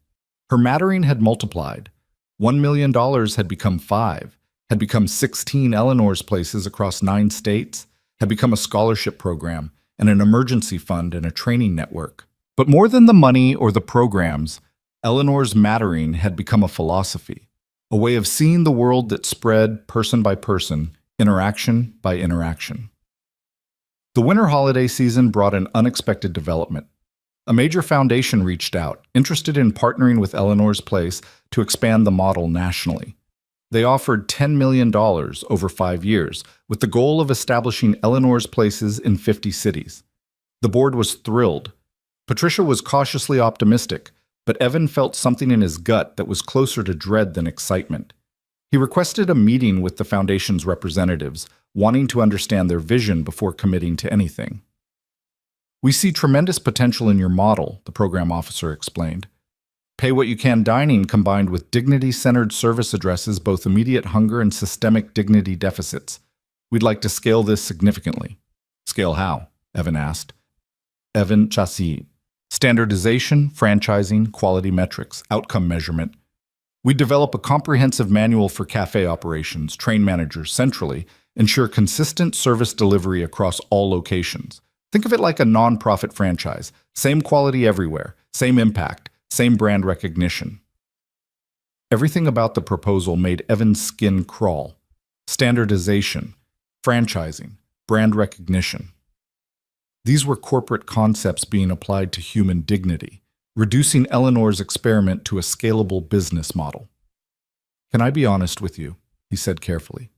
Her mattering had multiplied. $1 million had become 5, had become 16 Eleanor's places across 9 states, had become a scholarship program and an emergency fund and a training network. But more than the money or the programs, Eleanor's mattering had become a philosophy, a way of seeing the world that spread person by person, interaction by interaction. The winter holiday season brought an unexpected development. A major foundation reached out, interested in partnering with Eleanor's Place to expand the model nationally. They offered $10 million over 5 years, with the goal of establishing Eleanor's Places in 50 cities. The board was thrilled. Patricia was cautiously optimistic, but Evan felt something in his gut that was closer to dread than excitement. He requested a meeting with the foundation's representatives, wanting to understand their vision before committing to anything. We see tremendous potential in your model, the program officer explained. Pay what you can dining combined with dignity-centered service addresses both immediate hunger and systemic dignity deficits. We'd like to scale this significantly. Scale how? Evan asked. Evan Chassis. Standardization, franchising, quality metrics, outcome measurement. We develop a comprehensive manual for cafe operations, train managers centrally, ensure consistent service delivery across all locations. Think of it like a nonprofit franchise. Same quality everywhere, same impact, same brand recognition. Everything about the proposal made Evan's skin crawl. Standardization, franchising, brand recognition. These were corporate concepts being applied to human dignity, reducing Eleanor's experiment to a scalable business model. Can I be honest with you? He said carefully.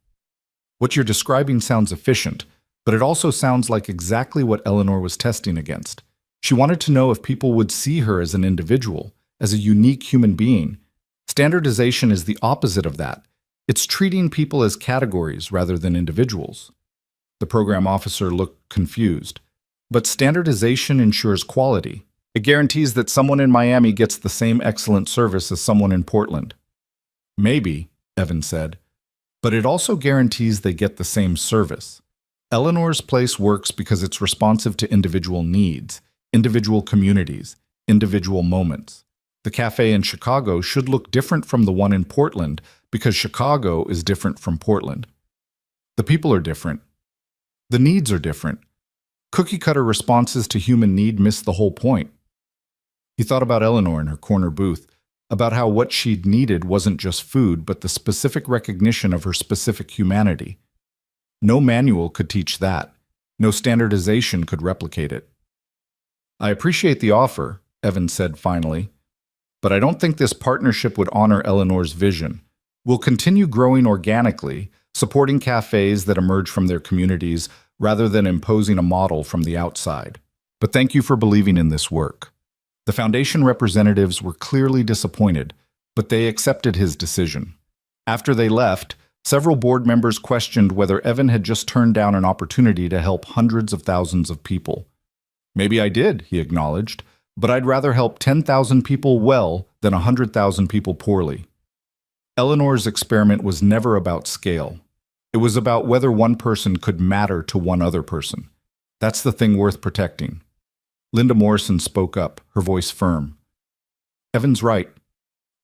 What you're describing sounds efficient, but it also sounds like exactly what Eleanor was testing against. She wanted to know if people would see her as an individual, as a unique human being. Standardization is the opposite of that. It's treating people as categories rather than individuals. The program officer looked confused. But standardization ensures quality. It guarantees that someone in Miami gets the same excellent service as someone in Portland. Maybe, Evan said, but it also guarantees they get the same service. Eleanor's Place works because it's responsive to individual needs, individual communities, individual moments. The cafe in Chicago should look different from the one in Portland because Chicago is different from Portland. The people are different. The needs are different. Cookie-cutter responses to human need miss the whole point. He thought about Eleanor in her corner booth, about how what she'd needed wasn't just food, but the specific recognition of her specific humanity. No manual could teach that. No standardization could replicate it. I appreciate the offer, Evan said finally, but I don't think this partnership would honor Eleanor's vision. We'll continue growing organically, supporting cafes that emerge from their communities rather than imposing a model from the outside. But thank you for believing in this work. The foundation representatives were clearly disappointed, but they accepted his decision. After they left, several board members questioned whether Evan had just turned down an opportunity to help hundreds of thousands of people. Maybe I did, he acknowledged, but I'd rather help 10,000 people well than 100,000 people poorly. Eleanor's experiment was never about scale. It was about whether one person could matter to one other person. That's the thing worth protecting. Linda Morrison spoke up, her voice firm. Evan's right.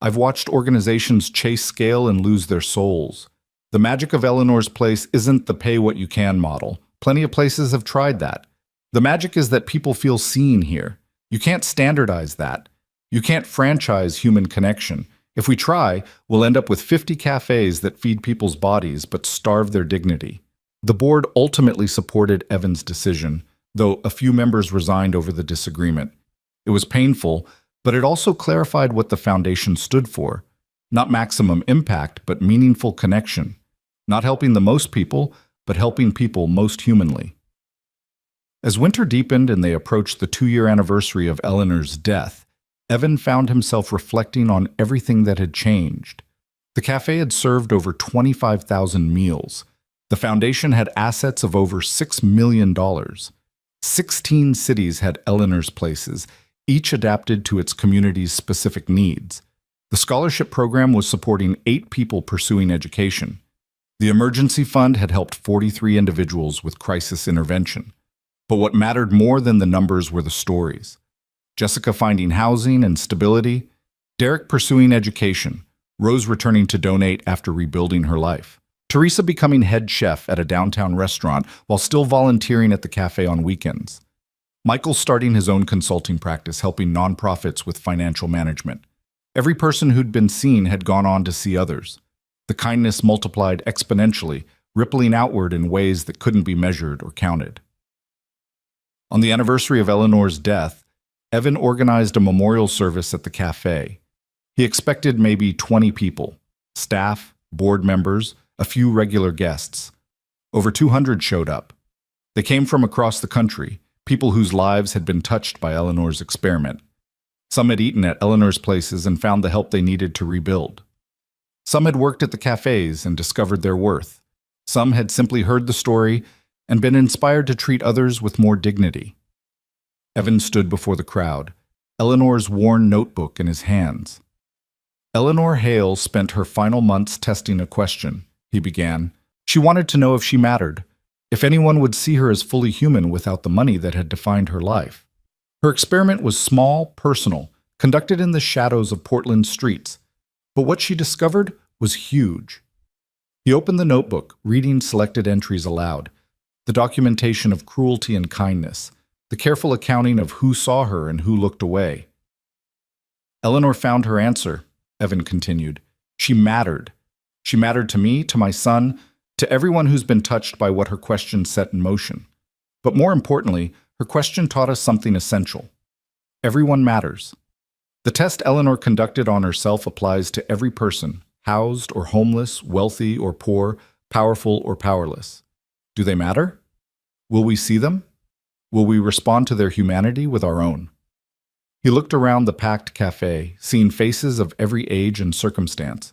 I've watched organizations chase scale and lose their souls. The magic of Eleanor's Place isn't the pay-what-you-can model. Plenty of places have tried that. The magic is that people feel seen here. You can't standardize that. You can't franchise human connection. If we try, we'll end up with 50 cafes that feed people's bodies but starve their dignity. The board ultimately supported Evan's decision, though a few members resigned over the disagreement. It was painful, but it also clarified what the foundation stood for. Not maximum impact, but meaningful connection. Not helping the most people, but helping people most humanly. As winter deepened and they approached the 2-year anniversary of Eleanor's death, Evan found himself reflecting on everything that had changed. The cafe had served over 25,000 meals. The foundation had assets of over $6 million. 16 cities had Eleanor's Places, each adapted to its community's specific needs. The scholarship program was supporting 8 people pursuing education. The emergency fund had helped 43 individuals with crisis intervention. But what mattered more than the numbers were the stories. Jessica finding housing and stability, Derek pursuing education, Rose returning to donate after rebuilding her life, Teresa becoming head chef at a downtown restaurant while still volunteering at the cafe on weekends, Michael starting his own consulting practice helping nonprofits with financial management. Every person who'd been seen had gone on to see others. The kindness multiplied exponentially, rippling outward in ways that couldn't be measured or counted. On the anniversary of Eleanor's death, Evan organized a memorial service at the cafe. He expected maybe 20 people, staff, board members, a few regular guests. Over 200 showed up. They came from across the country, people whose lives had been touched by Eleanor's experiment. Some had eaten at Eleanor's Places and found the help they needed to rebuild. Some had worked at the cafes and discovered their worth. Some had simply heard the story and been inspired to treat others with more dignity. Evan stood before the crowd, Eleanor's worn notebook in his hands. Eleanor Hale spent her final months testing a question, he began. She wanted to know if she mattered, if anyone would see her as fully human without the money that had defined her life. Her experiment was small, personal, conducted in the shadows of Portland's streets. But what she discovered was huge. He opened the notebook, reading selected entries aloud. The documentation of cruelty and kindness, the careful accounting of who saw her and who looked away. Eleanor found her answer, Evan continued. She mattered. She mattered to me, to my son, to everyone who's been touched by what her question set in motion. But more importantly, her question taught us something essential. Everyone matters. The test Eleanor conducted on herself applies to every person, housed or homeless, wealthy or poor, powerful or powerless. Do they matter? Will we see them? Will we respond to their humanity with our own? He looked around the packed cafe, seeing faces of every age and circumstance.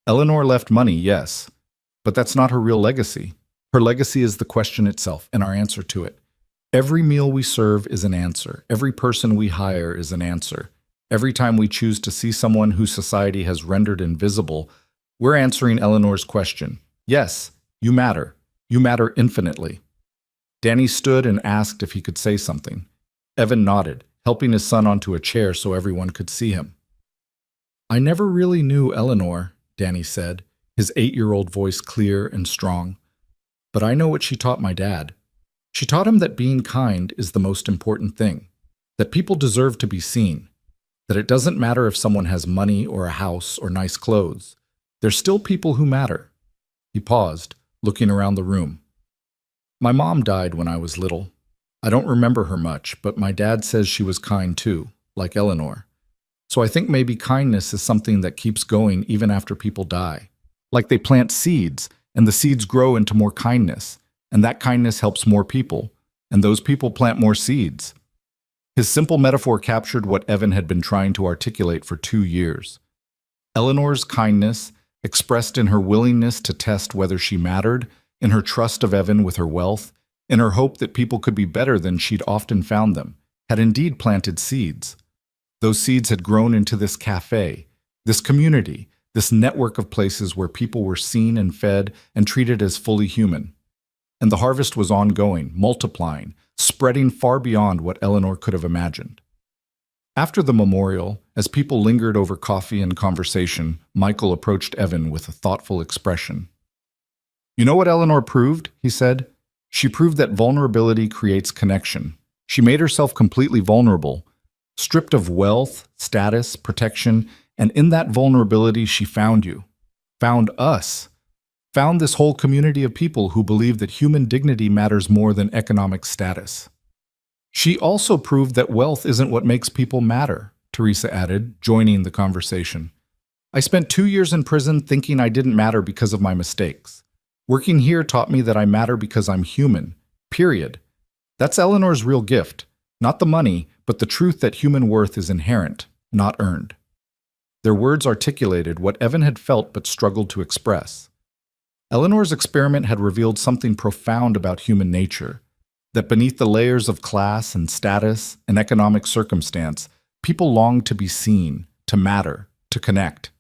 Eleanor left money, yes, but that's not her real legacy. Her legacy is the question itself and our answer to it. Every meal we serve is an answer. Every person we hire is an answer. Every time we choose to see someone whose society has rendered invisible, We're answering Eleanor's question. Yes, you matter. You matter infinitely. Danny stood and asked if he could say something. Evan nodded, helping his son onto a chair so everyone could see him. I never really knew Eleanor, Danny said, his 8-year-old voice clear and strong. But I know what she taught my dad. She taught him that being kind is the most important thing, that people deserve to be seen, that it doesn't matter if someone has money or a house or nice clothes. They're still people who matter. He paused, looking around the room. My mom died when I was little. I don't remember her much, but my dad says she was kind too, like Eleanor. So I think maybe kindness is something that keeps going even after people die. Like they plant seeds, and the seeds grow into more kindness, and that kindness helps more people, and those people plant more seeds. His simple metaphor captured what Evan had been trying to articulate for 2 years. Eleanor's kindness, expressed in her willingness to test whether she mattered, in her trust of Evan with her wealth, in her hope that people could be better than she'd often found them, had indeed planted seeds. Those seeds had grown into this cafe, this community, this network of places where people were seen and fed and treated as fully human. And the harvest was ongoing, multiplying, spreading far beyond what Eleanor could have imagined. After the memorial, as people lingered over coffee and conversation, Michael approached Evan with a thoughtful expression. You know what Eleanor proved? He said. She proved that vulnerability creates connection. She made herself completely vulnerable, stripped of wealth, status, protection, and in that vulnerability she found you, found us, found this whole community of people who believe that human dignity matters more than economic status. She also proved that wealth isn't what makes people matter, Teresa added, joining the conversation. I spent 2 years in prison thinking I didn't matter because of my mistakes. Working here taught me that I matter because I'm human, period. That's Eleanor's real gift, not the money, but the truth that human worth is inherent, not earned. Their words articulated what Evan had felt but struggled to express. Eleanor's experiment had revealed something profound about human nature, that beneath the layers of class and status and economic circumstance, people longed to be seen, to matter, to connect.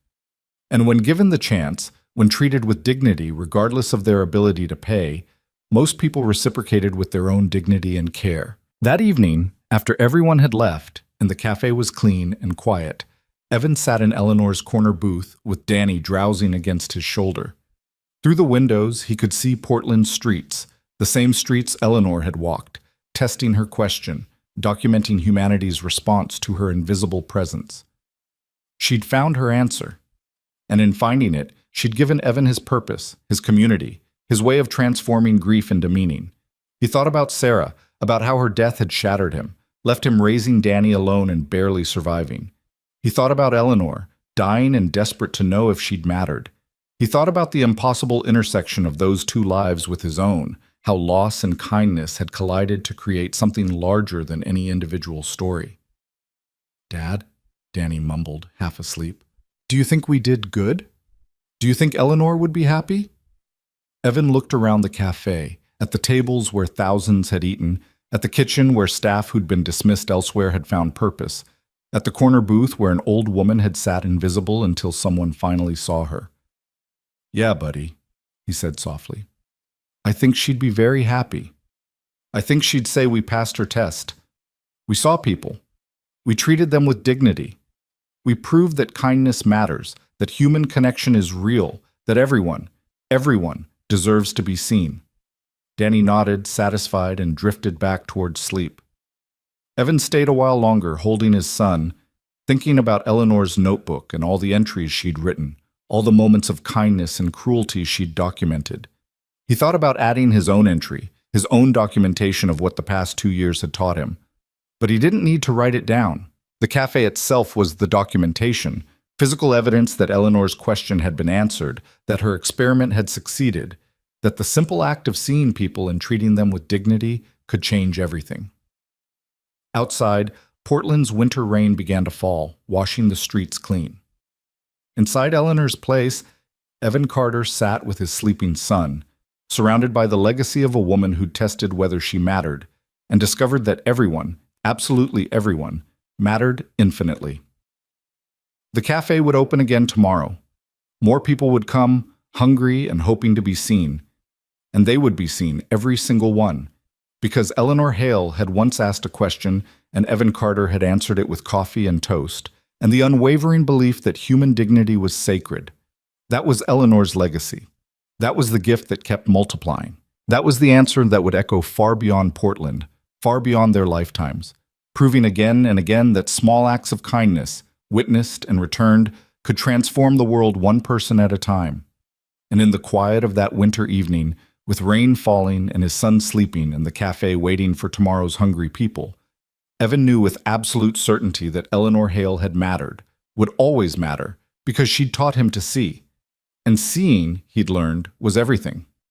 And when given the chance, when treated with dignity regardless of their ability to pay, most people reciprocated with their own dignity and care. That evening, after everyone had left and the cafe was clean and quiet, Evan sat in Eleanor's corner booth with Danny drowsing against his shoulder. Through the windows, he could see Portland's streets, the same streets Eleanor had walked, testing her question, documenting humanity's response to her invisible presence. She'd found her answer, and in finding it, she'd given Evan his purpose, his community, his way of transforming grief into meaning. He thought about Sarah, about how her death had shattered him, left him raising Danny alone and barely surviving. He thought about Eleanor, dying and desperate to know if she'd mattered. He thought about the impossible intersection of those two lives with his own, how loss and kindness had collided to create something larger than any individual story. Dad, Danny mumbled, half asleep, do you think we did good? Do you think Eleanor would be happy? Evan looked around the cafe, at the tables where thousands had eaten, at the kitchen where staff who'd been dismissed elsewhere had found purpose, at the corner booth where an old woman had sat invisible until someone finally saw her. Yeah, buddy, he said softly. I think she'd be very happy. I think she'd say we passed her test. We saw people. We treated them with dignity. We proved that kindness matters, that human connection is real, that everyone deserves to be seen. Danny nodded, satisfied, and drifted back towards sleep. Evan stayed a while longer, holding his son, thinking about Eleanor's notebook and all the entries she'd written, all the moments of kindness and cruelty she'd documented. He thought about adding his own entry, his own documentation of what the past 2 years had taught him. But he didn't need to write it down. The cafe itself was the documentation, physical evidence that Eleanor's question had been answered, that her experiment had succeeded, that the simple act of seeing people and treating them with dignity could change everything. Outside, Portland's winter rain began to fall, washing the streets clean. Inside Eleanor's place, Evan Carter sat with his sleeping son, surrounded by the legacy of a woman who'd tested whether she mattered, and discovered that everyone, absolutely everyone, mattered infinitely. The cafe would open again tomorrow. More people would come, hungry and hoping to be seen. And they would be seen, every single one. Because Eleanor Hale had once asked a question, and Evan Carter had answered it with coffee and toast, and the unwavering belief that human dignity was sacred. That was Eleanor's legacy. That was the gift that kept multiplying. That was the answer that would echo far beyond Portland, far beyond their lifetimes, proving again and again that small acts of kindness, witnessed and returned, could transform the world one person at a time. And in the quiet of that winter evening, with rain falling and his son sleeping in the cafe waiting for tomorrow's hungry people, Evan knew with absolute certainty that Eleanor Hale had mattered, would always matter, because she'd taught him to see. And seeing, he'd learned, was everything.